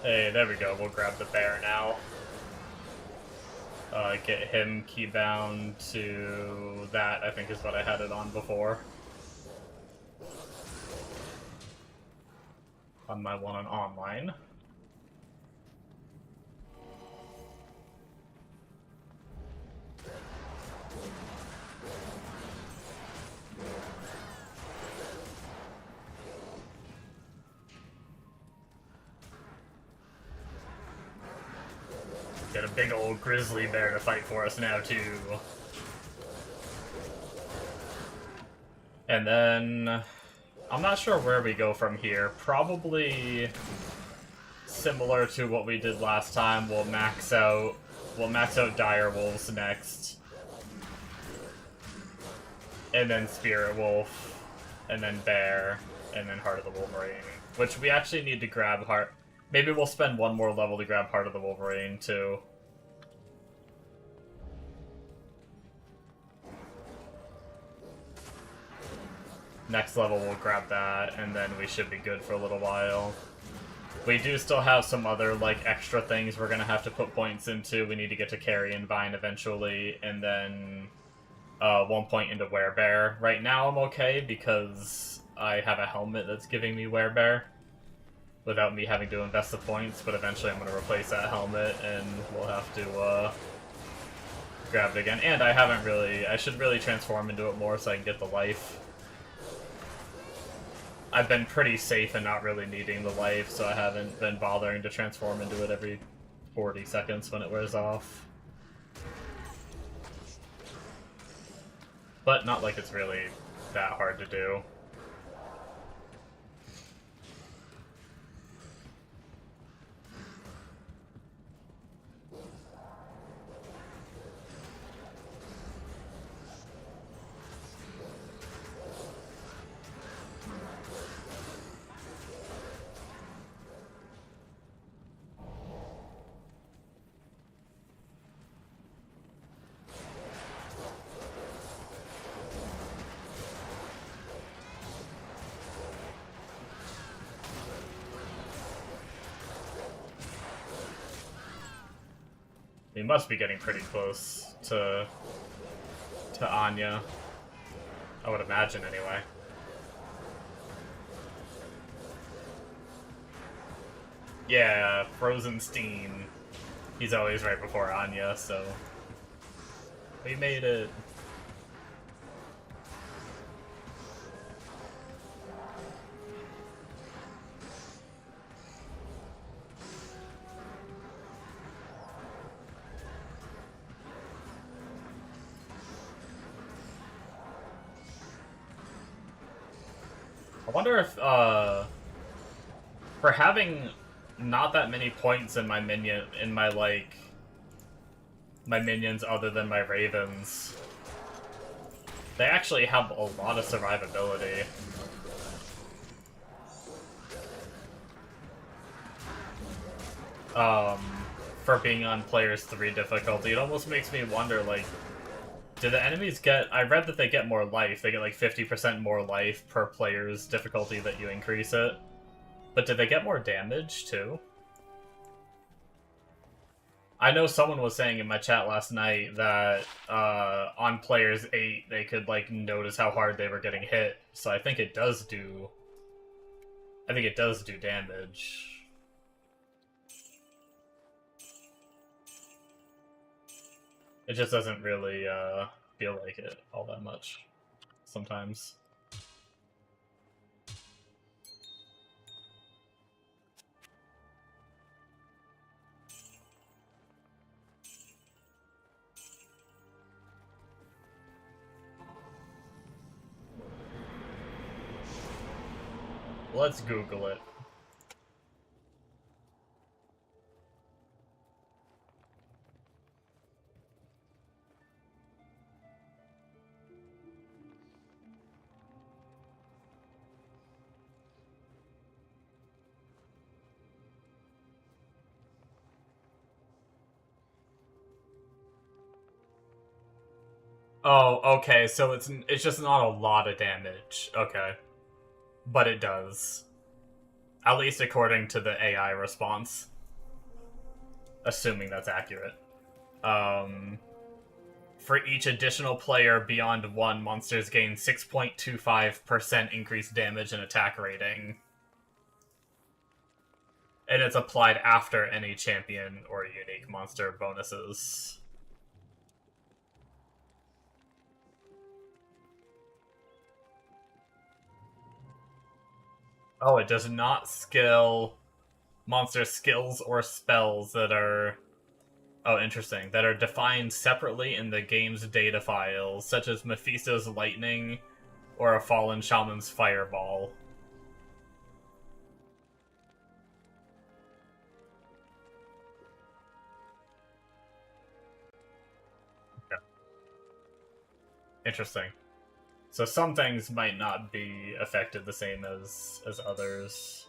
hey, there we go, we'll grab the bear now. Get him keybound to that, I think is what I had it on before. On my one on online. Got a big old grizzly bear to fight for us now, too. And then I'm not sure where we go from here. Probably similar to what we did last time. We'll max out Dire Wolves next. And then Spirit Wolf, and then Bear, and then Heart of the Wolverine. Which we actually need to grab Heart. Maybe we'll spend one more level to grab Heart of the Wolverine, too. Next level we'll grab that, and then we should be good for a little while. We do still have some other, like, extra things we're gonna have to put points into. We need to get to Carrion Vine eventually, and then 1 point into Werebear. Right now I'm okay because I have a helmet that's giving me Werebear without me having to invest the points, but eventually I'm going to replace that helmet and we'll have to grab it again. And I should really transform into it more so I can get the life. I've been pretty safe and not really needing the life, so I haven't been bothering to transform into it every 40 seconds when it wears off. But not like it's really that hard to do. We must be getting pretty close to Anya. I would imagine, anyway. Yeah, Frozenstein. He's always right before Anya, so... We made it. I wonder if, for having not that many points in my minions other than my Ravens, they actually have a lot of survivability. For being on Players 3 difficulty, it almost makes me wonder, like, do the enemies get... I read that they get more life. They get like 50% more life per player's difficulty that you increase it. But did they get more damage, too? I know someone was saying in my chat last night that on Players 8, they could, like, notice how hard they were getting hit. So I think it does do... I think it does do damage. It just doesn't really feel like it all that much sometimes. Let's Google it. Oh, okay, so it's just not a lot of damage. Okay. But it does. At least according to the AI response. Assuming that's accurate. For each additional player beyond 1, monsters gain 6.25% increased damage and attack rating. And it's applied after any champion or unique monster bonuses. Oh, it does not skill monster skills or spells that are... Oh, interesting. That are defined separately in the game's data files, such as Mephisto's Lightning, or a Fallen Shaman's Fireball. Okay. Interesting. So some things might not be affected the same as others.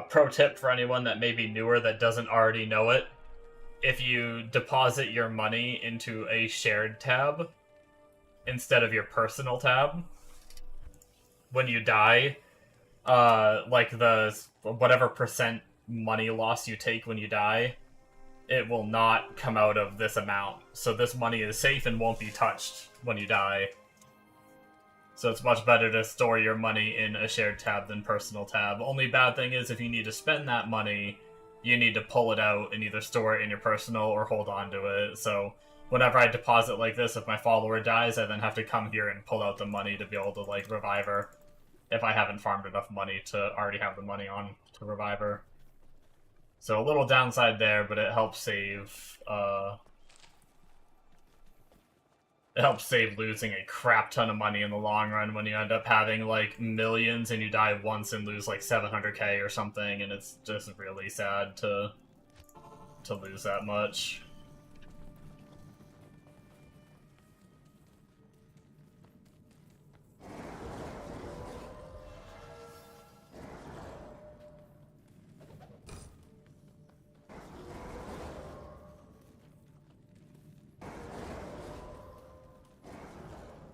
Pro tip for anyone that may be newer that doesn't already know it. If you deposit your money into a shared tab instead of your personal tab, when you die, like the whatever percent money loss you take when you die, it will not come out of this amount. So this money is safe and won't be touched when you die. So it's much better to store your money in a shared tab than personal tab. Only bad thing is if you need to spend that money, you need to pull it out and either store it in your personal or hold on to it. So whenever I deposit like this, if my follower dies, I then have to come here and pull out the money to be able to like revive her. If I haven't farmed enough money to already have the money on to revive her. So a little downside there, but it helps save losing a crap ton of money in the long run when you end up having like millions and you die once and lose like 700k or something, and it's just really sad to lose that much.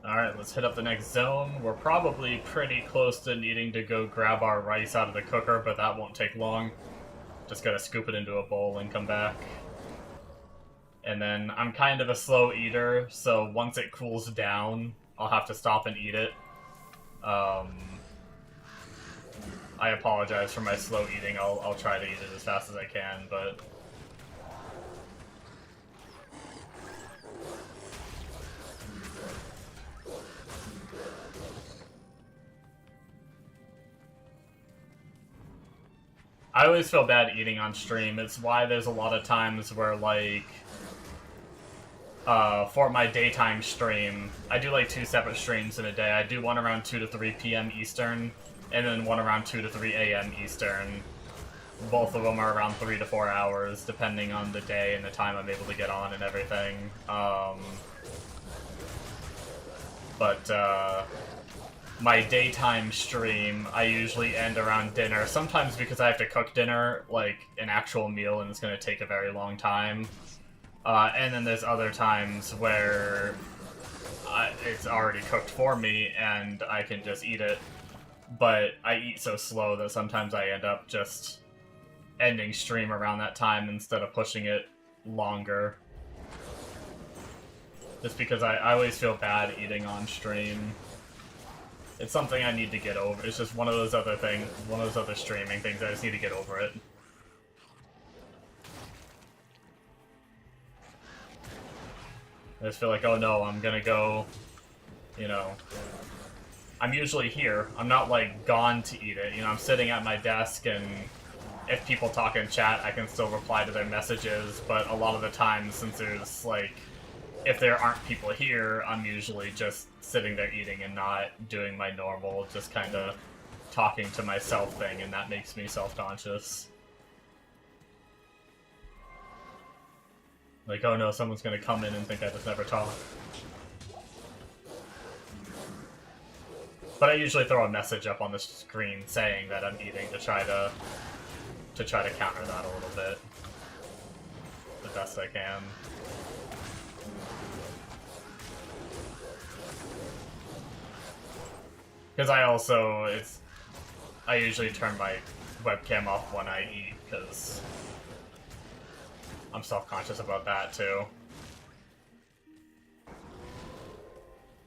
Alright, let's hit up the next zone. We're probably pretty close to needing to go grab our rice out of the cooker, but that won't take long. Just gotta scoop it into a bowl and come back. And then I'm kind of a slow eater, so once it cools down, I'll have to stop and eat it. I apologize for my slow eating. I'll try to eat it as fast as I can, but... I always feel bad eating on stream. It's why there's a lot of times where, like, for my daytime stream, I do, like, 2 separate streams in a day. I do one around 2 to 3 p.m. Eastern, and then one around 2 to 3 a.m. Eastern. Both of them are around 3 to 4 hours, depending on the day and the time I'm able to get on and everything. My daytime stream, I usually end around dinner, sometimes because I have to cook dinner, like an actual meal, and it's going to take a very long time. And then there's other times where it's already cooked for me, and I can just eat it. But I eat so slow that sometimes I end up just ending stream around that time instead of pushing it longer. Just because I always feel bad eating on stream. It's something I need to get over. It's just one of those other things, one of those other streaming things. I just need to get over it. I just feel like, oh no, I'm gonna go, you know... I'm usually here. I'm not, like, gone to eat it. You know, I'm sitting at my desk, and if people talk in chat, I can still reply to their messages, but a lot of the time, since there's, like... If there aren't people here, I'm usually just sitting there eating and not doing my normal, just kind of talking to myself thing, and that makes me self-conscious. Like, oh no, someone's gonna come in and think I just never talk. But I usually throw a message up on the screen saying that I'm eating to try to counter that a little bit. The best I can. Because I usually turn my webcam off when I eat, because I'm self-conscious about that, too.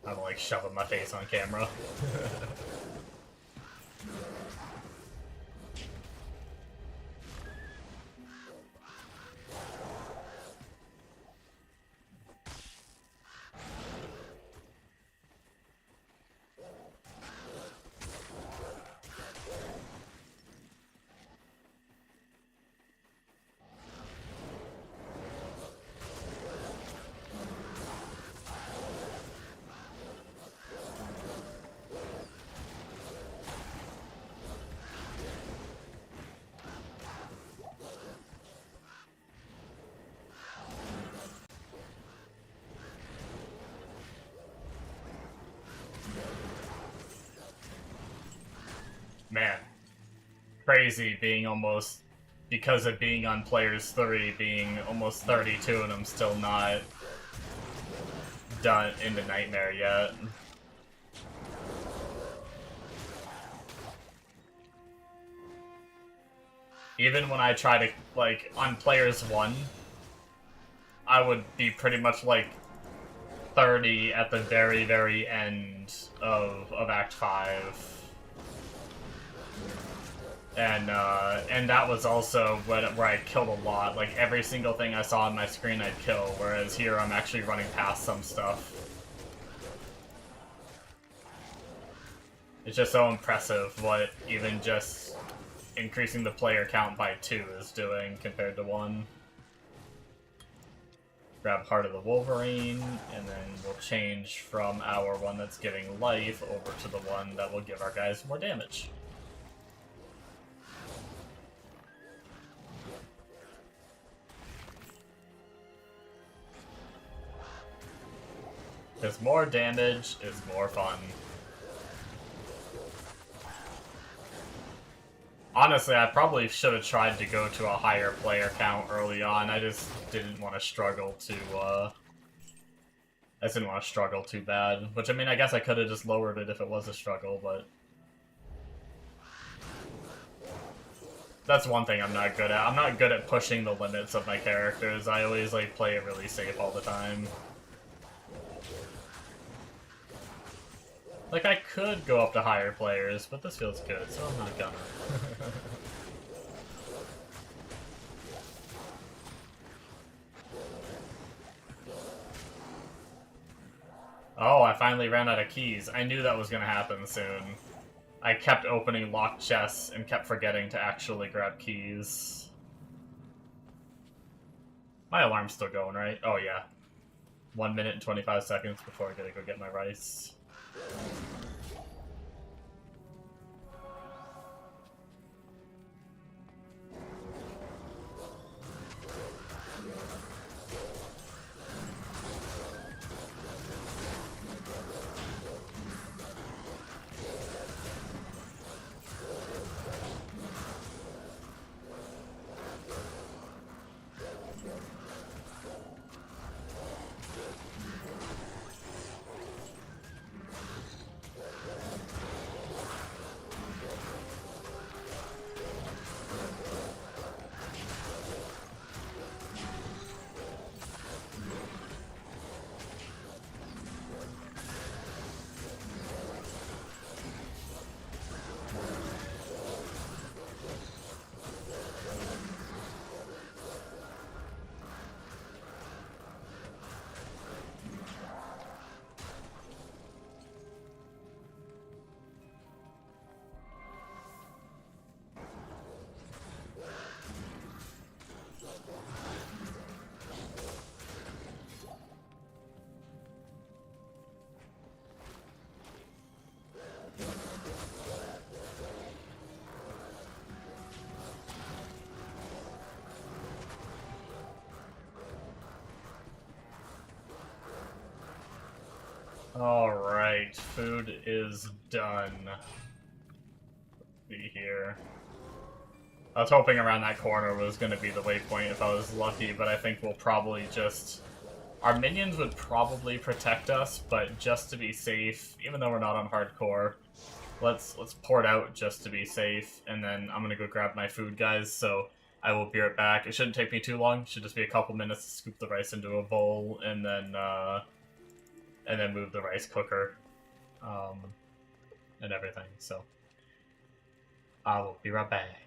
I'm like shoving my face on camera. man, crazy being almost, because of being on Players 3, being almost 32 and I'm still not done in the Nightmare yet. Even when I try to, like, on Players 1, I would be pretty much, like, 30 at the very, very end of Act 5. And that was also where I killed a lot. Like, every single thing I saw on my screen I'd kill, whereas here I'm actually running past some stuff. It's just so impressive what even just increasing the player count by 2 is doing compared to 1. Grab Heart of the Wolverine, and then we'll change from our one that's giving life over to the one that will give our guys more damage. Because more damage is more fun. Honestly, I probably should have tried to go to a higher player count early on. I just didn't want to struggle too, I just didn't want to struggle too bad. Which, I mean, I guess I could have just lowered it if it was a struggle, but... that's one thing I'm not good at. I'm not good at pushing the limits of my characters. I always, like, play it really safe all the time. Like, I could go up to higher players, but this feels good, so I'm not gonna. Oh, I finally ran out of keys. I knew that was gonna happen soon. I kept opening locked chests and kept forgetting to actually grab keys. My alarm's still going, right? Oh, yeah. 1 minute and 25 seconds before I gotta go get my rice. Alright, food is done. Be here. I was hoping around that corner was going to be the waypoint if I was lucky, but I think we'll probably just... our minions would probably protect us, but just to be safe, even though we're not on hardcore, let's port out just to be safe, and then I'm going to go grab my food, guys, so I will be right back. It shouldn't take me too long. It should just be a couple minutes to scoop the rice into a bowl, and then move the rice cooker, and everything, so I will be right back.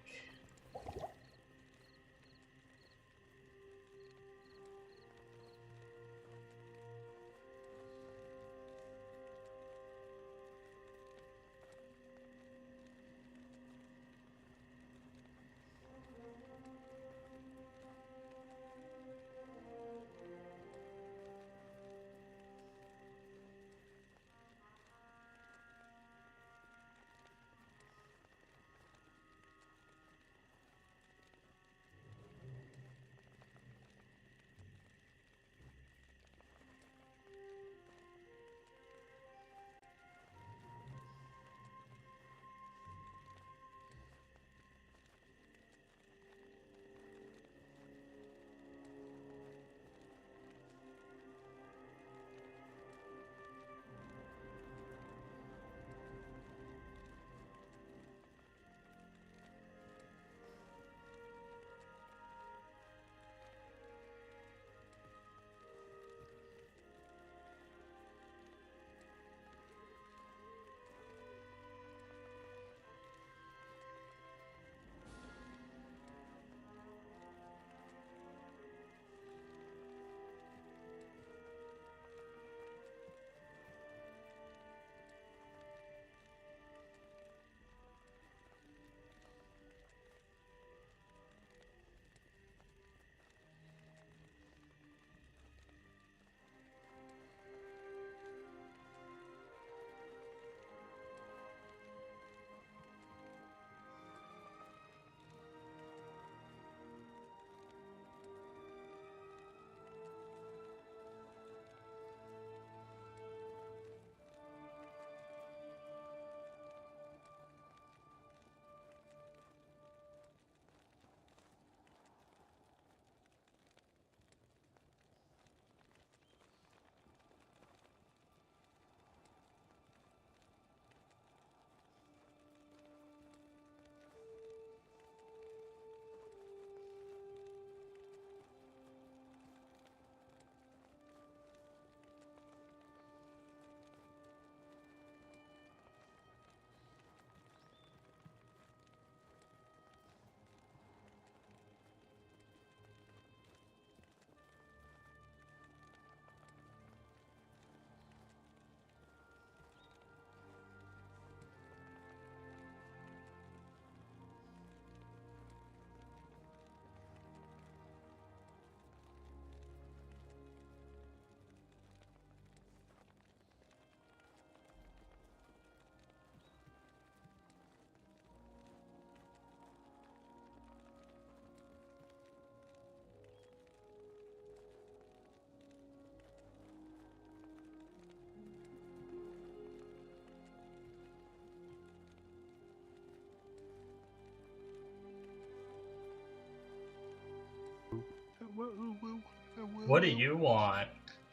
woo, woo, What do you want?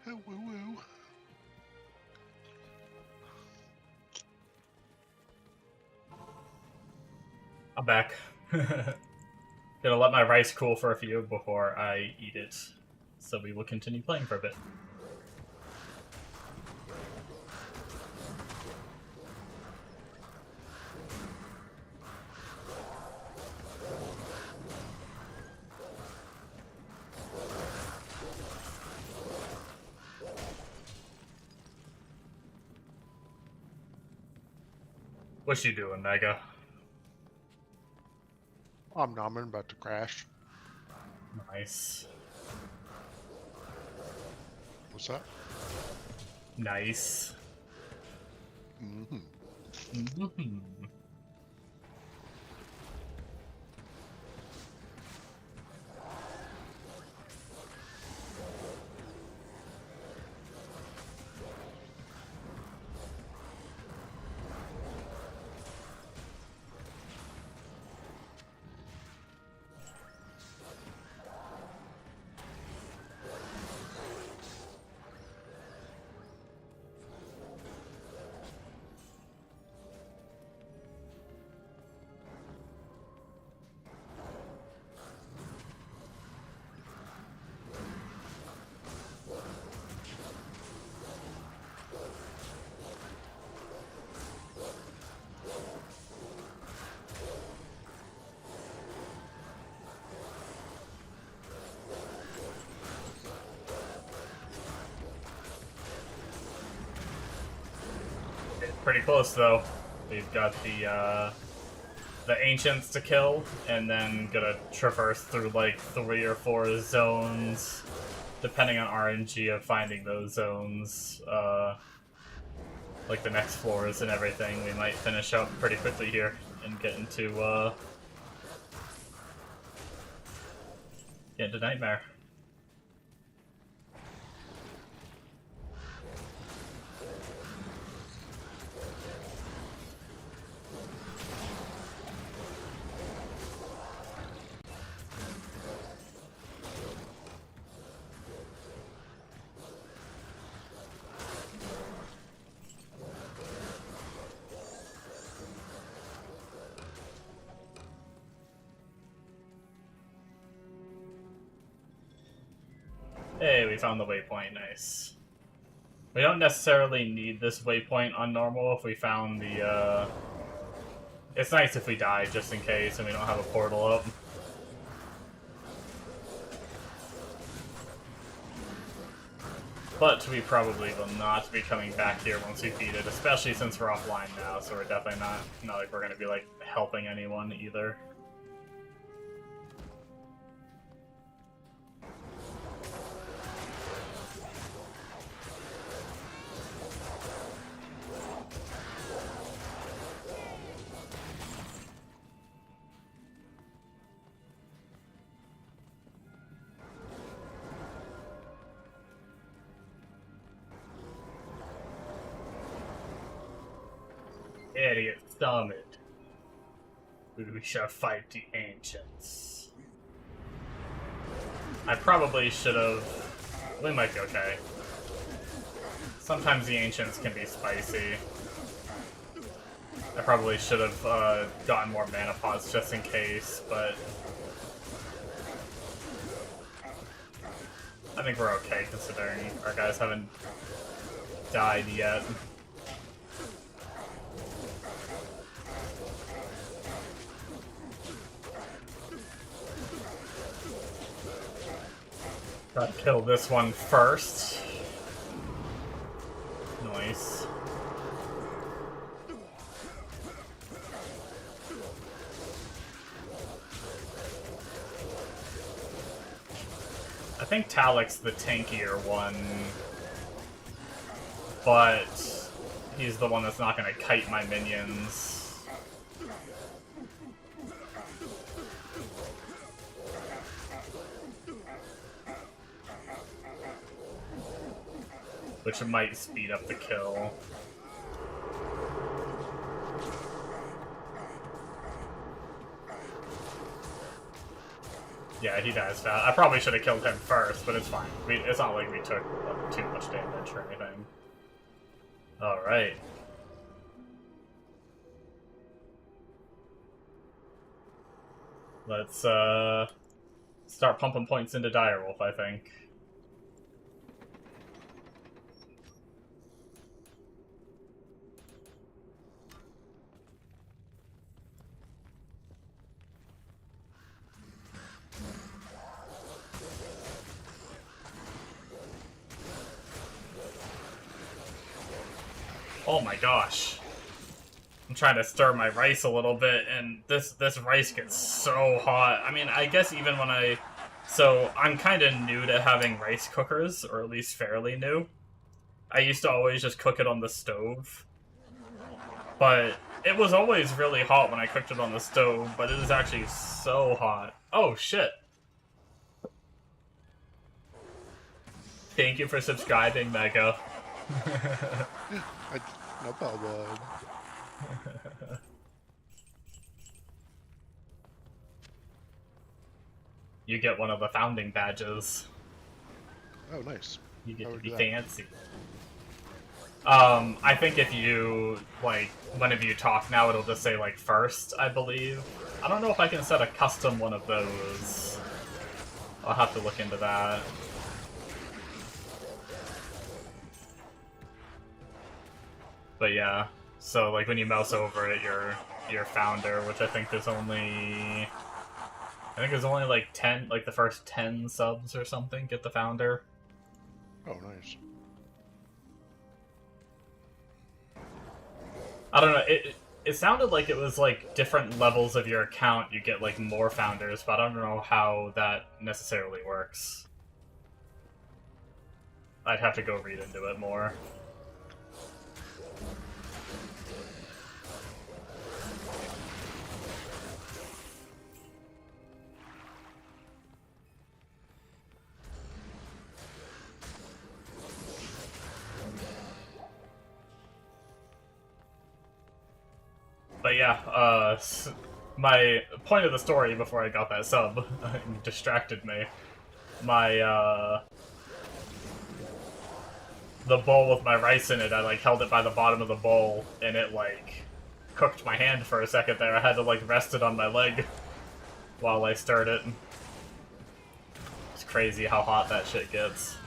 woo, woo. I'm back. Gonna let my rice cool for a few before I eat it. So we will continue playing for a bit. What you doing, Mega? I'm about to crash. Nice. What's that? Nice. Mm-hmm. Mm-hmm. Pretty close though. We've got the ancients to kill, and then gonna traverse through like 3 or 4 zones, depending on RNG of finding those zones. Like the next floors and everything. We might finish up pretty quickly here and get into Nightmare. Hey, we found the waypoint, nice. We don't necessarily need this waypoint on normal if we found the, It's nice if we die, just in case, and we don't have a portal up. But we probably will not be coming back here once we beat it, especially since we're offline now, so we're definitely not like we're gonna be, like, helping anyone either. Idiot summit. We shall fight the ancients. I probably should have. We might be okay. Sometimes the ancients can be spicy. I probably should have gotten more mana pots just in case, but I think we're okay considering our guys haven't died yet. Gotta kill this one first. Nice. I think Talik's the tankier one, but he's the one that's not gonna kite my minions. Which might speed up the kill. Yeah, he dies fast. I probably should have killed him first, but it's fine. It's not like we took too much damage or anything. Alright. Let's, start pumping points into Direwolf, I think. Oh my gosh. I'm trying to stir my rice a little bit, and this rice gets so hot. I mean, I guess even when so I'm kind of new to having rice cookers, or at least fairly new. I used to always just cook it on the stove. But it was always really hot when I cooked it on the stove, but it is actually so hot. Oh, shit. Thank you for subscribing, Mega. No problem. You get one of the founding badges. Oh, nice. You get How to would be that? fancy. I think if you, like, whenever you talk now, it'll just say, like, first, I believe. I don't know if I can set a custom one of those. I'll have to look into that. But yeah, so, like, when you mouse over it, your founder, which I think there's only... I think there's only, like, 10, like, the first 10 subs or something get the founder. Oh, nice. I don't know, it sounded like it was, like, different levels of your account, you get, like, more founders, but I don't know how that necessarily works. I'd have to go read into it more. But yeah, my point of the story before I got that sub distracted me. My, the bowl with my rice in it, I, like, held it by the bottom of the bowl, and it, like, cooked my hand for a second there. I had to, like, rest it on my leg while I stirred it. It's crazy how hot that shit gets.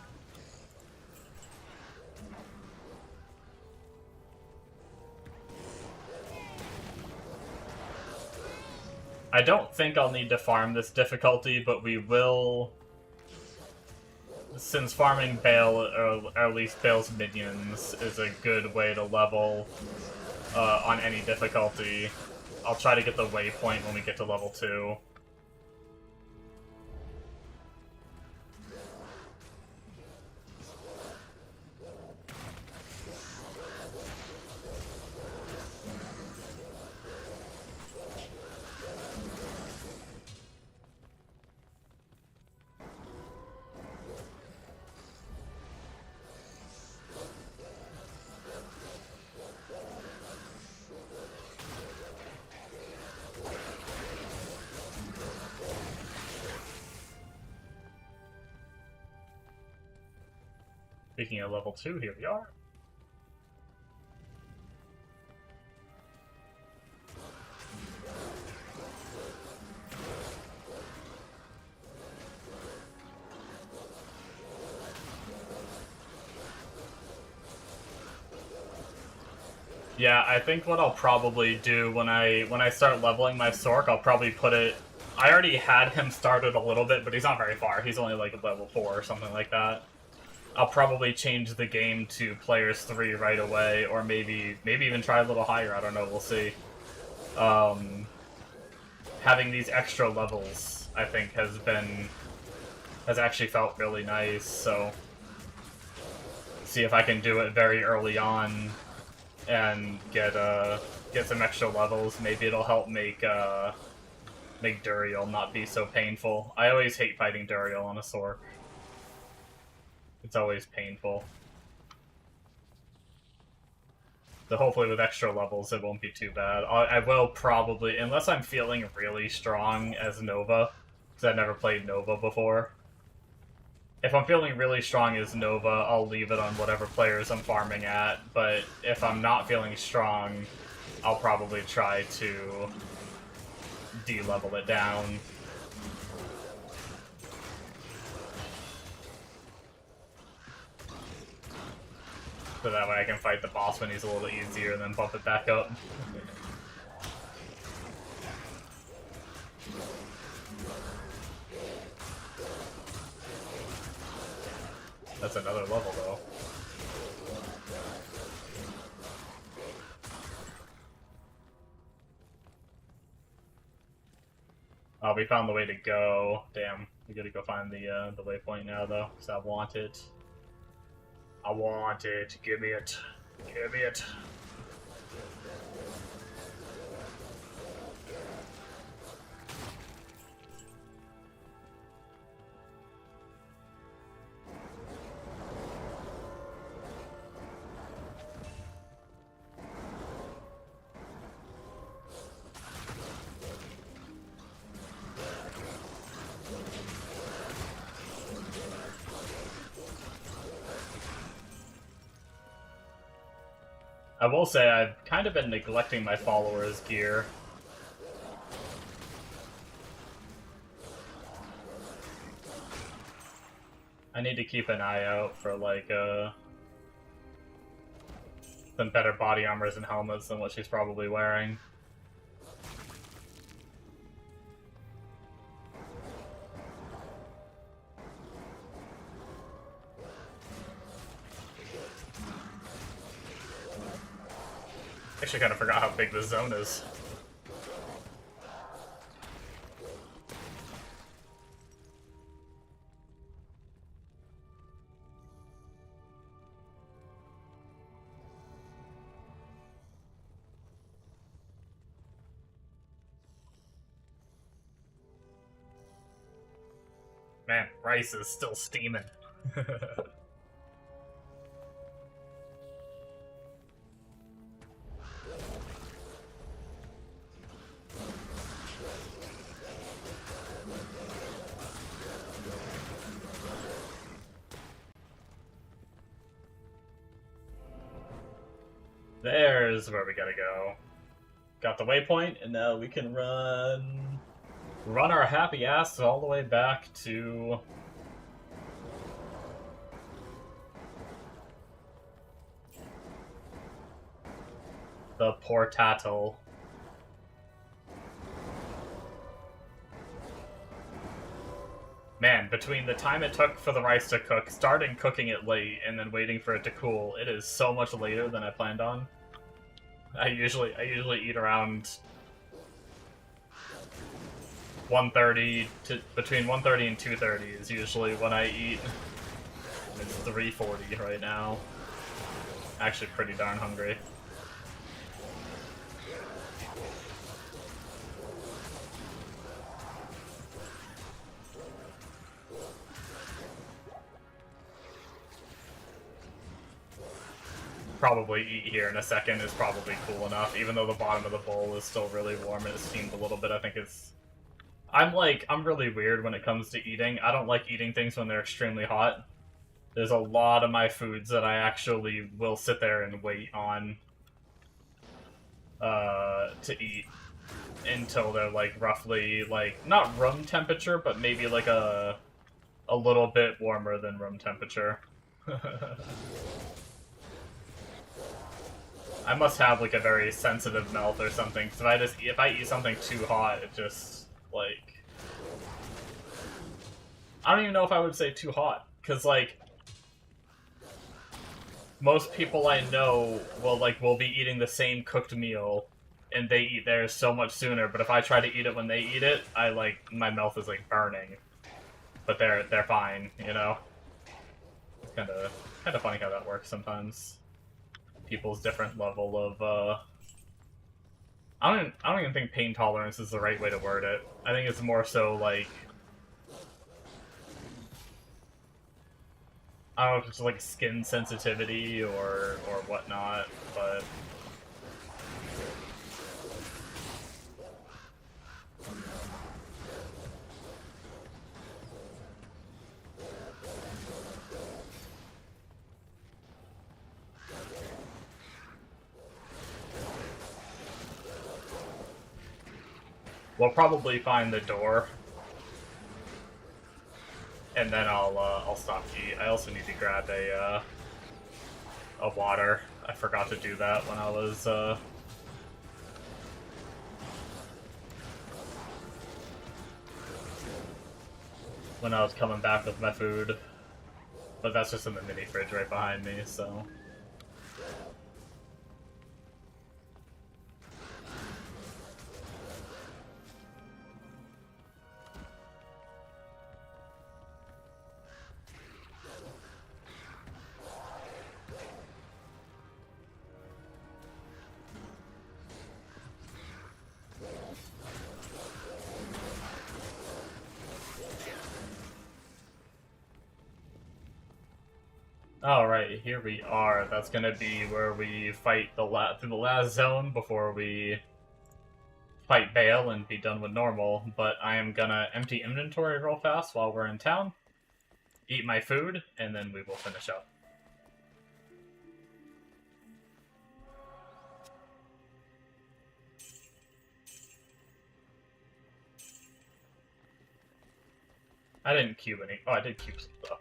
I don't think I'll need to farm this difficulty, but we will... Since farming Bale, or at least Bale's minions, is a good way to level on any difficulty, I'll try to get the waypoint when we get to level 2. Speaking of level 2, here we are. Yeah, I think what I'll probably do when I start leveling my Sork, I'll probably put it... I already had him started a little bit, but he's not very far. He's only like level 4 or something like that. I'll probably change the game to players 3 right away, or maybe even try a little higher, I don't know, we'll see. Having these extra levels, I think, has actually felt really nice, so... See if I can do it very early on, and get some extra levels. Maybe it'll help make Duriel not be so painful. I always hate fighting Duriel on a Sork. It's always painful. So hopefully with extra levels it won't be too bad. I will probably, unless I'm feeling really strong as Nova, because I've never played Nova before. If I'm feeling really strong as Nova, I'll leave it on whatever players I'm farming at, but if I'm not feeling strong, I'll probably try to de-level it down. So that way I can fight the boss when he's a little easier and then bump it back up. That's another level, though. Oh, we found the way to go. Damn, we gotta go find the waypoint now, though, because I want it. I want it. Give me it. Give me it. I will say I've kind of been neglecting my followers' gear. I need to keep an eye out for, like, some better body armors and helmets than what she's probably wearing. Actually, kind of forgot how big this zone is. Man, rice is still steaming. There's where we gotta go. Got the waypoint, and now we can run our happy ass all the way back to the Portatal. Man, between the time it took for the rice to cook, starting cooking it late, and then waiting for it to cool, it is so much later than I planned on. I usually eat around 1:30 to between 1:30 and 2:30 is usually when I eat. It's 3:40 right now. Actually, pretty darn hungry. Probably eat here in a second is probably cool enough, even though the bottom of the bowl is still really warm and it's steamed a little bit. I think it's... I'm really weird when it comes to eating. I don't like eating things when they're extremely hot. There's a lot of my foods that I actually will sit there and wait on to eat until they're like roughly like not room temperature, but maybe like a little bit warmer than room temperature. I must have like a very sensitive mouth or something, because if I eat something too hot, it just like I don't even know if I would say too hot, because like most people I know will be eating the same cooked meal and they eat theirs so much sooner, but if I try to eat it when they eat it, my mouth is like burning. But they're fine, you know? It's kinda funny how that works sometimes. People's different level of I don't even think pain tolerance is the right way to word it. I think it's more so like I don't know if it's like skin sensitivity or whatnot, but We'll probably find the door, and then I'll stop to eat. I also need to grab a water. I forgot to do that when I was coming back with my food. But that's just in the mini fridge right behind me, so. Alright, here we are. That's gonna be where we fight through the last zone before we fight Bale and be done with normal. But I am gonna empty inventory real fast while we're in town, eat my food, and then we will finish up. I didn't cube any. Oh, I did cube some stuff.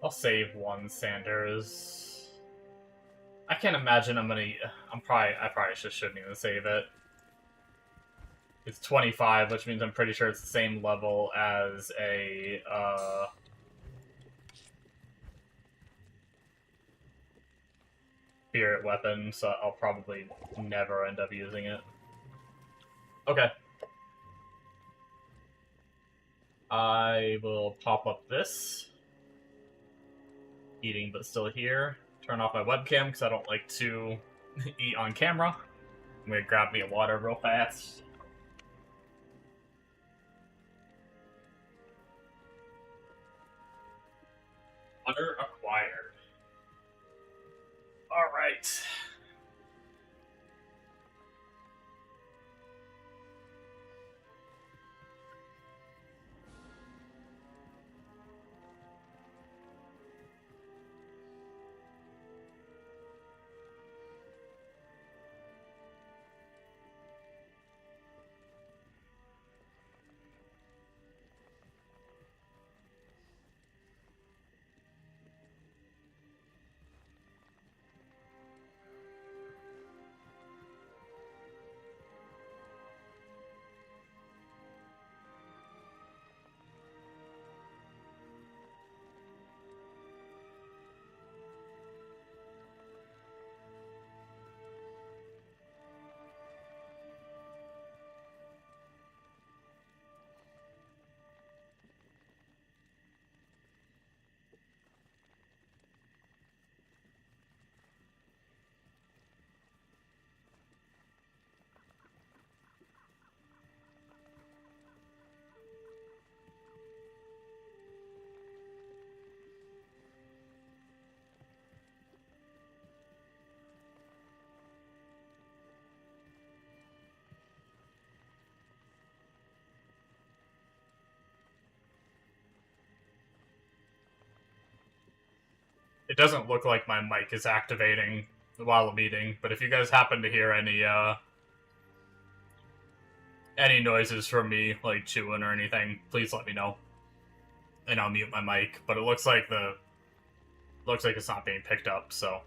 I'll save one Sanders. I can't imagine I'm gonna. I probably just shouldn't even save it. It's 25, which means I'm pretty sure it's the same level as a spirit weapon, so I'll probably never end up using it. Okay. I will pop up this. Eating but still here. Turn off my webcam because I don't like to eat on camera. I'm gonna grab me a water real fast. Water acquired. Alright. It doesn't look like my mic is activating while I'm eating, but if you guys happen to hear any noises from me, like chewing or anything, please let me know. And I'll mute my mic. But it looks like it's not being picked up, so.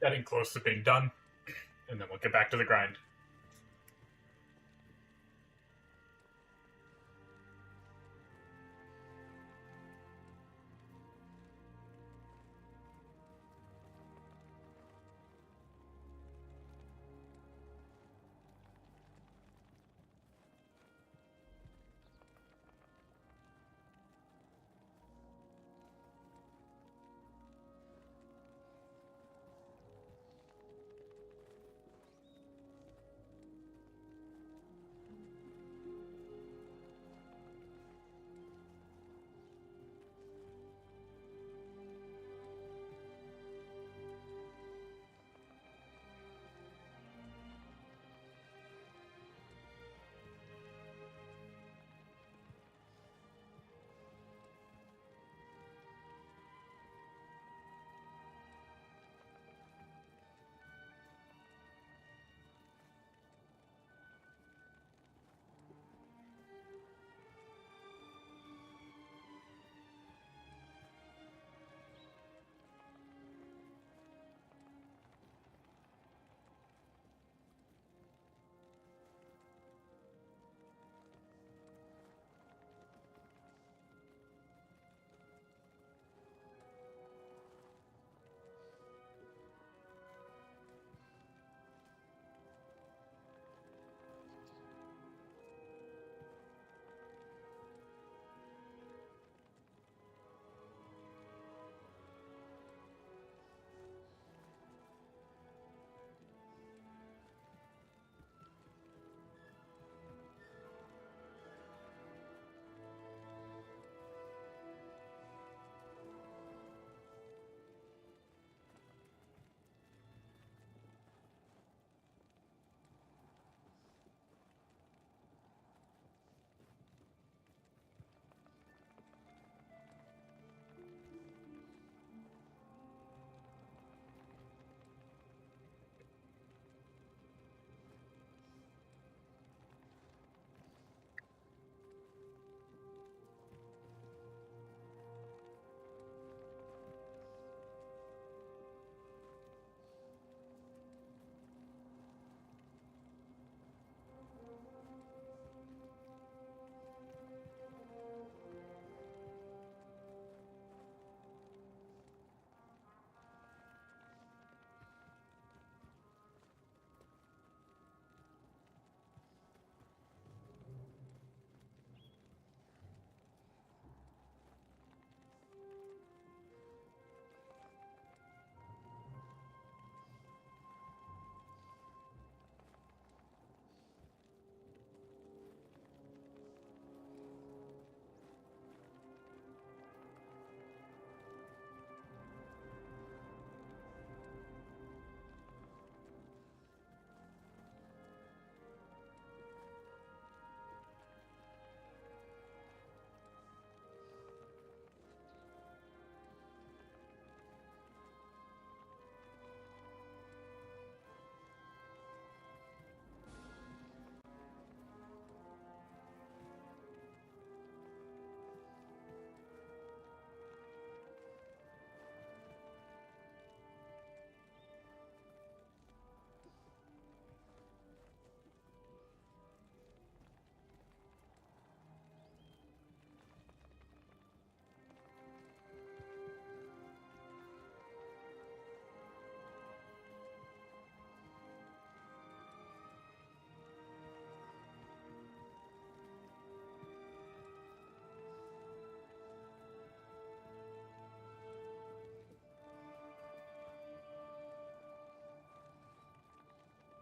getting close to being done, and then we'll get back to the grind.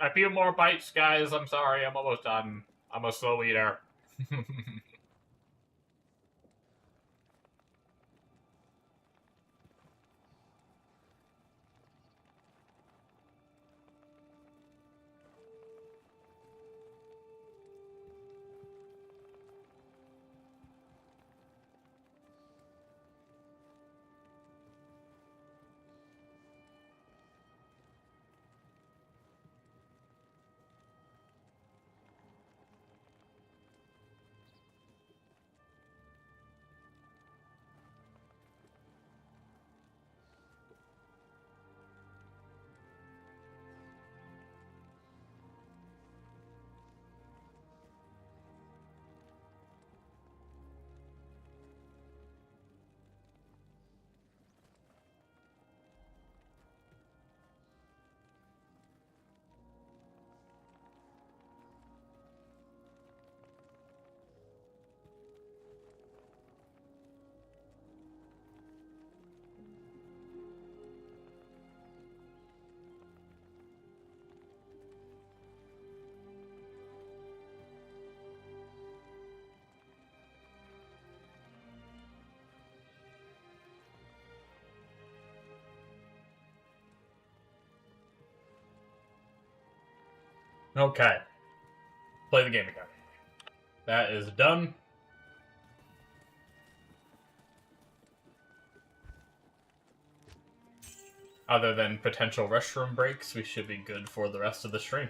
A few more bites, guys. I'm sorry. I'm almost done. I'm a slow eater. Okay. Play the game again. That is done. Other than potential restroom breaks, we should be good for the rest of the stream.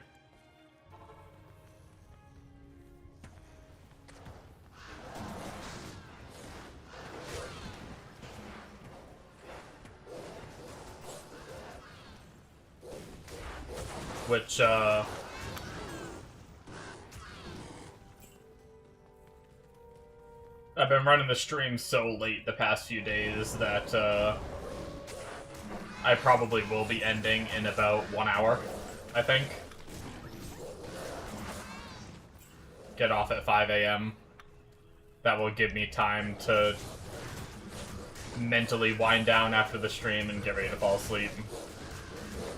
Which, I've been running the stream so late the past few days that, I probably will be ending in about 1 hour, I think. Get off at 5 a.m. That will give me time to mentally wind down after the stream and get ready to fall asleep.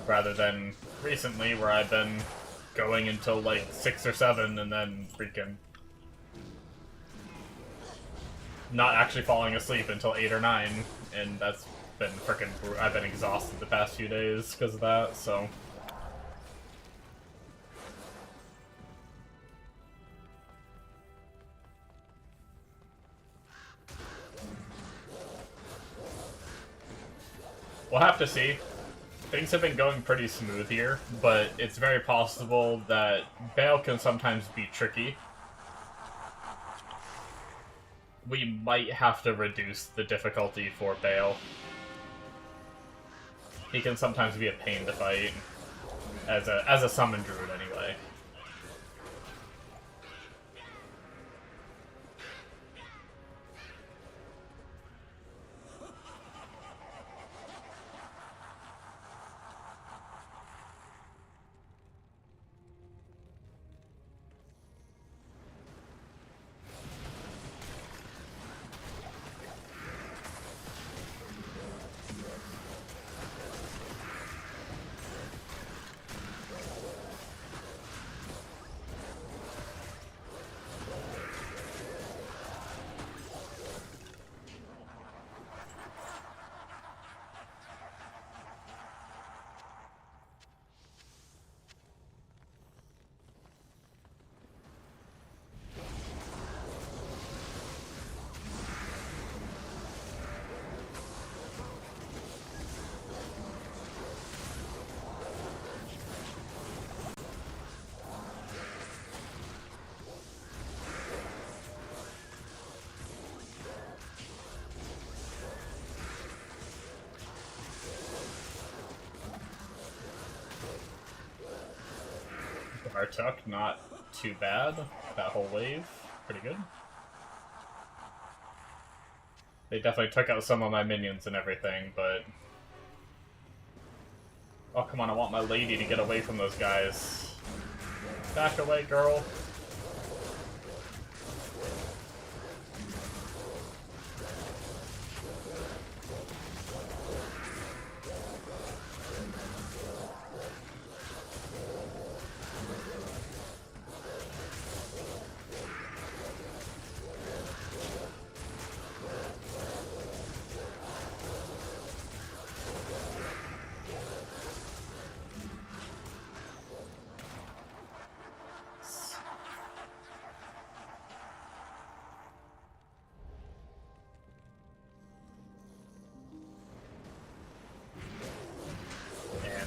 Rather than recently where I've been going until like 6 or 7 and then freaking not actually falling asleep until 8 or 9, and that's been freaking... I've been exhausted the past few days because of that, so... We'll have to see. Things have been going pretty smooth here, but it's very possible that Bale can sometimes be tricky. We might have to reduce the difficulty for Bale. He can sometimes be a pain to fight, as a summon druid anyway. Artuk, not too bad. That whole wave, pretty good. They definitely took out some of my minions and everything, but... Oh, come on, I want my lady to get away from those guys. Back away, girl.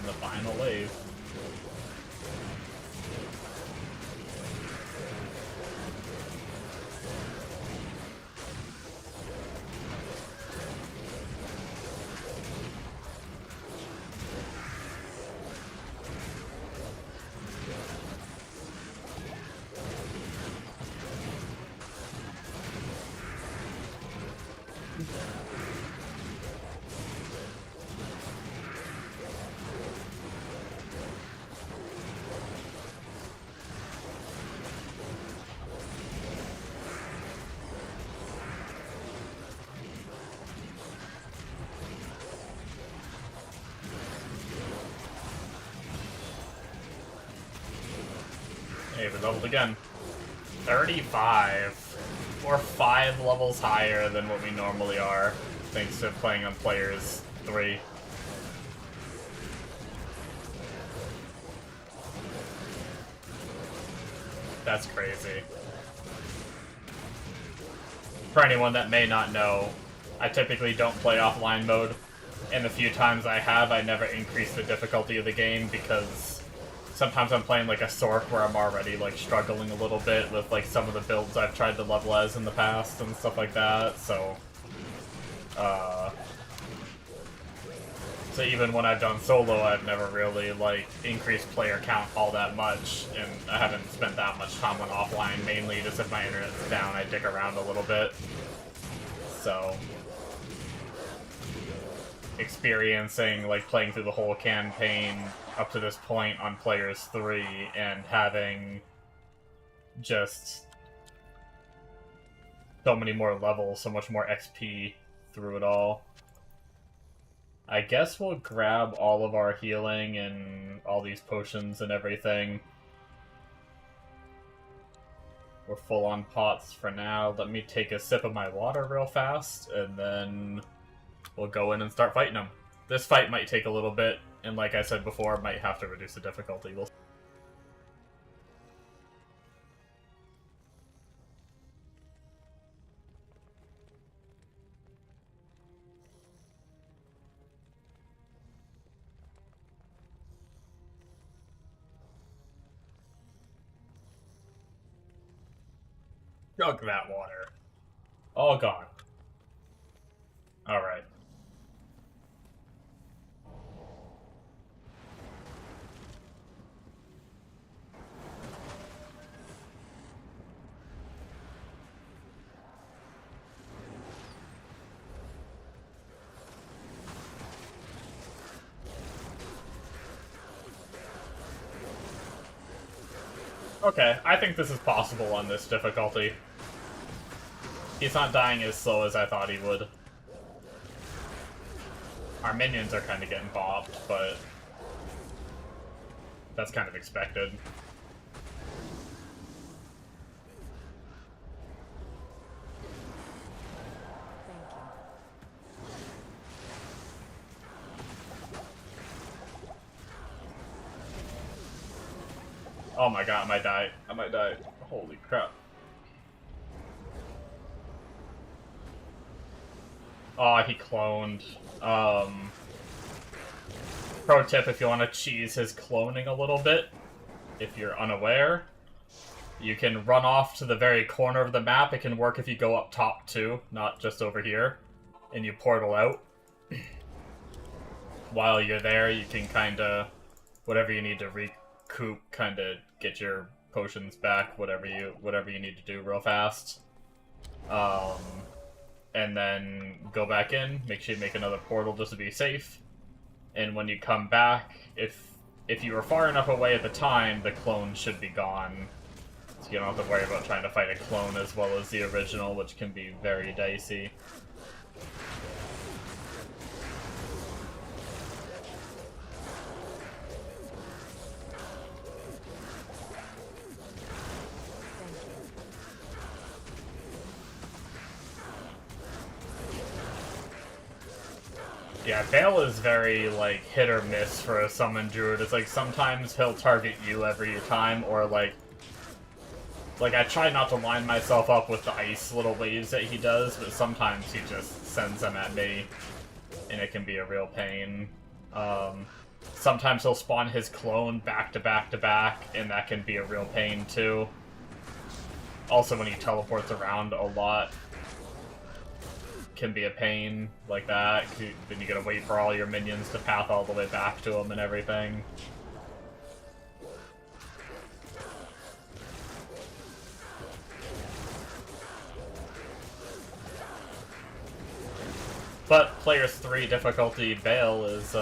The final wave. Hey, we leveled again. 35. We're 5 levels higher than what we normally are, thanks to playing on players 3. That's crazy. For anyone that may not know, I typically don't play offline mode, and the few times I have, I never increase the difficulty of the game because sometimes I'm playing like a Sorc where I'm already like struggling a little bit with like some of the builds I've tried to level as in the past and stuff like that, so even when I've done solo, I've never really like increased player count all that much, and I haven't spent that much time on offline, mainly just if my internet's down, I dick around a little bit. So experiencing like playing through the whole campaign up to this point on Players 3 and having just so many more levels, so much more XP through it all. I guess we'll grab all of our healing and all these potions and everything. We're full on pots for now. Let me take a sip of my water real fast, and then we'll go in and start fighting them. This fight might take a little bit, and like I said before, might have to reduce the difficulty. We'll chug that water. All gone. Alright. Okay, I think this is possible on this difficulty. He's not dying as slow as I thought he would. Our minions are kind of getting bopped, but that's kind of expected. Oh my god, I might die. I might die. Holy crap. Oh, he cloned. Pro tip, if you want to cheese his cloning a little bit, if you're unaware, you can run off to the very corner of the map. It can work if you go up top too, not just over here, and you portal out. While you're there, you can kinda, whatever you need to recoup, kinda get your potions back, whatever you need to do real fast. And then go back in, make sure you make another portal just to be safe. And when you come back, if you were far enough away at the time, the clone should be gone. So you don't have to worry about trying to fight a clone as well as the original, which can be very dicey. Yeah, Bale is very, like, hit or miss for a summon druid. It's like, sometimes he'll target you every time, or, like, I try not to line myself up with the ice little waves that he does, but sometimes he just sends them at me, and it can be a real pain. Sometimes he'll spawn his clone back to back to back, and that can be a real pain, too. Also, when he teleports around a lot, can be a pain like that. Then you gotta wait for all your minions to path all the way back to him and everything. But Players 3 difficulty Bale is,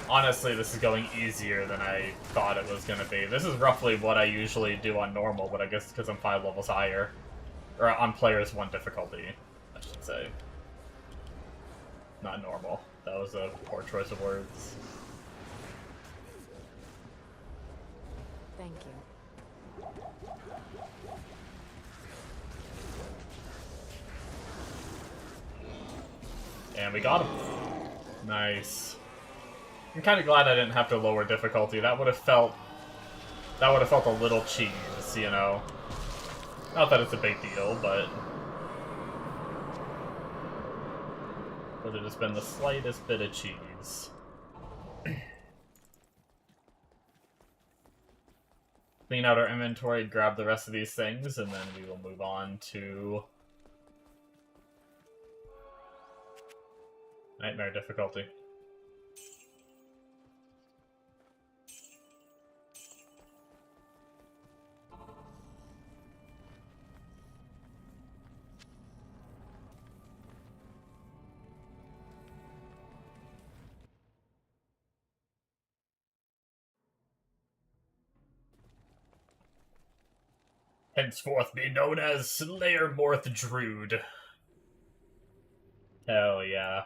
honestly, this is going easier than I thought it was gonna be. This is roughly what I usually do on normal, but I guess because I'm 5 levels higher. Or on Players 1 difficulty, I should say. Not normal. That was a poor choice of words. Thank you. And we got him. Nice. I'm kind of glad I didn't have to lower difficulty. That would have felt That would have felt a little cheese, you know? Not that it's a big deal, but... would have just been the slightest bit of cheese. Clean out our inventory, grab the rest of these things, and then we will move on to... Nightmare difficulty. Henceforth be known as Slayer Morth Druid. Hell yeah.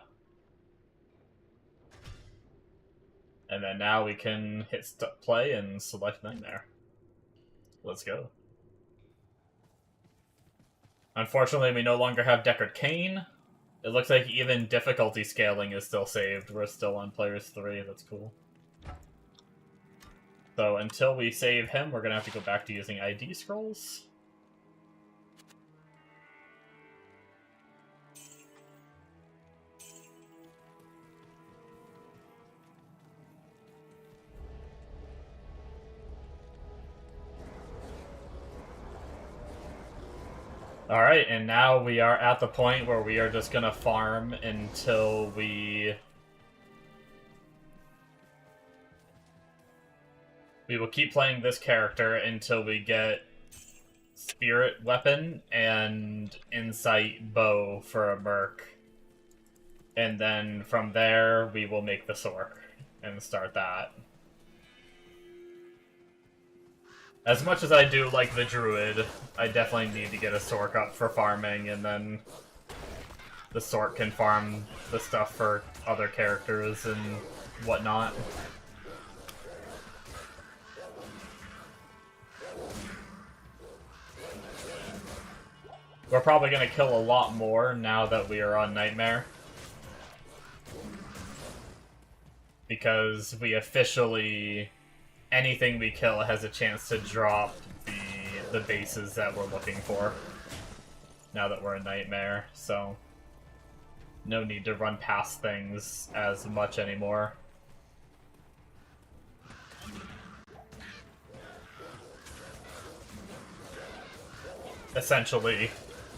And then now we can hit play and select Nightmare. Let's go. Unfortunately, we no longer have Deckard Cain. It looks like even difficulty scaling is still saved. We're still on players 3. That's cool. So until we save him, we're going to have to go back to using ID scrolls. Alright, and now we are at the point where we are just gonna farm until we will keep playing this character until we get Spirit Weapon and Insight Bow for a Merc. And then from there, we will make the Sork and start that. As much as I do like the Druid, I definitely need to get a Sork up for farming, and then the Sork can farm the stuff for other characters and whatnot. We're probably going to kill a lot more now that we are on Nightmare. Because we officially... anything we kill has a chance to drop the bases that we're looking for. Now that we're in Nightmare, so... no need to run past things as much anymore. Essentially,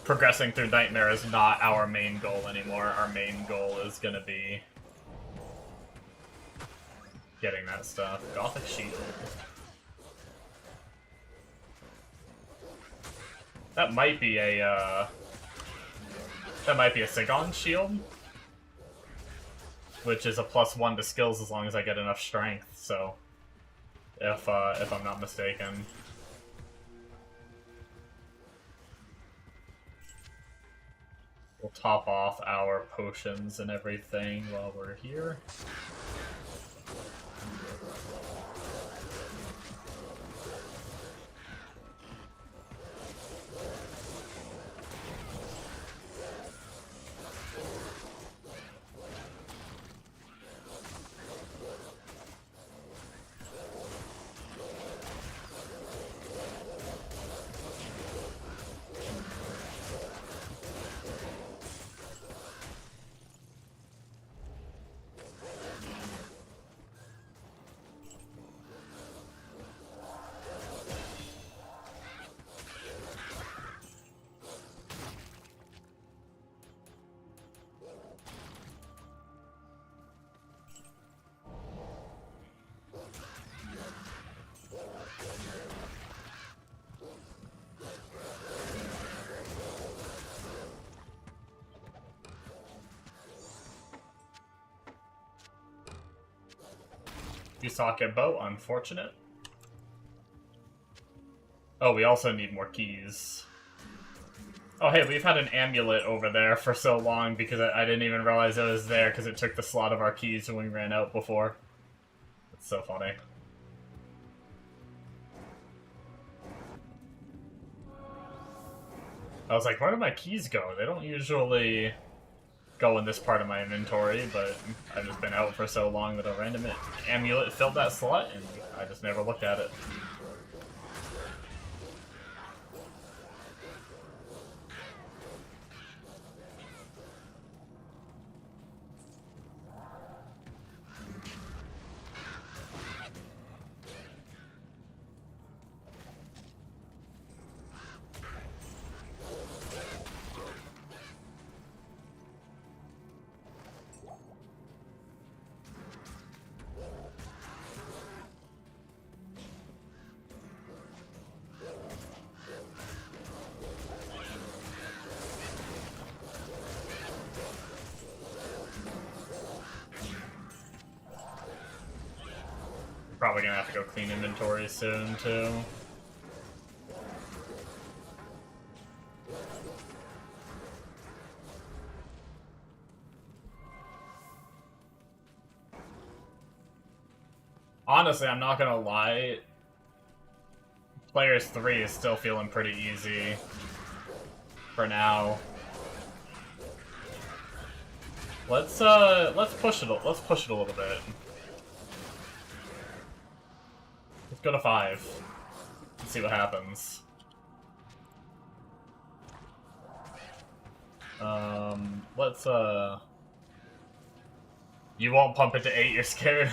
progressing through Nightmare is not our main goal anymore. Our main goal is gonna be getting that stuff. Gothic Shield. That might be a Sigon Shield, which is a +1 to skills as long as I get enough strength. So, if I'm not mistaken. We'll top off our potions and everything while we're here. Socket bow, unfortunate. Oh, we also need more keys. Oh, hey, we've had an amulet over there for so long because I didn't even realize it was there because it took the slot of our keys when we ran out before. It's so funny. I was like, where do my keys go? They don't usually go in this part of my inventory, but I've just been out for so long that a random amulet filled that slot, and I just never looked at it. probably gonna have to go clean inventory soon, too. Honestly, I'm not gonna lie. Players 3 is still feeling pretty easy for now. Let's push it. Let's push it a little bit. Let's go to 5. Let's see what happens. Let's You won't pump it to 8. You're scared.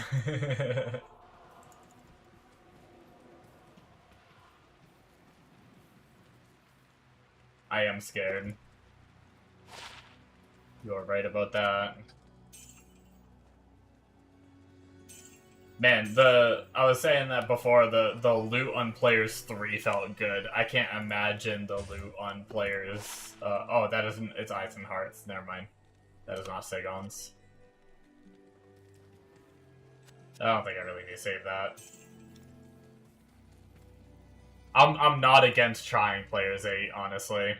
I am scared. You're right about that. Man, I was saying that before, the loot on Players 3 felt good. I can't imagine the loot on Players... oh, that isn't... It's Ice and Hearts. Never mind. That is not Sigons. I don't think I really need to save that. I'm not against trying Players 8, honestly.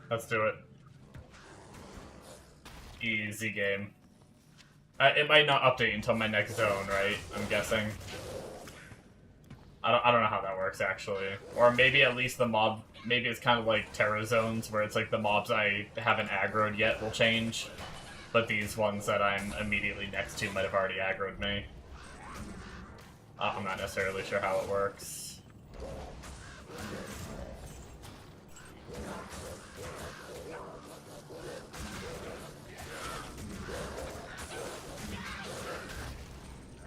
Let's do it. Easy game. It might not update until my next zone, right? I'm guessing. I don't know how that works, actually. Or maybe at least the mob... Maybe it's kind of like Terra Zones, where it's like the mobs I haven't aggroed yet will change. But these ones that I'm immediately next to might have already aggroed me. I'm not necessarily sure how it works.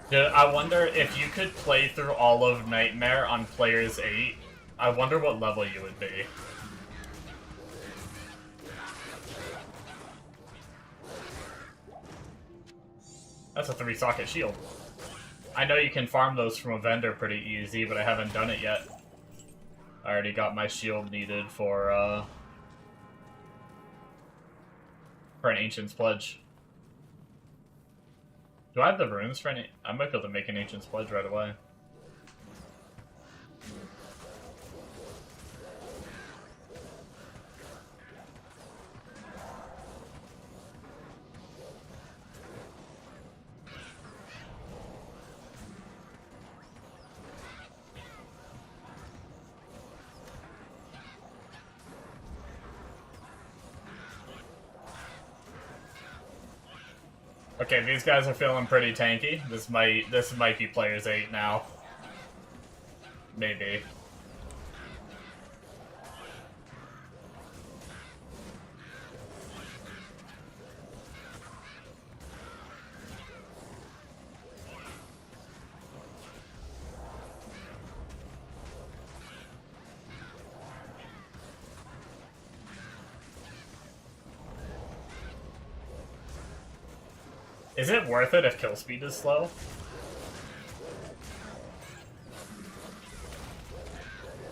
Dude, I wonder if you could play through all of Nightmare on Players 8, I wonder what level you would be. That's a 3-socket shield. I know you can farm those from a vendor pretty easy, but I haven't done it yet. I already got my shield needed for an Ancient's Pledge. Do I have the runes for any? I might be able to make an Ancient's Pledge right away. Okay, these guys are feeling pretty tanky. This might be Players 8 now. Maybe. Is it worth it if kill speed is slow?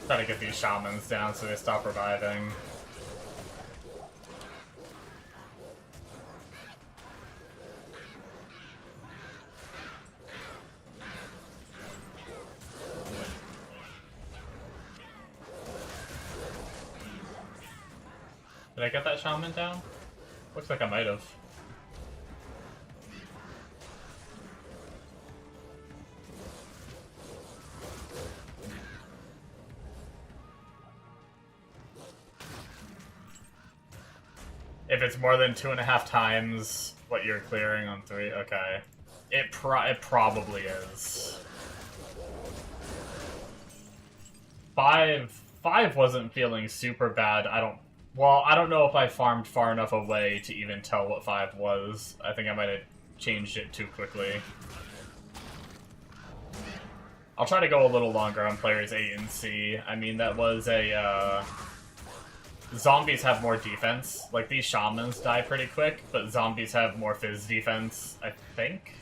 Try to get these shamans down so they stop reviving. Did I get that shaman down? Looks like I might have. If it's more than 2.5 times what you're clearing on 3, okay. It probably is. 5 wasn't feeling super bad. I don't know if I farmed far enough away to even tell what 5 was. I think I might have changed it too quickly. I'll try to go a little longer on Players 8 and C. I mean, that was a, zombies have more defense. Like, these shamans die pretty quick, but zombies have more fizz defense, I think.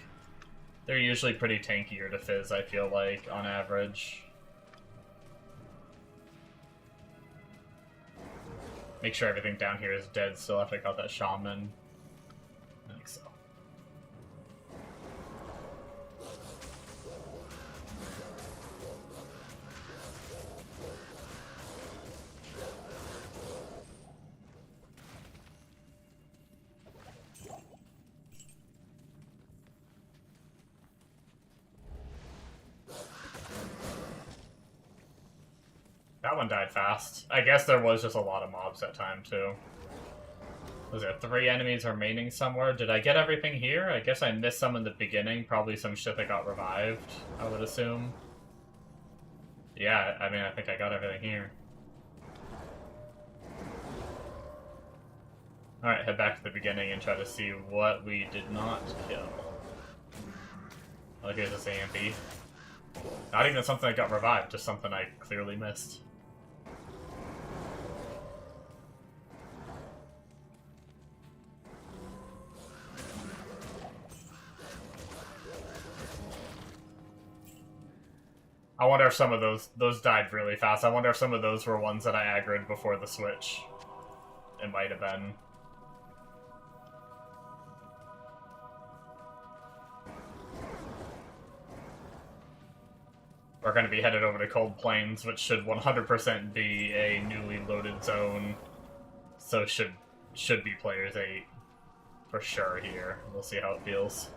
They're usually pretty tankier to fizz, I feel like, on average. Make sure everything down here is dead still after I got that shaman. that one died fast. I guess there was just a lot of mobs that time, too. Was there 3 enemies remaining somewhere? Did I get everything here? I guess I missed some in the beginning. Probably some shit that got revived, I would assume. Yeah, I mean, I think I got everything here. Alright, head back to the beginning and try to see what we did not kill. Oh, here's this AMP. Not even something that got revived, just something I clearly missed. I wonder if some of those died really fast. I wonder if some of those were ones that I aggroed before the switch. It might have been. We're going to be headed over to Cold Plains, which should 100% be a newly loaded zone. So should be players 8 for sure here. We'll see how it feels.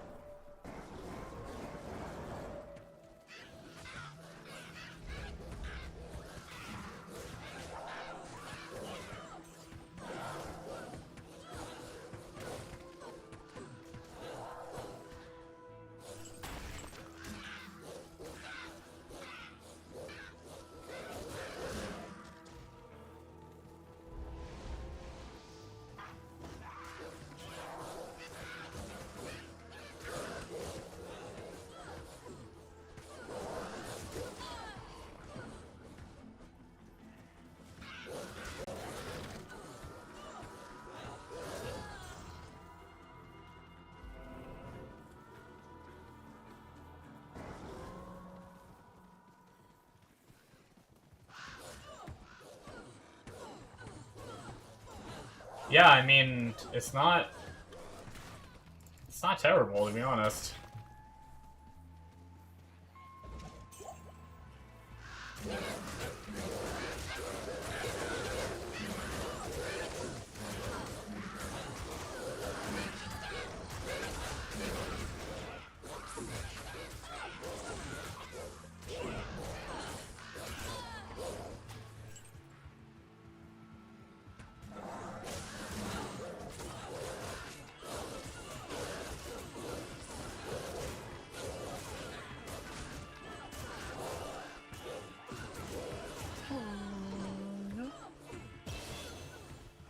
Yeah, I mean, it's not terrible, to be honest.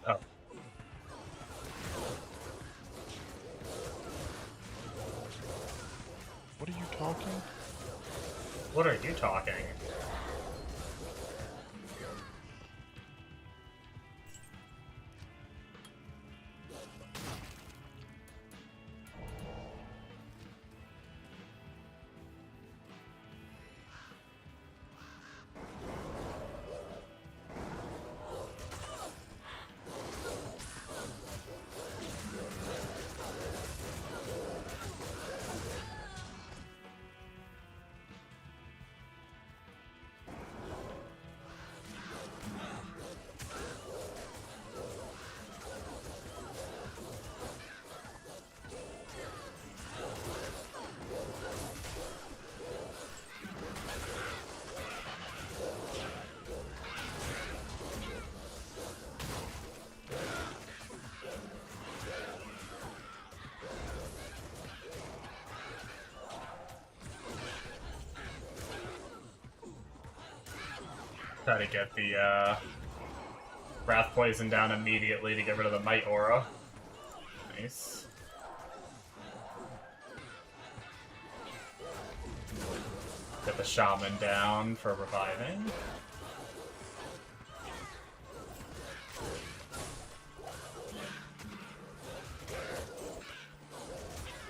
Oh. What are you talking? What are you talking? Try to get the Wrath Poison down immediately to get rid of the Might Aura. Nice. Get the Shaman down for reviving.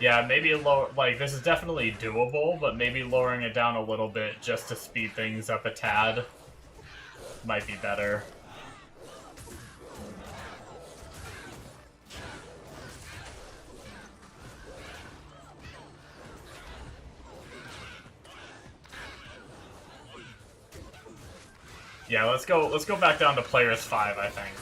Yeah, maybe lower, like, this is definitely doable, but maybe lowering it down a little bit just to speed things up a tad might be better. Yeah, let's go back down to players 5, I think.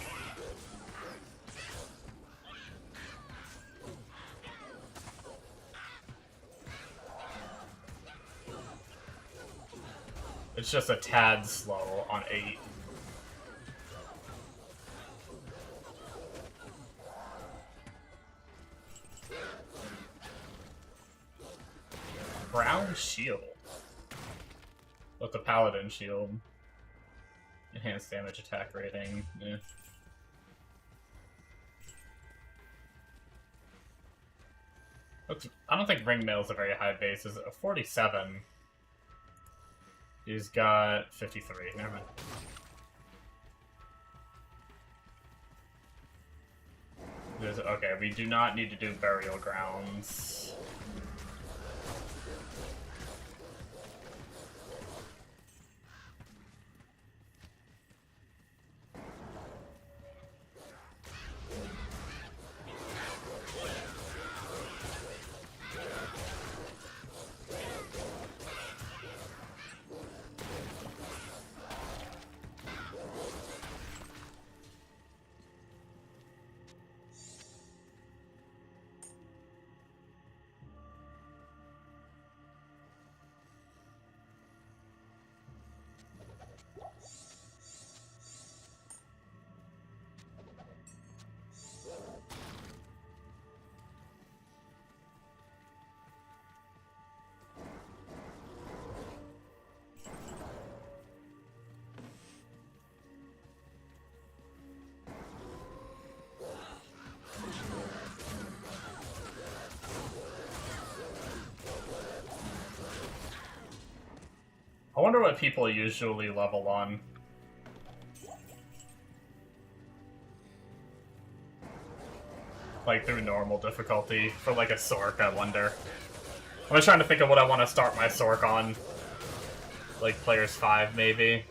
It's just a tad slow on 8. Crown Shield. With the Paladin Shield. Enhanced damage attack rating. Eh. Looks, I don't think Ringmail is a very high base. Is it a 47? He's got 53. Never mind. Okay, we do not need to do Burial Grounds. I wonder what people usually level on. Like, through normal difficulty. For, like, a Sork, I wonder. I'm just trying to think of what I want to start my Sork on. Like, players 5, maybe.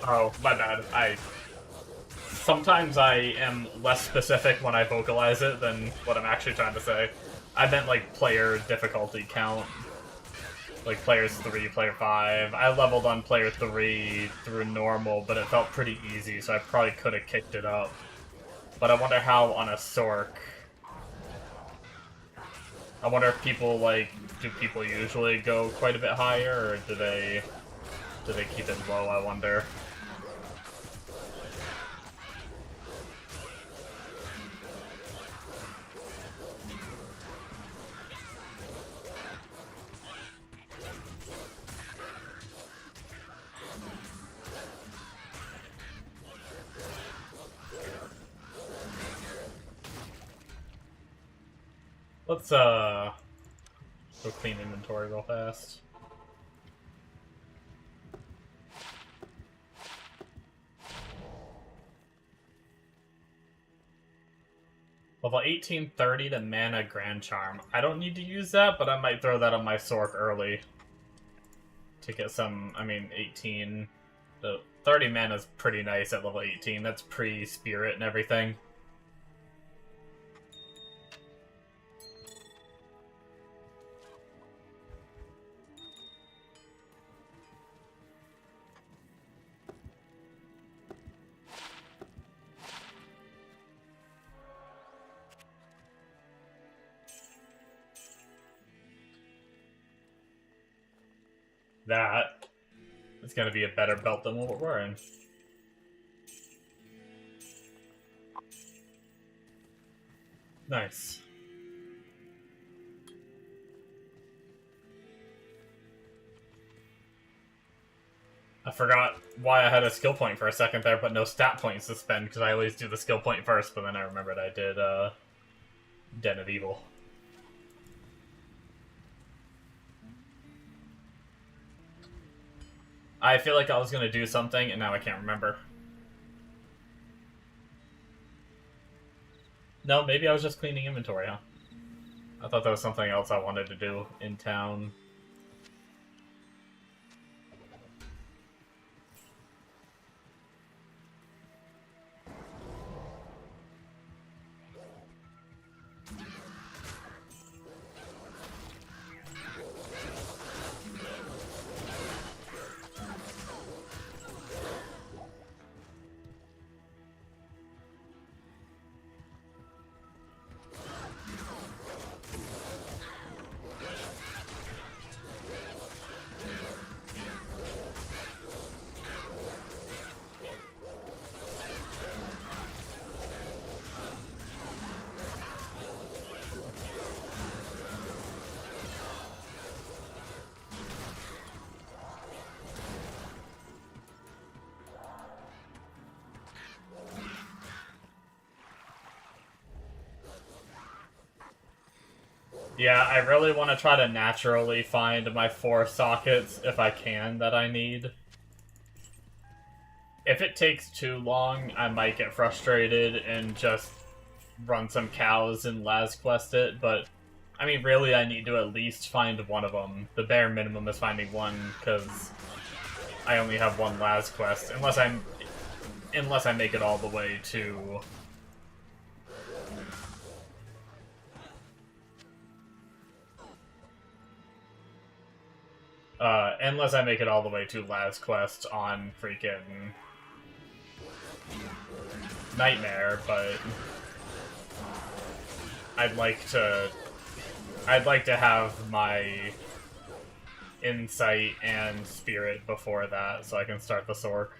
Oh, my bad. Sometimes I am less specific when I vocalize it than what I'm actually trying to say. I meant, like, player difficulty count. Like, players 3, player 5. I leveled on player 3 through normal, but it felt pretty easy, so I probably could have kicked it up. But I wonder how on a Sork... I wonder if people, like... Do people usually go quite a bit higher, or do they keep it low, I wonder? Let's, go clean inventory real fast. Level 1830 to Mana Grand Charm. I don't need to use that, but I might throw that on my Sork early. To get some, I mean, 18... The 30 mana is pretty nice at level 18. That's pre-spirit and everything. That is going to be a better belt than what we're wearing. Nice. I forgot why I had a skill point for a second there, but no stat points to spend, because I always do the skill point first, but then I remembered I did Den of Evil. I feel like I was going to do something, and now I can't remember. No, maybe I was just cleaning inventory, huh? I thought there was something else I wanted to do in town. Yeah, I really want to try to naturally find my 4 sockets if I can that I need. If it takes too long, I might get frustrated and just run some cows and Laz quest it, but I mean, really, I need to at least find one of them. The bare minimum is finding one, because I only have one Laz quest, unless I make it all the way to... unless I make it all the way to Laz quest on freaking Nightmare, but I'd like to have my Insight and Spirit before that, so I can start the Sork.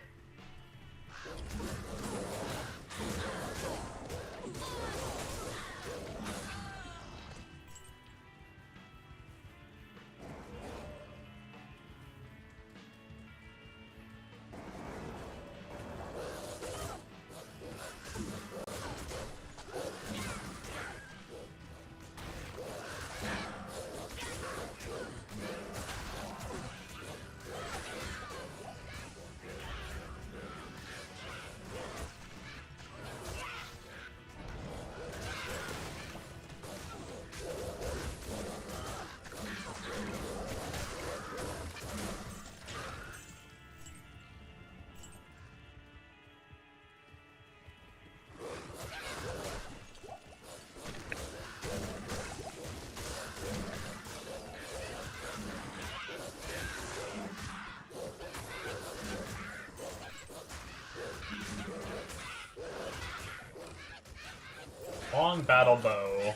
Long battle bow.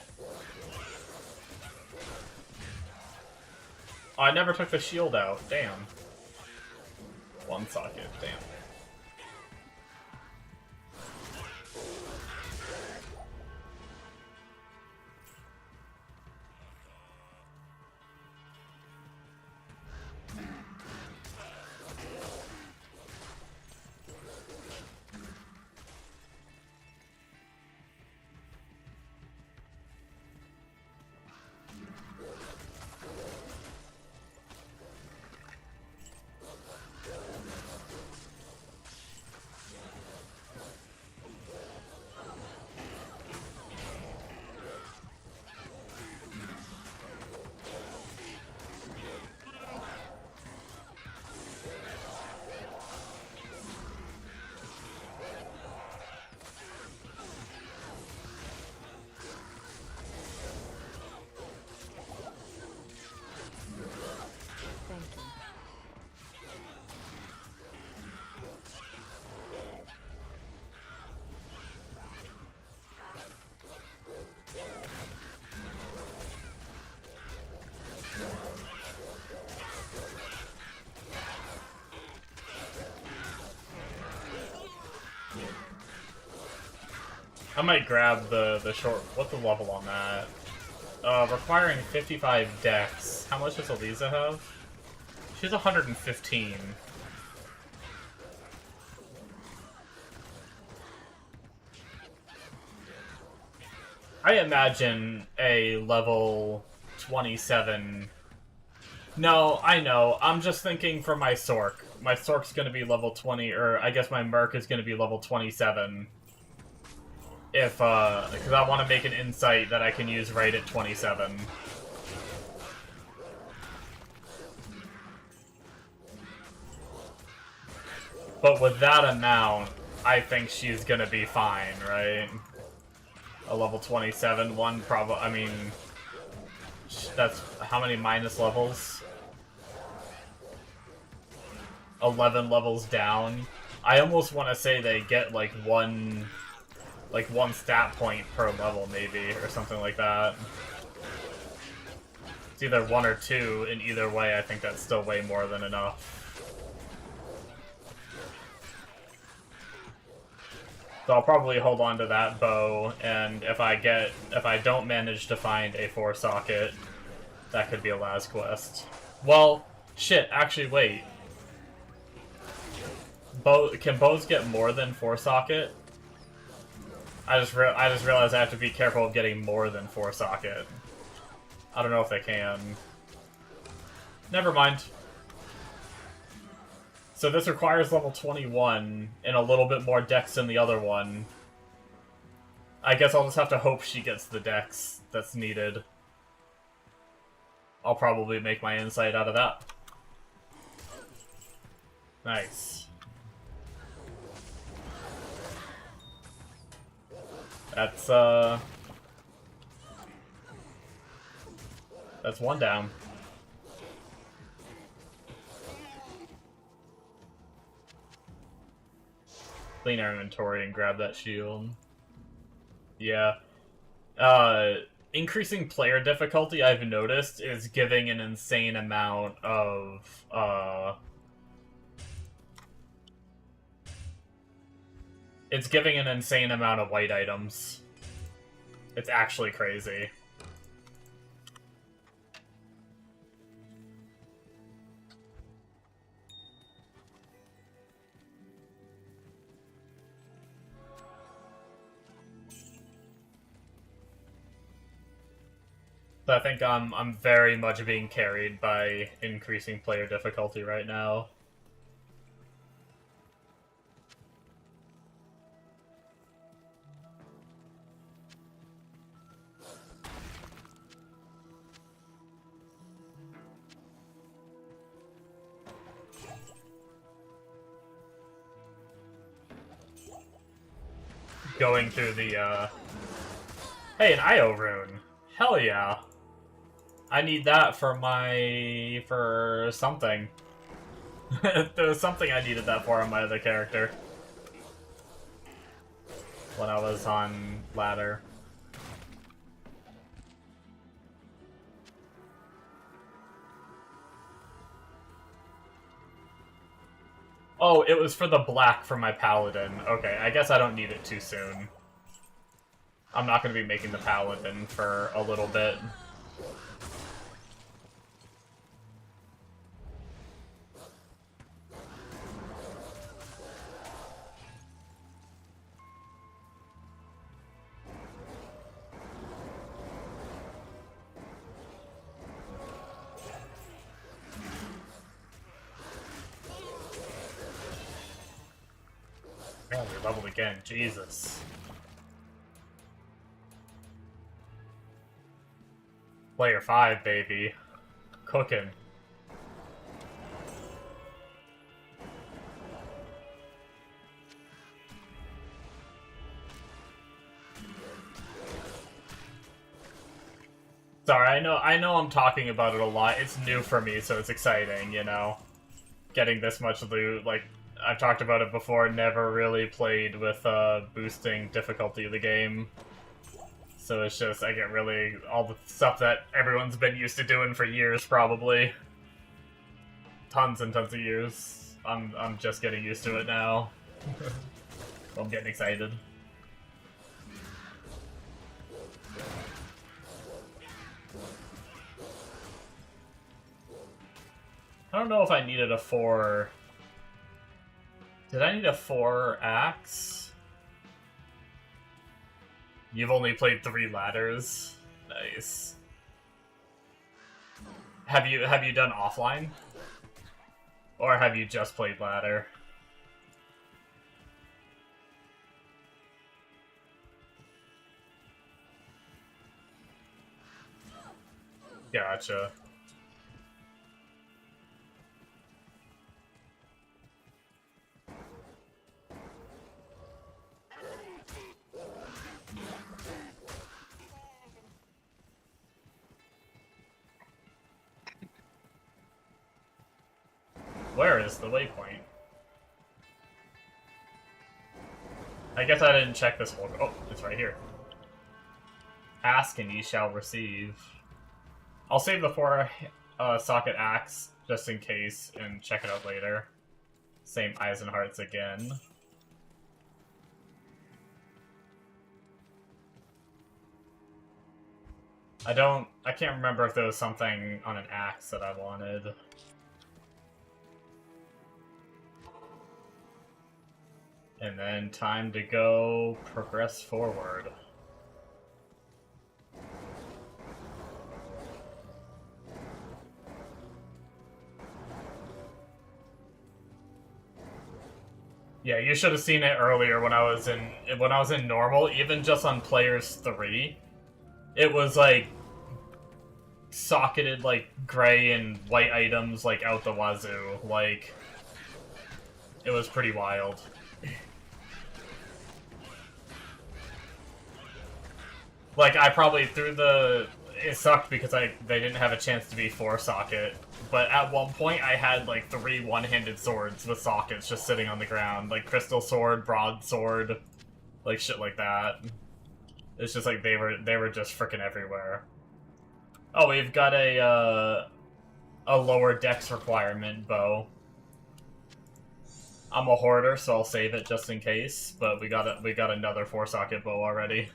Oh, I never took the shield out. Damn. One socket. Damn. Thank you. I might grab the short... What's the level on that? Requiring 55 dex. How much does Elisa have? She's 115. I imagine a level 27... No, I know. I'm just thinking for my Sork. My Sork's gonna be level 20, or I guess my Merc is gonna be level 27. If, because I want to make an Insight that I can use right at 27. But with that amount, I think she's gonna be fine, right? A level 27 one, probably, I mean... That's how many minus levels? 11 levels down. I almost want to say they get, like, one stat point per level, maybe, or something like that. It's either 1 or 2, and either way, I think that's still way more than enough. So I'll probably hold on to that bow, and if I don't manage to find a 4-socket, that could be a Laz quest. Well, shit, actually, wait. Can bows get more than 4-socket? I just realized I have to be careful of getting more than 4-socket. I don't know if they can. Never mind. So this requires level 21 and a little bit more dex than the other one. I guess I'll just have to hope she gets the dex that's needed. I'll probably make my insight out of that. Nice. That's one down. Clean our inventory and grab that shield. Yeah. Increasing player difficulty, I've noticed, is giving an insane amount of, it's giving an insane amount of white items. It's actually crazy. So I think I'm very much being carried by increasing player difficulty right now. Going through the, Hey, an IO rune! Hell yeah! I need that for for something. There was something I needed that for on my other character. When I was on ladder. Oh, it was for the black for my paladin. Okay, I guess I don't need it too soon. I'm not going to be making the paladin for a little bit. Oh, we leveled again. Jesus. Player 5, baby. Cooking. Sorry, I know I'm talking about it a lot. It's new for me, so it's exciting, you know? Getting this much loot, like, I've talked about it before, never really played with boosting difficulty of the game. So it's just, I get really, all the stuff that everyone's been used to doing for years, probably. Tons and tons of years. I'm just getting used to it now. I'm getting excited. I don't know if I needed a 4... Did I need a 4 axe? You've only played 3 ladders. Nice. Have you done offline? Or have you just played ladder? Gotcha. Where is the waypoint? I guess I didn't check this whole... Oh, it's right here. Ask and ye shall receive. I'll save the 4 socket axe just in case and check it out later. Same eyes and hearts again. I can't remember if there was something on an axe that I wanted. And then time to go progress forward. Yeah, you should have seen it earlier when I was in normal, even just on players 3. It was like socketed like gray and white items like out the wazoo. Like it was pretty wild. Like I probably it sucked because they didn't have a chance to be 4-socket. But at one point, I had like 3 one-handed swords with sockets just sitting on the ground, like crystal sword, broadsword, like shit like that. It's just like they were just freaking everywhere. Oh, we've got a lower dex requirement bow. I'm a hoarder, so I'll save it just in case. But we got another 4-socket bow already.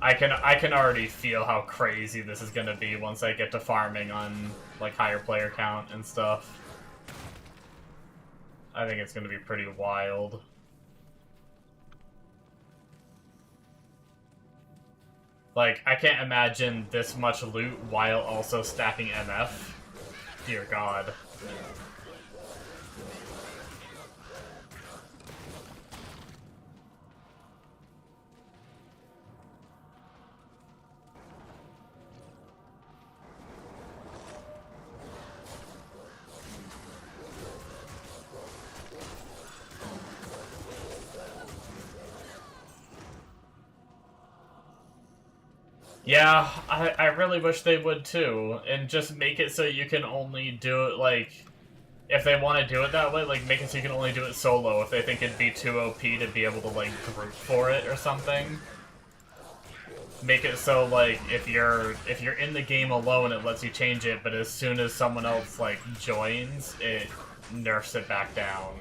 I can already feel how crazy this is gonna be once I get to farming on like higher player count and stuff. I think it's gonna be pretty wild. Like, I can't imagine this much loot while also stacking MF. Dear God. Yeah, I really wish they would too, and just make it so you can only do it, like, if they want to do it that way, like, make it so you can only do it solo if they think it'd be too OP to be able to, like, group for it or something. Make it so, like, if you're in the game alone, it lets you change it, but as soon as someone else, like, joins, it nerfs it back down.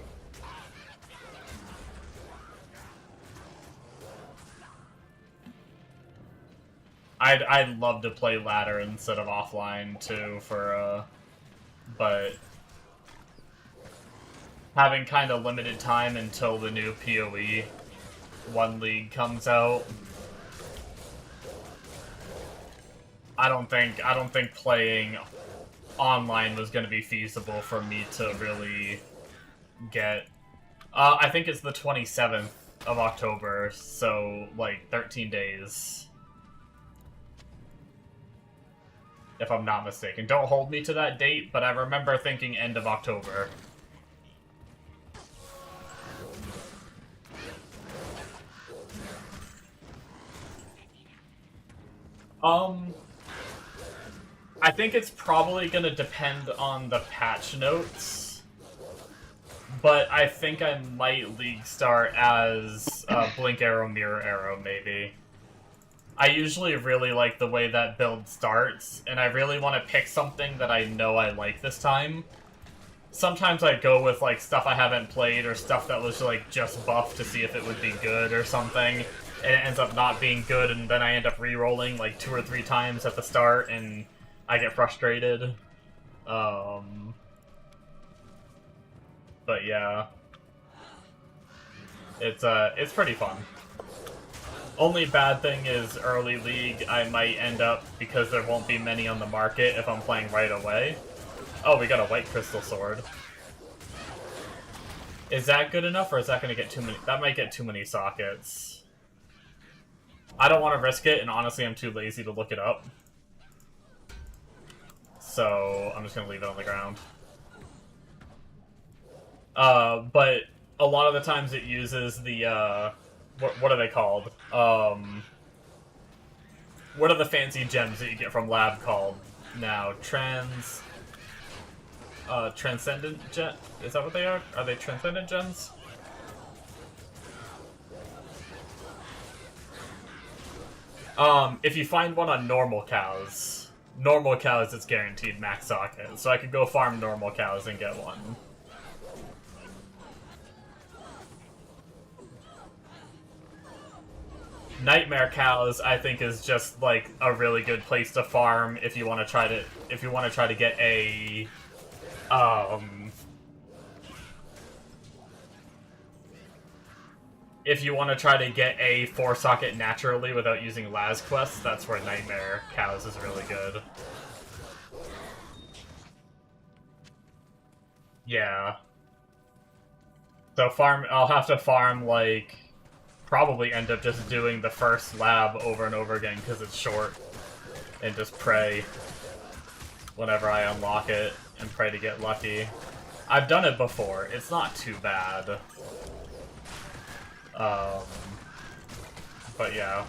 I'd love to play ladder instead of offline too but having kind of limited time until the new PoE 1 League comes out. I don't think playing online was going to be feasible for me to really get. I think it's the 27th of October, so like 13 days. If I'm not mistaken. Don't hold me to that date, but I remember thinking end of October. I think it's probably going to depend on the patch notes, but I think I might League start as Blink Arrow, Mirror Arrow, maybe. I usually really like the way that build starts, and I really want to pick something that I know I like this time. Sometimes I go with like stuff I haven't played or stuff that was like just buffed to see if it would be good or something, and it ends up not being good, and then I end up re-rolling like 2 or 3 times at the start, and I get frustrated. But yeah, it's pretty fun. Only bad thing is early League, I might end up, because there won't be many on the market if I'm playing right away. Oh, we got a white crystal sword. Is that good enough, or is that going to get too many? That might get too many sockets. I don't want to risk it, and honestly I'm too lazy to look it up. So, I'm just going to leave it on the ground. But a lot of the times it uses the, what are they called? What are the fancy gems that you get from Lab called now? Transcendent gem? Is that what they are? Are they transcendent gems? If you find one on normal cows, it's guaranteed max socket. So I could go farm normal cows and get one. Nightmare cows, I think, is just like a really good place to farm if you want to try to get a if you want to try to get a 4-socket naturally without using Las quests, that's where Nightmare Cows is really good. Yeah. So I'll have to farm, like, probably end up just doing the first lab over and over again because it's short. And just pray whenever I unlock it and pray to get lucky. I've done it before. It's not too bad. But yeah.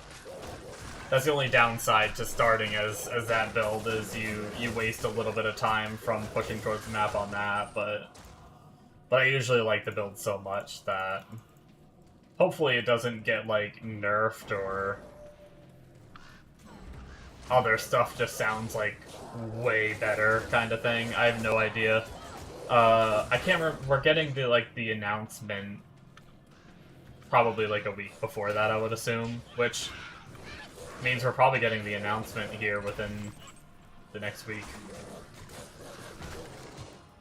That's the only downside to starting as that build is you waste a little bit of time from pushing towards the map on that, but I usually like the build so much that hopefully it doesn't get, like, nerfed or other stuff just sounds like way better kind of thing. I have no idea. I can't remember. We're getting the announcement probably like a week before that, I would assume, which means we're probably getting the announcement here within the next week.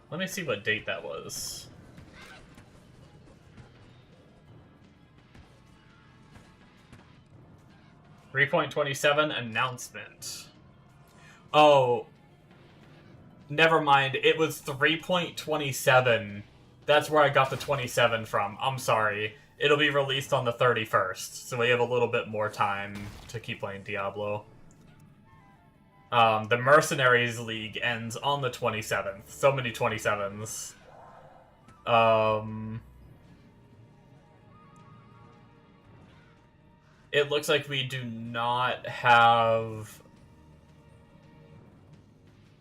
Let me see what date that was. .27 announcement. Oh, never mind. It was 3.27. That's where I got the 27 from. I'm sorry. It'll be released on the 31st, so we have a little bit more time to keep playing Diablo. The Mercenaries League ends on the 27th. So many 27s. It looks like we do not have...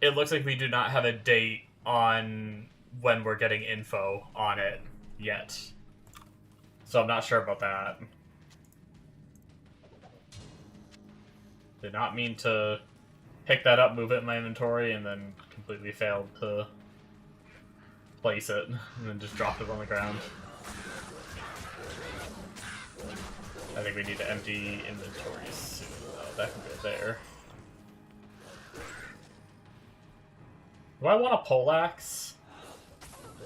It looks like we do not have a date on when we're getting info on it yet. So I'm not sure about that. Did not mean to pick that up, move it in my inventory, and then completely failed to place it, and then just dropped it on the ground. I think we need to empty inventories soon, though. That can go there. Do I want a poleaxe?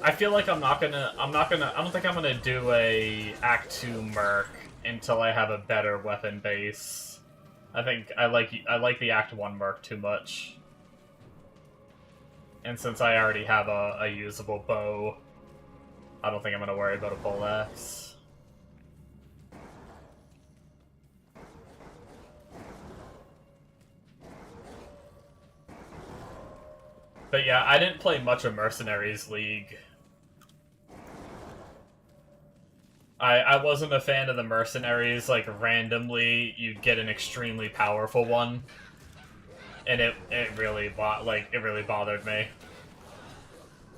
I feel like I don't think I'm gonna do a Act 2 Merc until I have a better weapon base. I think I like the Act 1 Merc too much. And since I already have a usable bow, I don't think I'm gonna worry about a poleaxe. But yeah, I didn't play much of Mercenaries League. I wasn't a fan of the Mercenaries. Like, randomly, you'd get an extremely powerful one. And it really bothered me.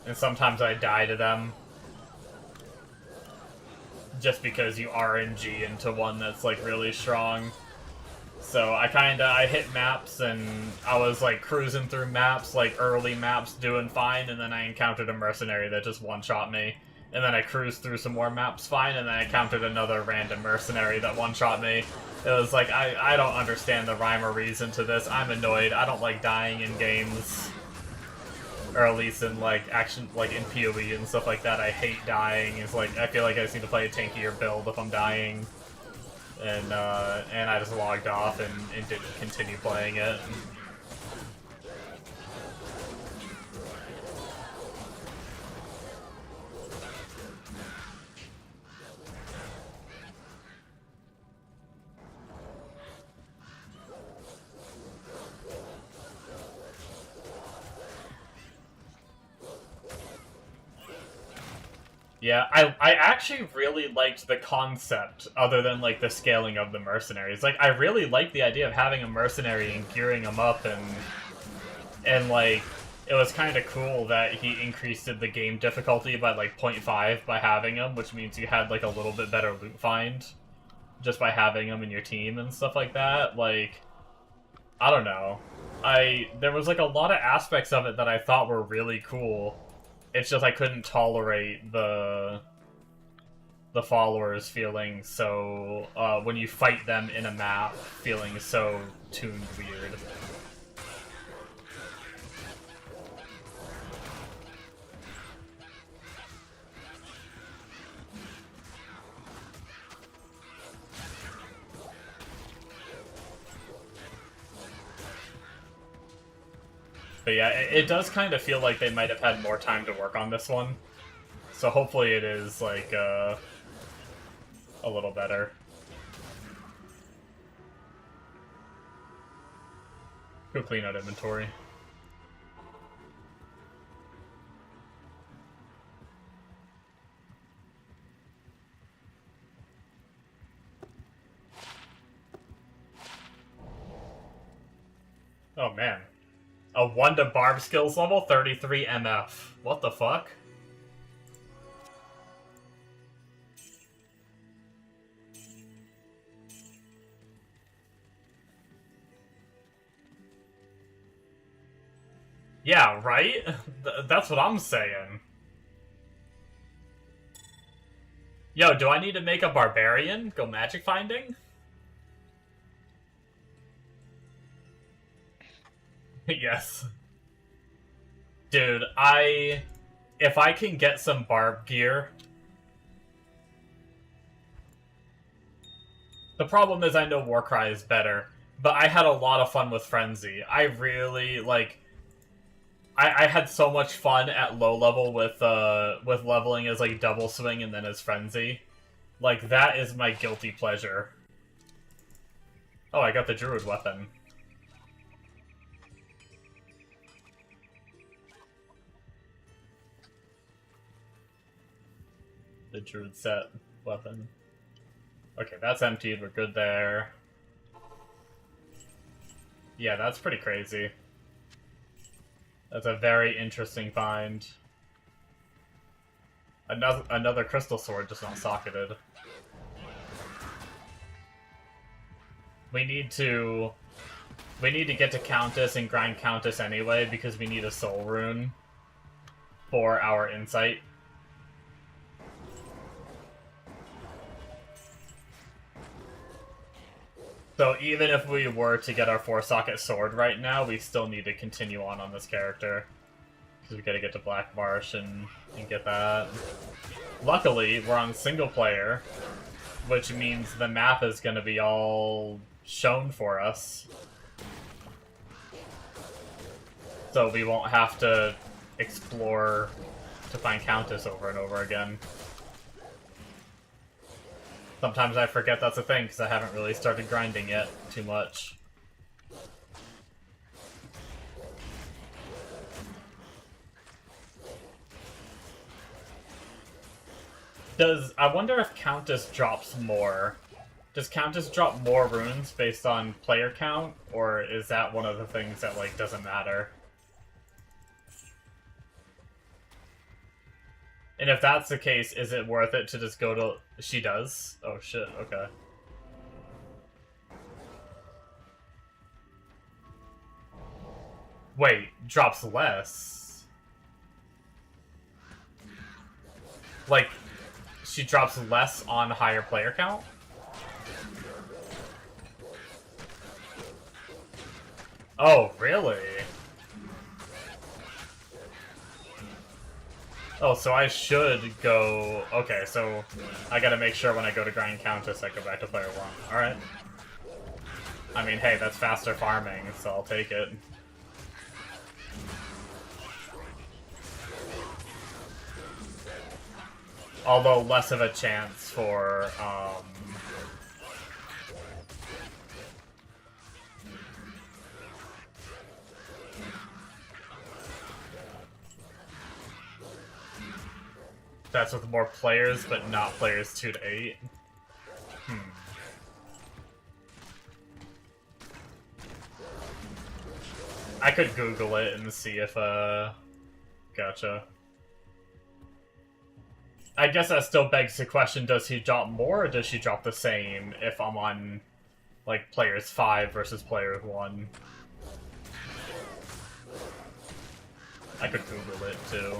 And sometimes I die to them. Just because you RNG into one that's, like, really strong. So I hit maps and I was like cruising through maps, like early maps, doing fine, and then I encountered a mercenary that just one-shot me. And then I cruised through some more maps fine, and then I encountered another random mercenary that one-shot me. It was like, I don't understand the rhyme or reason to this. I'm annoyed. I don't like dying in games. Or at least in like action, like in PoE and stuff like that. I hate dying. It's like, I feel like I just need to play a tankier build if I'm dying. And I just logged off and didn't continue playing it. Yeah, I actually really liked the concept, other than, like, the scaling of the mercenaries. Like, I really liked the idea of having a mercenary and gearing him up, and like, it was kind of cool that he increased the game difficulty by, like, 0.5 by having him, which means you had, like, a little bit better loot find just by having him in your team and stuff like that. Like, I don't know. There was, like, a lot of aspects of it that I thought were really cool. It's just I couldn't tolerate the followers feeling so, when you fight them in a map, feeling so tuned weird. But yeah, it does kind of feel like they might have had more time to work on this one. So hopefully it is, like, a little better. Go clean out inventory. Oh man. A 1 to barb skills level, 33 MF. What the fuck? Yeah, right? That's what I'm saying. Yo, do I need to make a barbarian? Go magic finding? Yes. Dude, if I can get some barb gear... The problem is I know Warcry is better, but I had a lot of fun with Frenzy. I really, like... I had so much fun at low level with leveling as, like, double swing and then as Frenzy. Like, that is my guilty pleasure. Oh, I got the Druid weapon. The Druid set weapon. Okay, that's emptied. We're good there. Yeah, that's pretty crazy. That's a very interesting find. Another crystal sword, just not socketed. We need to get to Countess and grind Countess anyway, because we need a soul rune for our insight. So even if we were to get our 4-socket sword right now, we still need to continue on this character. Because we gotta get to Black Marsh and get that. Luckily, we're on single player, which means the map is gonna be all shown for us. So we won't have to explore to find Countess over and over again. Sometimes I forget that's a thing, because I haven't really started grinding yet too much. I wonder if Countess drops more. Does Countess drop more runes based on player count, or is that one of the things that, like, doesn't matter? And if that's the case, is it worth it to just go to... She does? Oh shit, okay. Wait, drops less? Like, she drops less on higher player count? Oh, really? Oh, so I should go... Okay, so I gotta make sure when I go to grind Countess, I go back to player 1. Alright. I mean, hey, that's faster farming, so I'll take it. Although less of a chance for, That's with more players, but not players 2 to 8. I could Google it and see if, Gotcha. I guess that still begs the question, does he drop more, or does she drop the same if I'm on, like, players 5 versus players 1? I could Google it, too.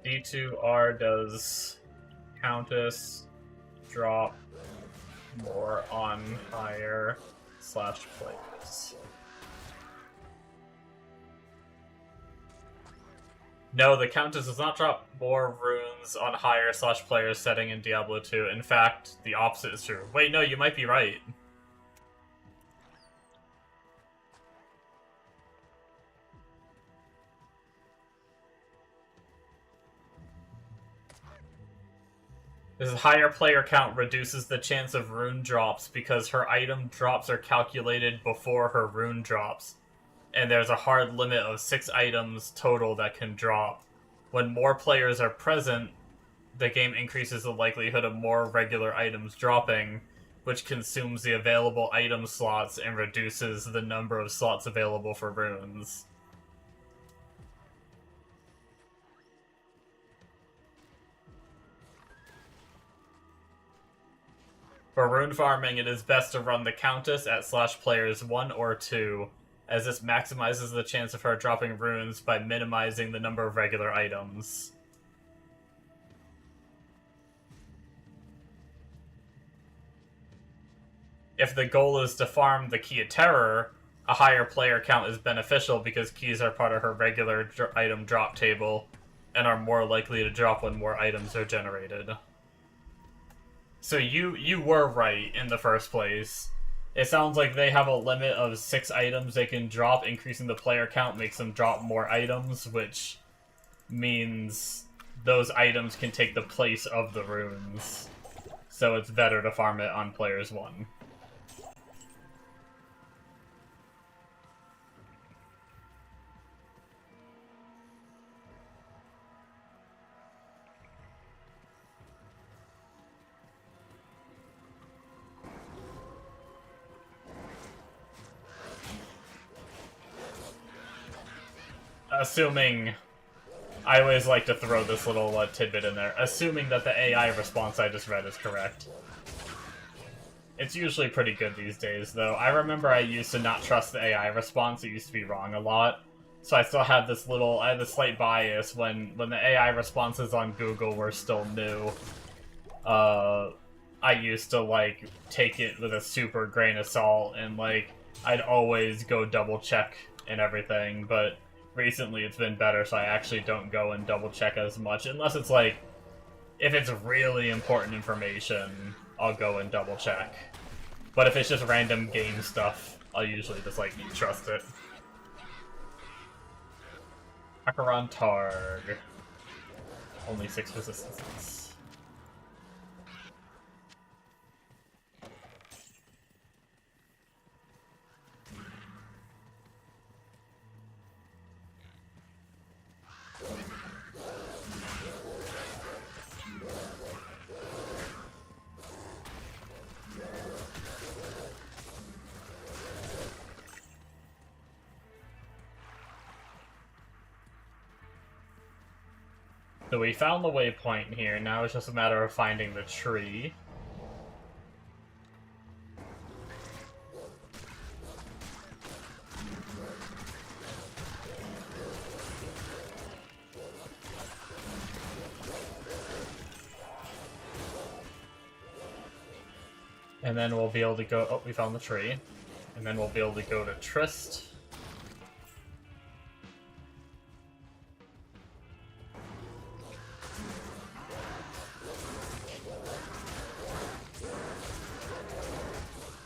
D2R does Countess drop more on higher / players? No, the Countess does not drop more runes on higher / players setting in Diablo 2. In fact, the opposite is true. Wait, no, you might be right. This higher player count reduces the chance of rune drops because her item drops are calculated before her rune drops, and there's a hard limit of 6 items total that can drop. When more players are present, the game increases the likelihood of more regular items dropping, which consumes the available item slots and reduces the number of slots available for runes. For rune farming, it is best to run the Countess at /players 1 or 2, as this maximizes the chance of her dropping runes by minimizing the number of regular items. If the goal is to farm the Key of Terror, a higher player count is beneficial because keys are part of her regular item drop table and are more likely to drop when more items are generated. So you were right in the first place. It sounds like they have a limit of 6 items they can drop. Increasing the player count makes them drop more items, which means those items can take the place of the runes. So it's better to farm it on players 1. Assuming... I always like to throw this little tidbit in there. Assuming that the AI response I just read is correct. It's usually pretty good these days, though. I remember I used to not trust the AI response. It used to be wrong a lot. So I still had this little... I had this slight bias when the AI responses on Google were still new. I used to, like, take it with a super grain of salt, and, like, I'd always go double-check and everything, but... recently it's been better, so I actually don't go and double check as much, unless it's like, if it's really important information, I'll go and double check. But if it's just random game stuff, I'll usually just like trust it. Acheron Targ. Only 6 resistances. So we found the waypoint here, now it's just a matter of finding the tree. And then we'll be able to go... oh, we found the tree. And then we'll be able to go to Trist.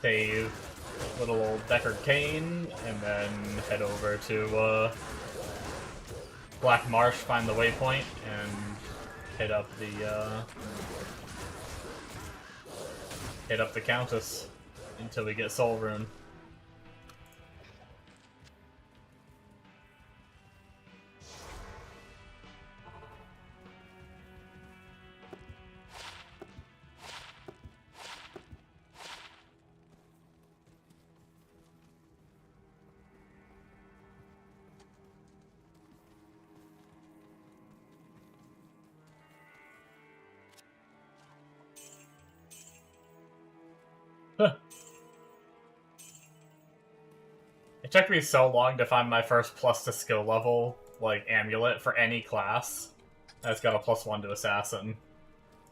Save little old Deckard Cain, and then head over to Black Marsh, find the waypoint, and hit up the Countess until we get Soul Rune. It took me so long to find my first plus to skill level, like, amulet for any class. That's got a +1 to Assassin.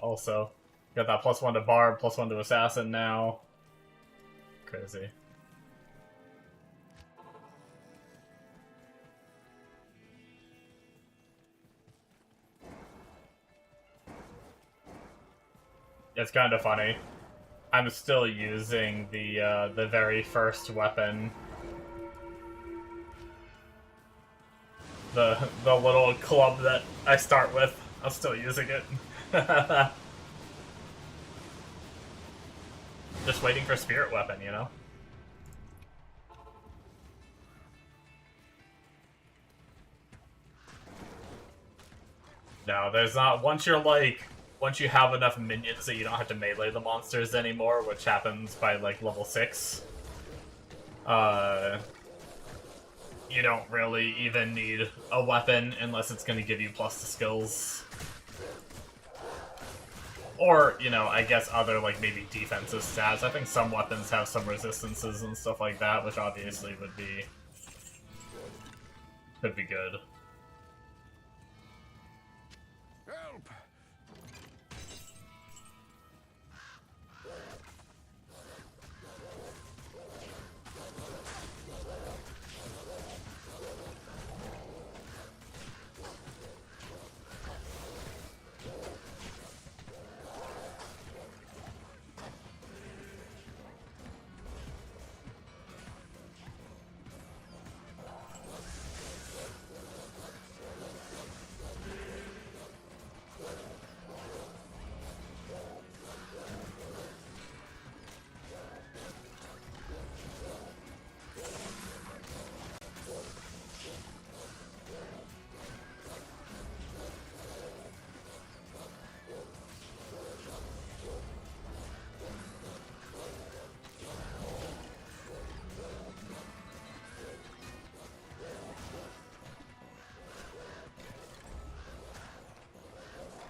Also. Got that +1 to Barb, +1 to Assassin now. Crazy. It's kind of funny. I'm still using the very first weapon. The little club that I start with. I'm still using it. Just waiting for Spirit Weapon, you know? No, there's not. Once you have enough minions that you don't have to melee the monsters anymore, which happens by, like, level 6, you don't really even need a weapon unless it's going to give you plus the skills. Or, you know, I guess other, like, maybe defensive stats. I think some weapons have some resistances and stuff like that, which obviously could be good. Help!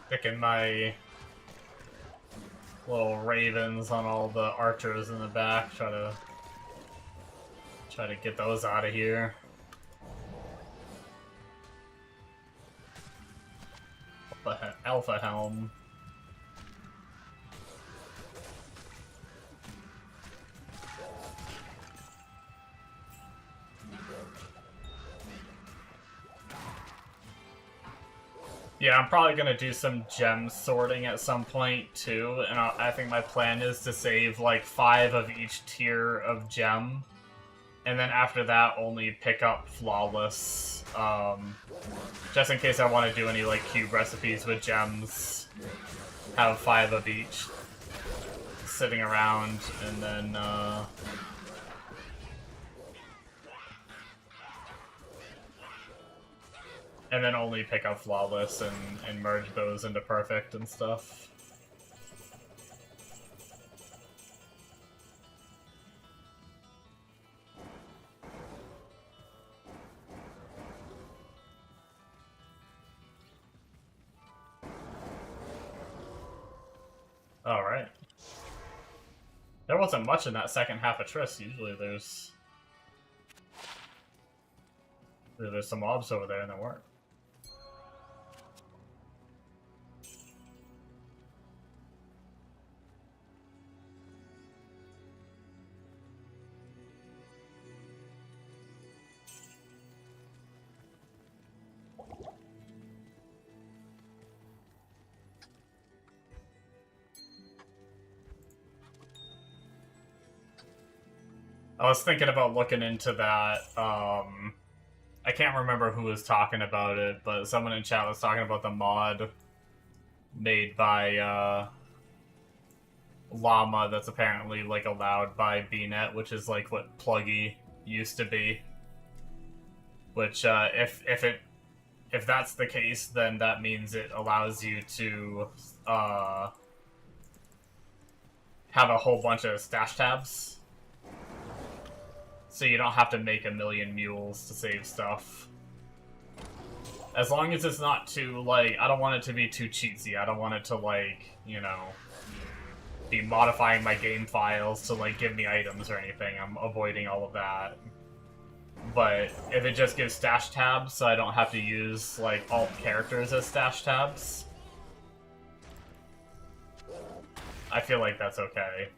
Picking my little ravens on all the archers in the back, try to get those out of here. Alpha Helm. Yeah, I'm probably gonna do some gem sorting at some point too, and I think my plan is to save like 5 of each tier of gem, and then after that only pick up flawless, just in case I want to do any like cube recipes with gems. Have 5 of each sitting around, and then only pick up flawless and merge those into perfect and stuff. Alright. There wasn't much in that second half of Triss. Usually there's some mobs over there and there weren't. I was thinking about looking into that. I can't remember who was talking about it, but someone in chat was talking about the mod made by Llama that's apparently like allowed by BNet, which is like what Pluggy used to be. Which if that's the case, then that means it allows you to have a whole bunch of stash tabs. So you don't have to make a million mules to save stuff. As long as it's not too, like, I don't want it to be too cheatsy. I don't want it to, like, you know, be modifying my game files to, like, give me items or anything. I'm avoiding all of that. But if it just gives stash tabs, so I don't have to use, like, alt characters as stash tabs, I feel like that's okay.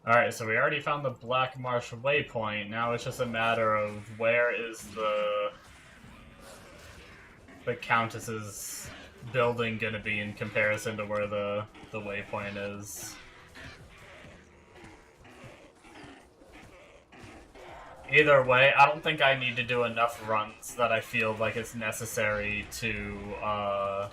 Alright, so we already found the Black Marsh waypoint. Now it's just a matter of where is the Countess's building gonna be in comparison to where the waypoint is. Either way, I don't think I need to do enough runs that I feel like it's necessary to,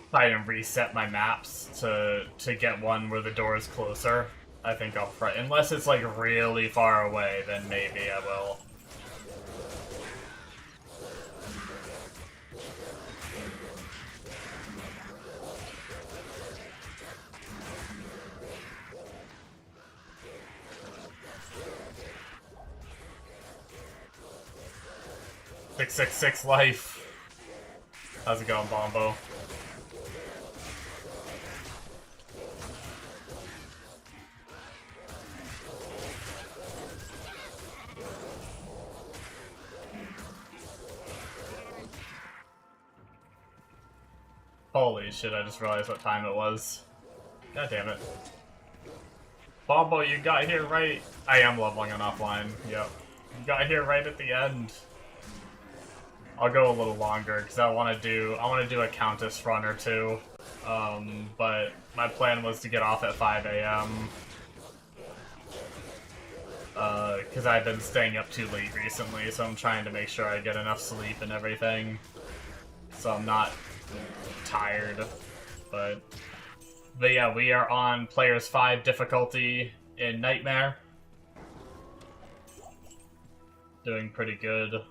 try and reset my maps to get one where the door is closer. I think I'll try. Unless it's, like, really far away, then maybe I will. Six life. How's it going, Bombo? Holy shit, I just realized what time it was. God damn it. Bombo, you got here right... I am leveling on offline, yep. You got here right at the end. I'll go a little longer, because I want to do a Countess run or two. But my plan was to get off at 5 AM. Because I've been staying up too late recently, so I'm trying to make sure I get enough sleep and everything. So I'm not tired, but yeah, we are on Players 5 difficulty in Nightmare. Doing pretty good.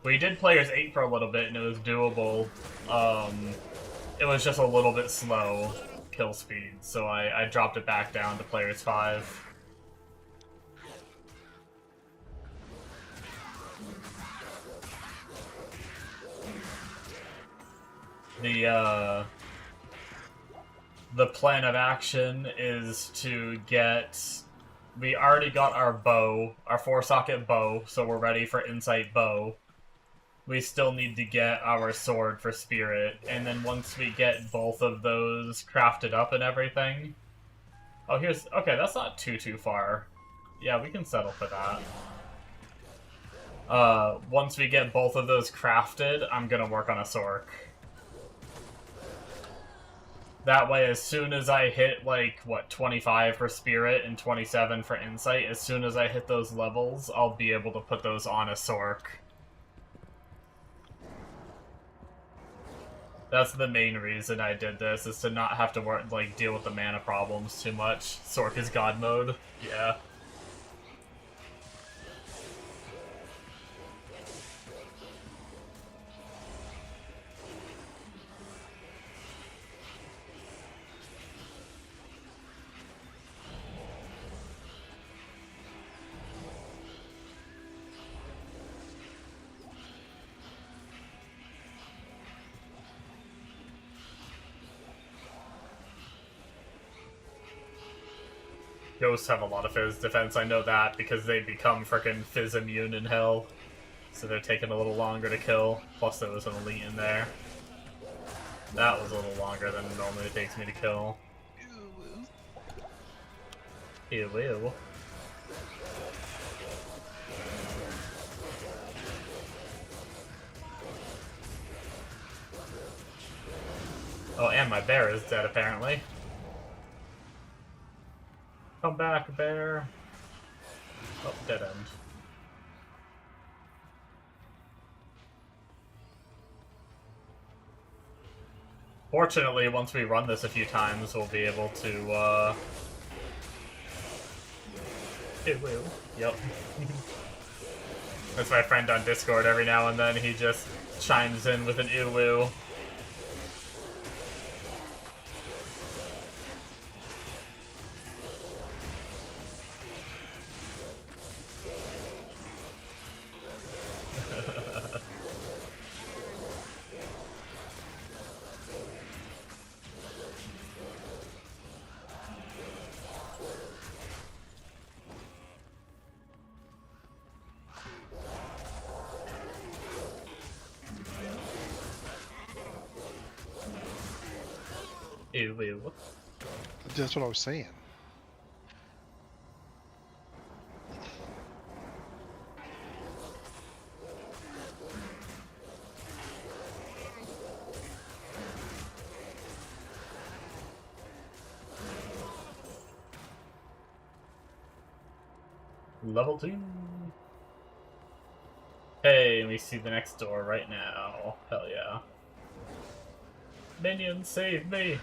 We did Players 8 for a little bit, and it was doable. It was just a little bit slow kill speed, so I dropped it back down to Players 5. The plan of action is to get... We already got our bow, our 4-socket bow, so we're ready for Insight Bow. We still need to get our sword for Spirit, and then once we get both of those crafted up and everything... Oh, here's... Okay, that's not too far. Yeah, we can settle for that. Once we get both of those crafted, I'm gonna work on a Sork. That way, as soon as I hit, like, what, 25 for Spirit and 27 for Insight, as soon as I hit those levels, I'll be able to put those on a Sork. That's the main reason I did this, is to not have to work, like, deal with the mana problems too much. Sork is God mode. Yeah. Ghosts have a lot of Fizz defense, I know that, because they become frickin' Fizz immune in Hell. So they're taking a little longer to kill, plus there was an elite in there. That was a little longer than it normally takes me to kill. Ew, ew. Oh, and my bear is dead, apparently. Come back, bear. Oh, dead end. Fortunately, once we run this a few times, we'll be able to, Yep. That's my friend on Discord. Every now and then he just chimes in with an ew-woo. Ew, ew. That's what I was saying. Level 2. Hey, we see the next door right now. Hell yeah. Minion, save me!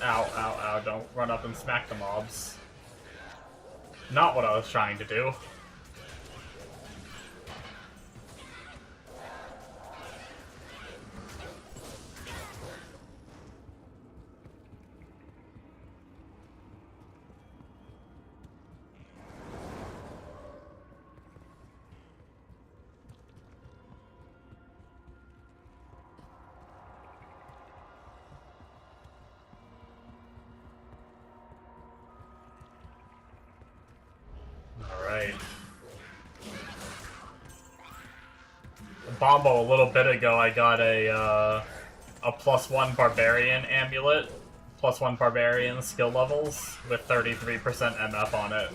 Ow, ow, ow, don't run up and smack the mobs. Not what I was trying to do. Alright. Bombo, a little bit ago, I got a +1 Barbarian amulet. +1 Barbarian skill levels with 33% MF on it.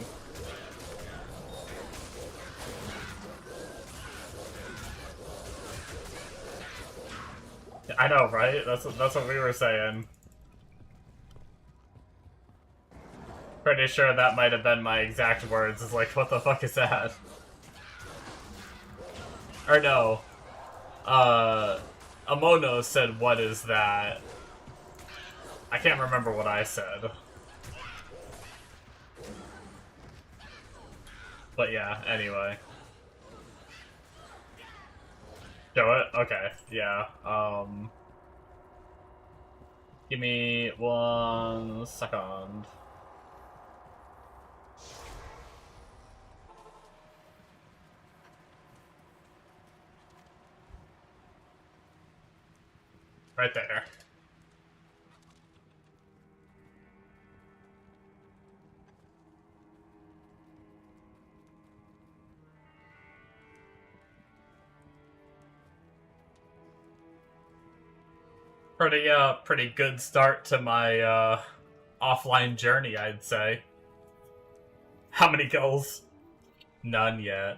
I know, right? That's what we were saying. Pretty sure that might have been my exact words. It's like, what the fuck is that? Or no. Amono said, what is that? I can't remember what I said. But yeah, anyway. Do it? Okay, yeah. Give me 1 second. Right there. Pretty good start to my, offline journey, I'd say. How many kills? None yet.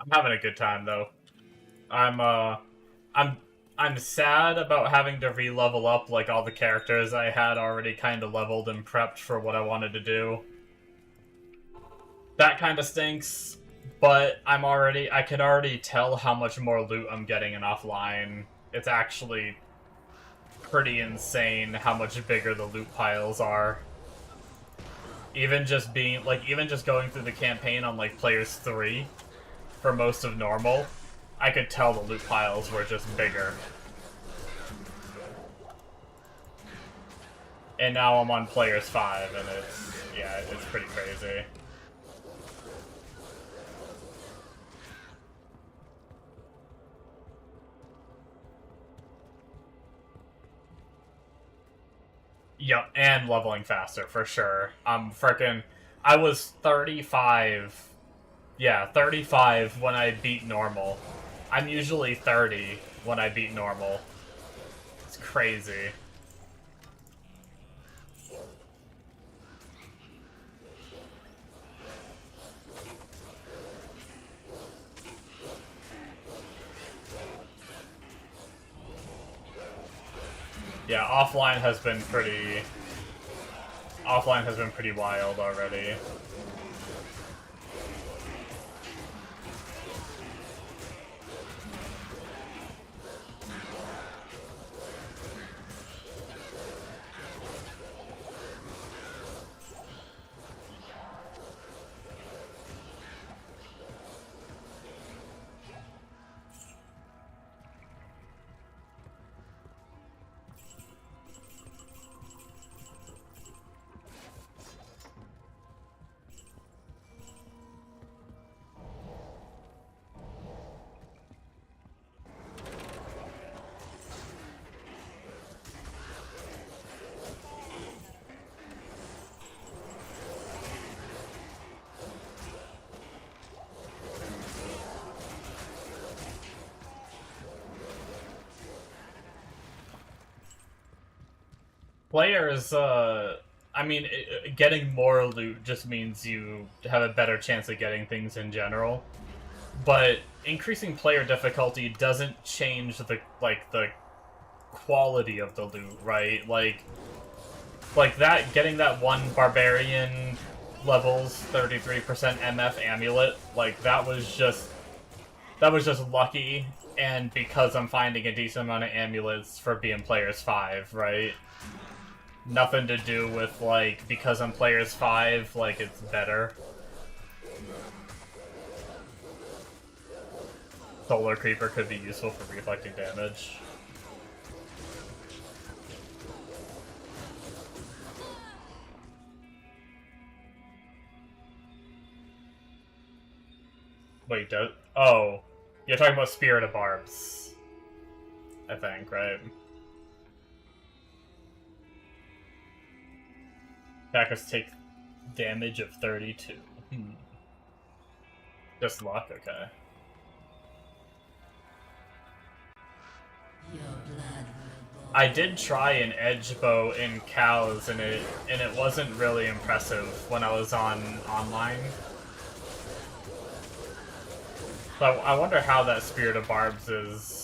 I'm having a good time though. I'm sad about having to re-level up like all the characters I had already kind of leveled and prepped for what I wanted to do. That kind of stinks, but I can already tell how much more loot I'm getting in offline. It's actually pretty insane how much bigger the loot piles are. Even just going through the campaign on like players 3 for most of normal, I could tell the loot piles were just bigger. And now I'm on players 5 and it's pretty crazy. Yep, and leveling faster, for sure. I was 35. Yeah, 35 when I beat normal. I'm usually 30 when I beat normal. It's crazy. Yeah, offline has been pretty wild already. Players, I mean, getting more loot just means you have a better chance of getting things in general. But increasing player difficulty doesn't change the quality of the loot, right? Like that, getting that one barbarian levels 33% MF amulet, like that was just lucky, and because I'm finding a decent amount of amulets for being players 5, right? Nothing to do with like because I'm players 5, like it's better. Solar Creeper could be useful for reflecting damage. Wait, oh, you're talking about Spirit of Barbs, I think, right? Attackers take damage of 32. Just luck, okay. I did try an edge bow in cows, and it wasn't really impressive when I was online. But I wonder how that Spirit of Barbs is.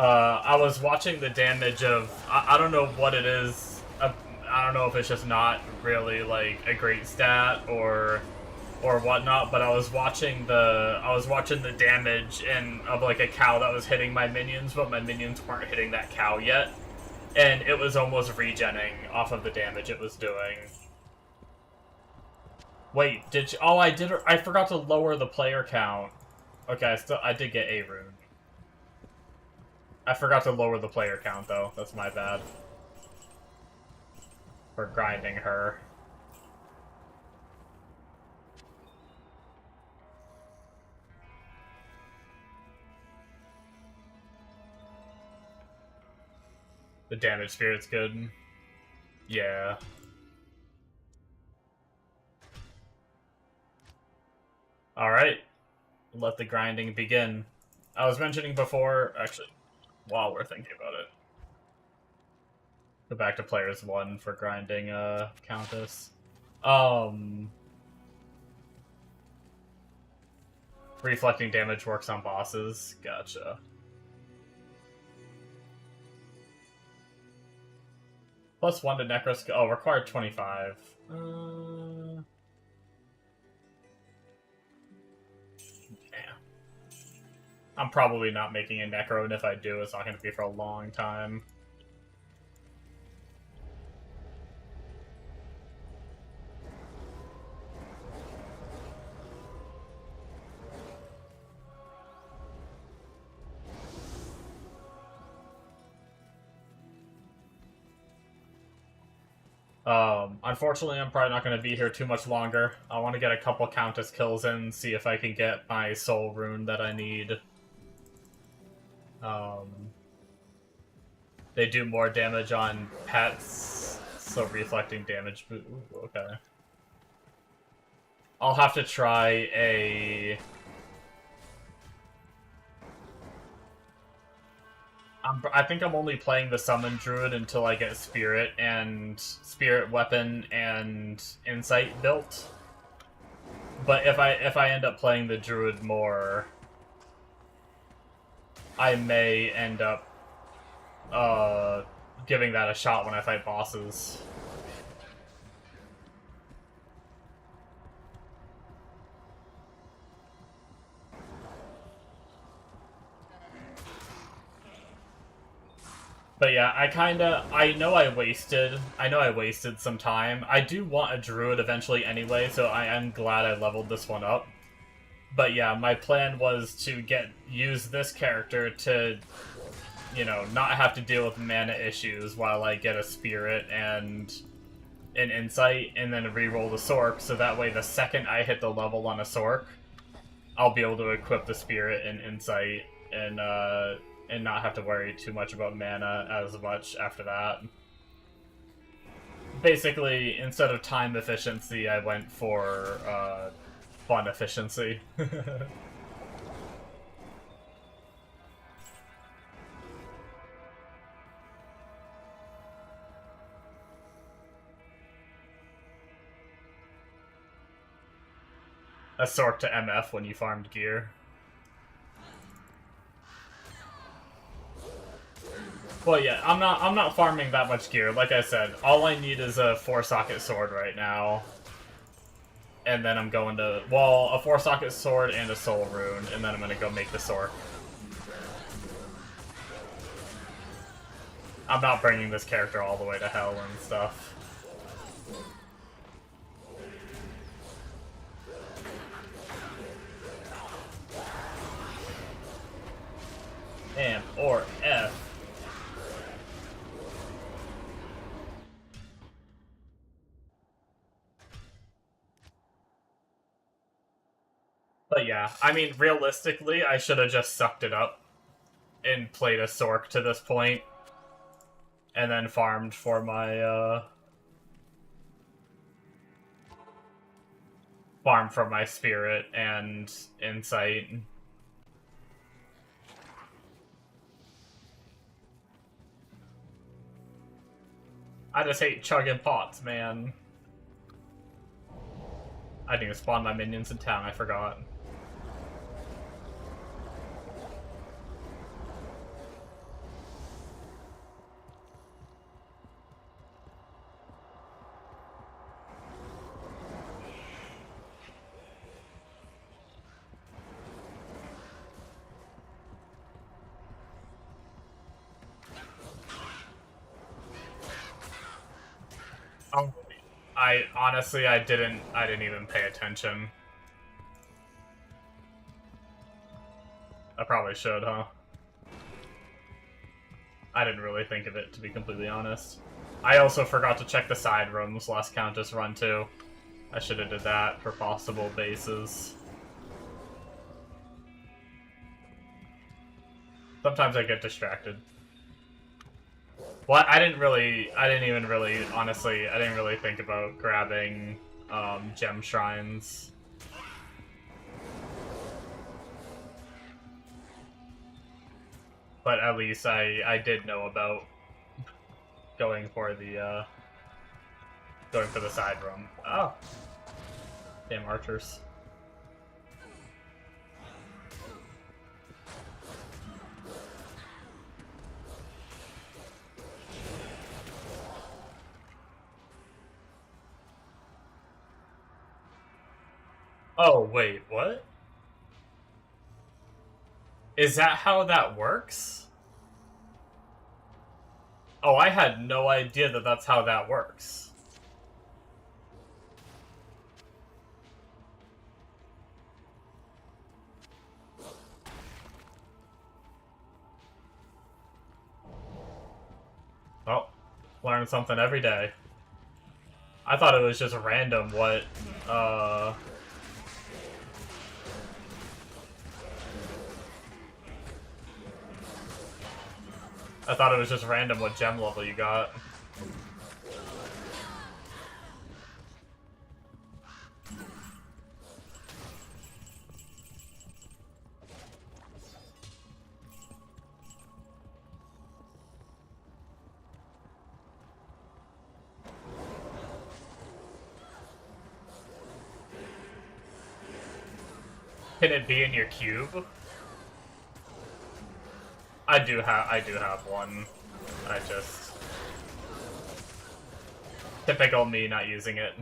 I was watching the damage of, I don't know what it is. I don't know if it's just not really like a great stat or whatnot, but I was watching the damage of like a cow that was hitting my minions, but my minions weren't hitting that cow yet. And it was almost regenning off of the damage it was doing. Wait, did you? Oh, I forgot to lower the player count. Okay, I did get a rune. I forgot to lower the player count, though. That's my bad. For grinding her. The damage spirit's good. Yeah. Alright. Let the grinding begin. I was mentioning before, actually, while we're thinking about it. Go back to players 1 for grinding Countess. Reflecting damage works on bosses. Gotcha. +1 to Necros. Oh, required 25. Yeah. I'm probably not making a Necro, and if I do, it's not going to be for a long time. Unfortunately, I'm probably not going to be here too much longer. I want to get a couple Countess kills in, see if I can get my soul rune that I need. They do more damage on pets, so reflecting damage. Ooh, okay. I'll have to try a... I think I'm only playing the Summon Druid until I get Spirit Weapon and Insight built. But if I end up playing the Druid more, I may end up giving that a shot when I fight bosses. But yeah, I know I wasted some time. I do want a Druid eventually anyway, so I am glad I leveled this one up. But yeah, my plan was to use this character to, you know, not have to deal with mana issues while I get a Spirit and an Insight, and then reroll the Sork, so that way the second I hit the level on a Sork, I'll be able to equip the Spirit and Insight, and not have to worry too much about mana as much after that. Basically, instead of time efficiency, I went for fun efficiency. a Sork to MF when you farmed gear. Well, yeah, I'm not farming that much gear. Like I said, all I need is a 4-socket sword right now. And then I'm going to, well, a 4-socket sword and a soul rune, and then I'm gonna go make the Sork. I'm not bringing this character all the way to hell and stuff. M or F. But yeah, I mean, realistically, I should have just sucked it up and played a Sork to this point, and then farmed for my, farm for my spirit and insight. I just hate chugging pots, man. I need to spawn my minions in town, I forgot. Oh, I honestly, I didn't even pay attention. I probably should, huh? I didn't really think of it, to be completely honest. I also forgot to check the side rooms last Countess run, too. I should have did that for possible bases. Sometimes I get distracted. Well, I didn't even really, honestly, I didn't really think about grabbing, gem shrines. But at least I did know about going for the side room. Oh. Damn archers. Oh, wait, what? Is that how that works? Oh, I had no idea that that's how that works. Oh, learn something every day. I thought it was just random what, I thought it was just random what gem level you got. Can it be in your cube? I do have one. I just... Typical me not using it.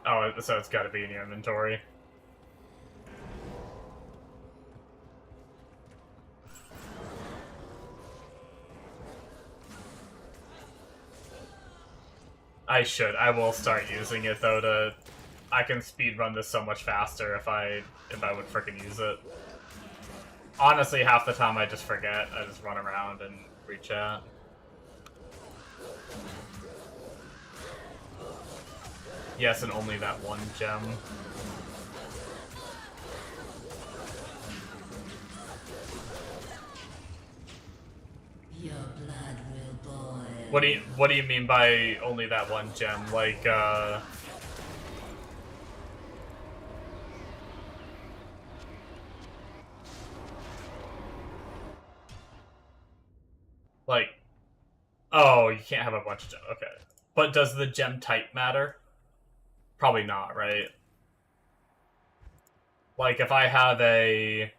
Oh, so it's gotta be in your inventory. I will start using it though to... I can speedrun this so much faster if I would frickin' use it. Honestly, half the time I just forget. I just run around and read chat. Yes, and only that one gem. Your blood will boil. What do you mean by only that one gem? Like, like, oh, you can't have a bunch of gems. Okay. But does the gem type matter? Probably not, right? Like, if I have a,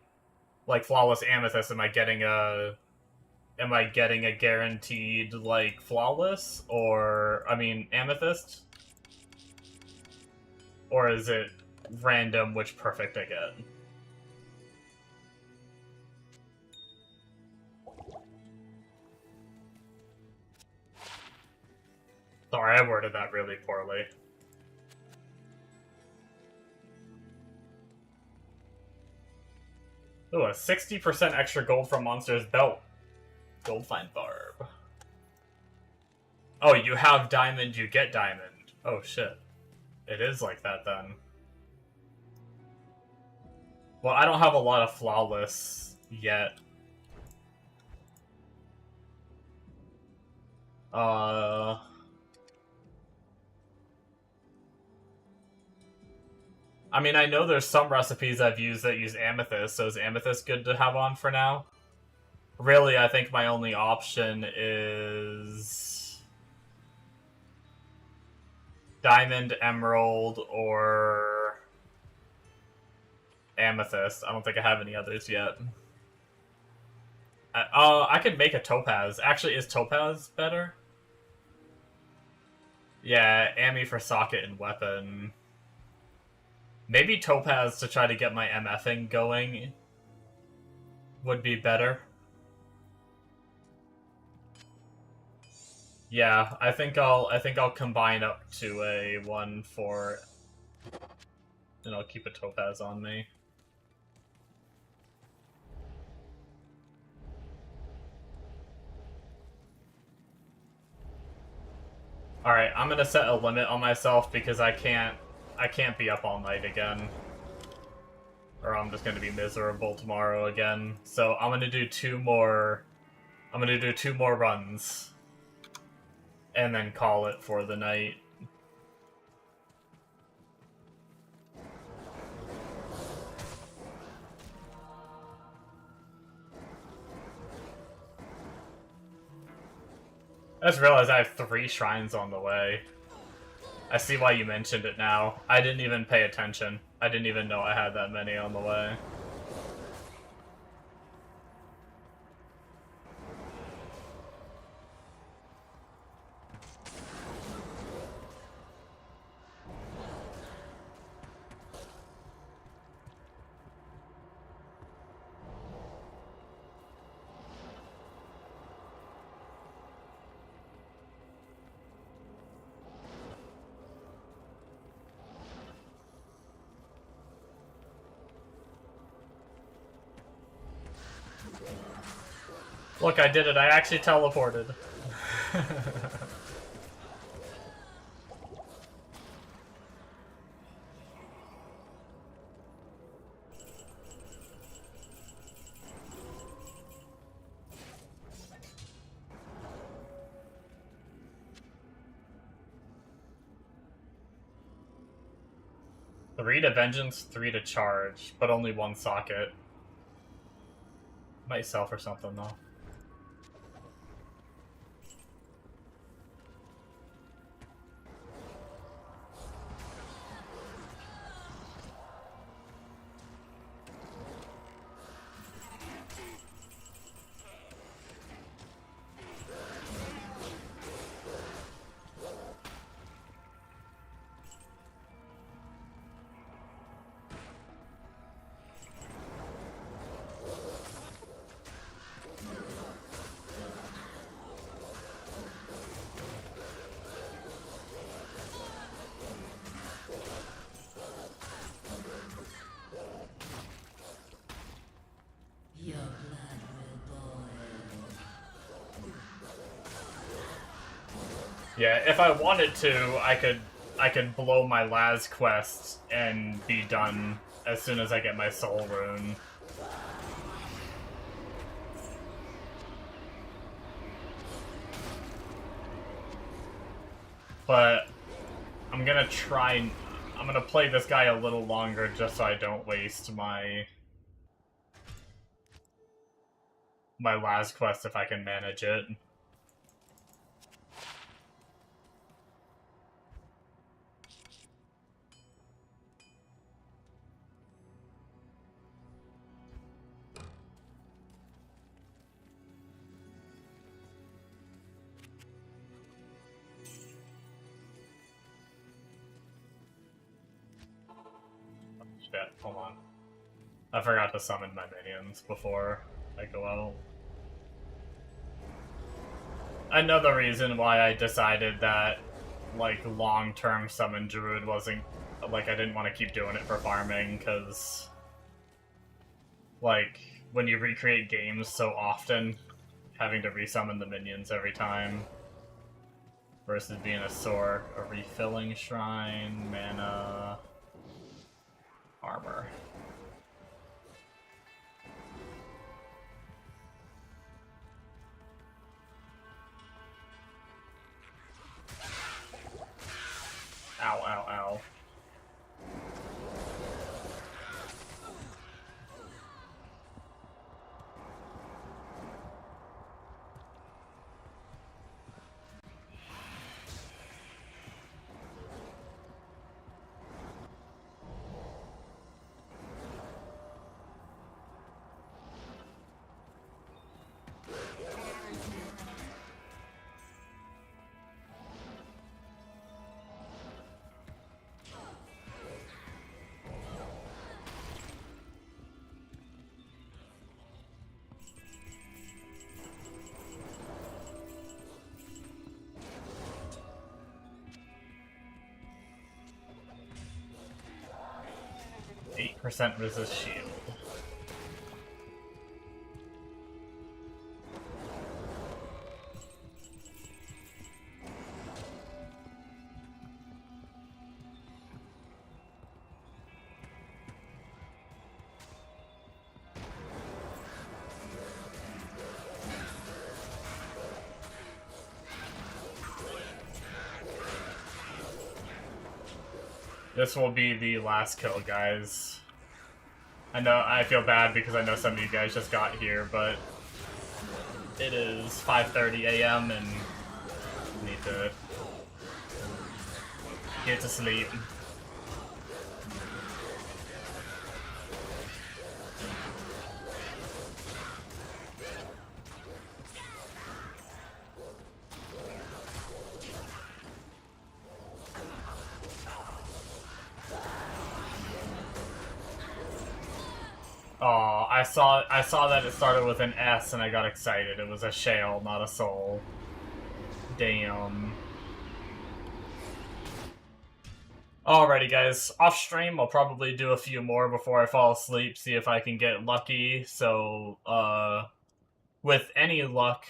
like, Flawless Amethyst, am I getting a guaranteed, like, Flawless? Or, I mean, Amethyst? Or is it random which perfect I get? Sorry, I worded that really poorly. Ooh, a 60% extra gold from Monster's Belt. Goldfind Barb. Oh, you have diamond, you get diamond. Oh, shit. It is like that, then. Well, I don't have a lot of Flawless yet. I mean, I know there's some recipes I've used that use Amethyst, so is Amethyst good to have on for now? Really, I think my only option is Diamond, Emerald, or Amethyst. I don't think I have any others yet. I could make a Topaz. Actually, is Topaz better? Yeah, Ami for socket and weapon. Maybe Topaz to try to get my MFing going would be better. Yeah, I think I'll combine up to a one for, and I'll keep a Topaz on me. Alright, I'm gonna set a limit on myself because I can't be up all night again. Or I'm just gonna be miserable tomorrow again. So I'm gonna do two more runs. And then call it for the night. I just realized I have 3 shrines on the way. I see why you mentioned it now. I didn't even pay attention. I didn't even know I had that many on the way. Look, I did it. I actually teleported. Three to Vengeance, 3 to Charge, but only 1 socket. Might sell for something, though. Your blood will boil. Yeah, if I wanted to, I could blow my Laz quest and be done as soon as I get my soul rune. But I'm gonna play this guy a little longer just so I don't waste my Laz quest if I can manage it. bit. Hold on. I forgot to summon my minions before I go out. Another reason why I decided that, like, long-term summon druid wasn't, like, I didn't want to keep doing it for farming, because, like, when you recreate games so often, having to resummon the minions every time, versus being a Sorc, a refilling shrine, mana, armor. Ow, ow, ow. % resist shield. This will be the last kill, guys. I know I feel bad because I know some of you guys just got here, but it is 5:30 a.m. and need to get to sleep. Oh, I saw that it started with an S and I got excited. It was a shale, not a soul. Damn. Alrighty guys, off stream I'll probably do a few more before I fall asleep, see if I can get lucky. So, with any luck,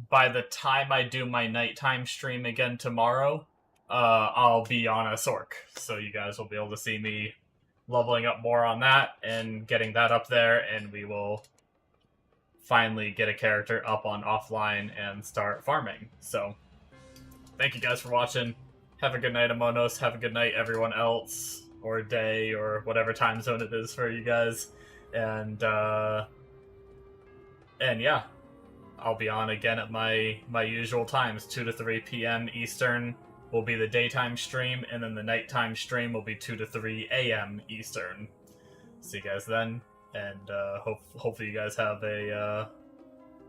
by the time I do my nighttime stream again tomorrow, I'll be on a Sorc. So you guys will be able to see me leveling up more on that and getting that up there, and we will finally get a character up on offline and start farming. So, thank you guys for watching. Have a good night, Amonos. Have a good night, everyone else, or day, or whatever time zone it is for you guys. And yeah, I'll be on again at my usual times, 2 to 3 p.m. Eastern. Will be the daytime stream, and then the nighttime stream will be 2 to 3 a.m. Eastern. See you guys then, and hopefully you guys have a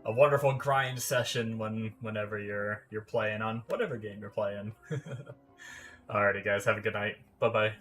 wonderful grind session whenever you're playing on whatever game you're playing. Alrighty, guys, have a good night. Bye bye.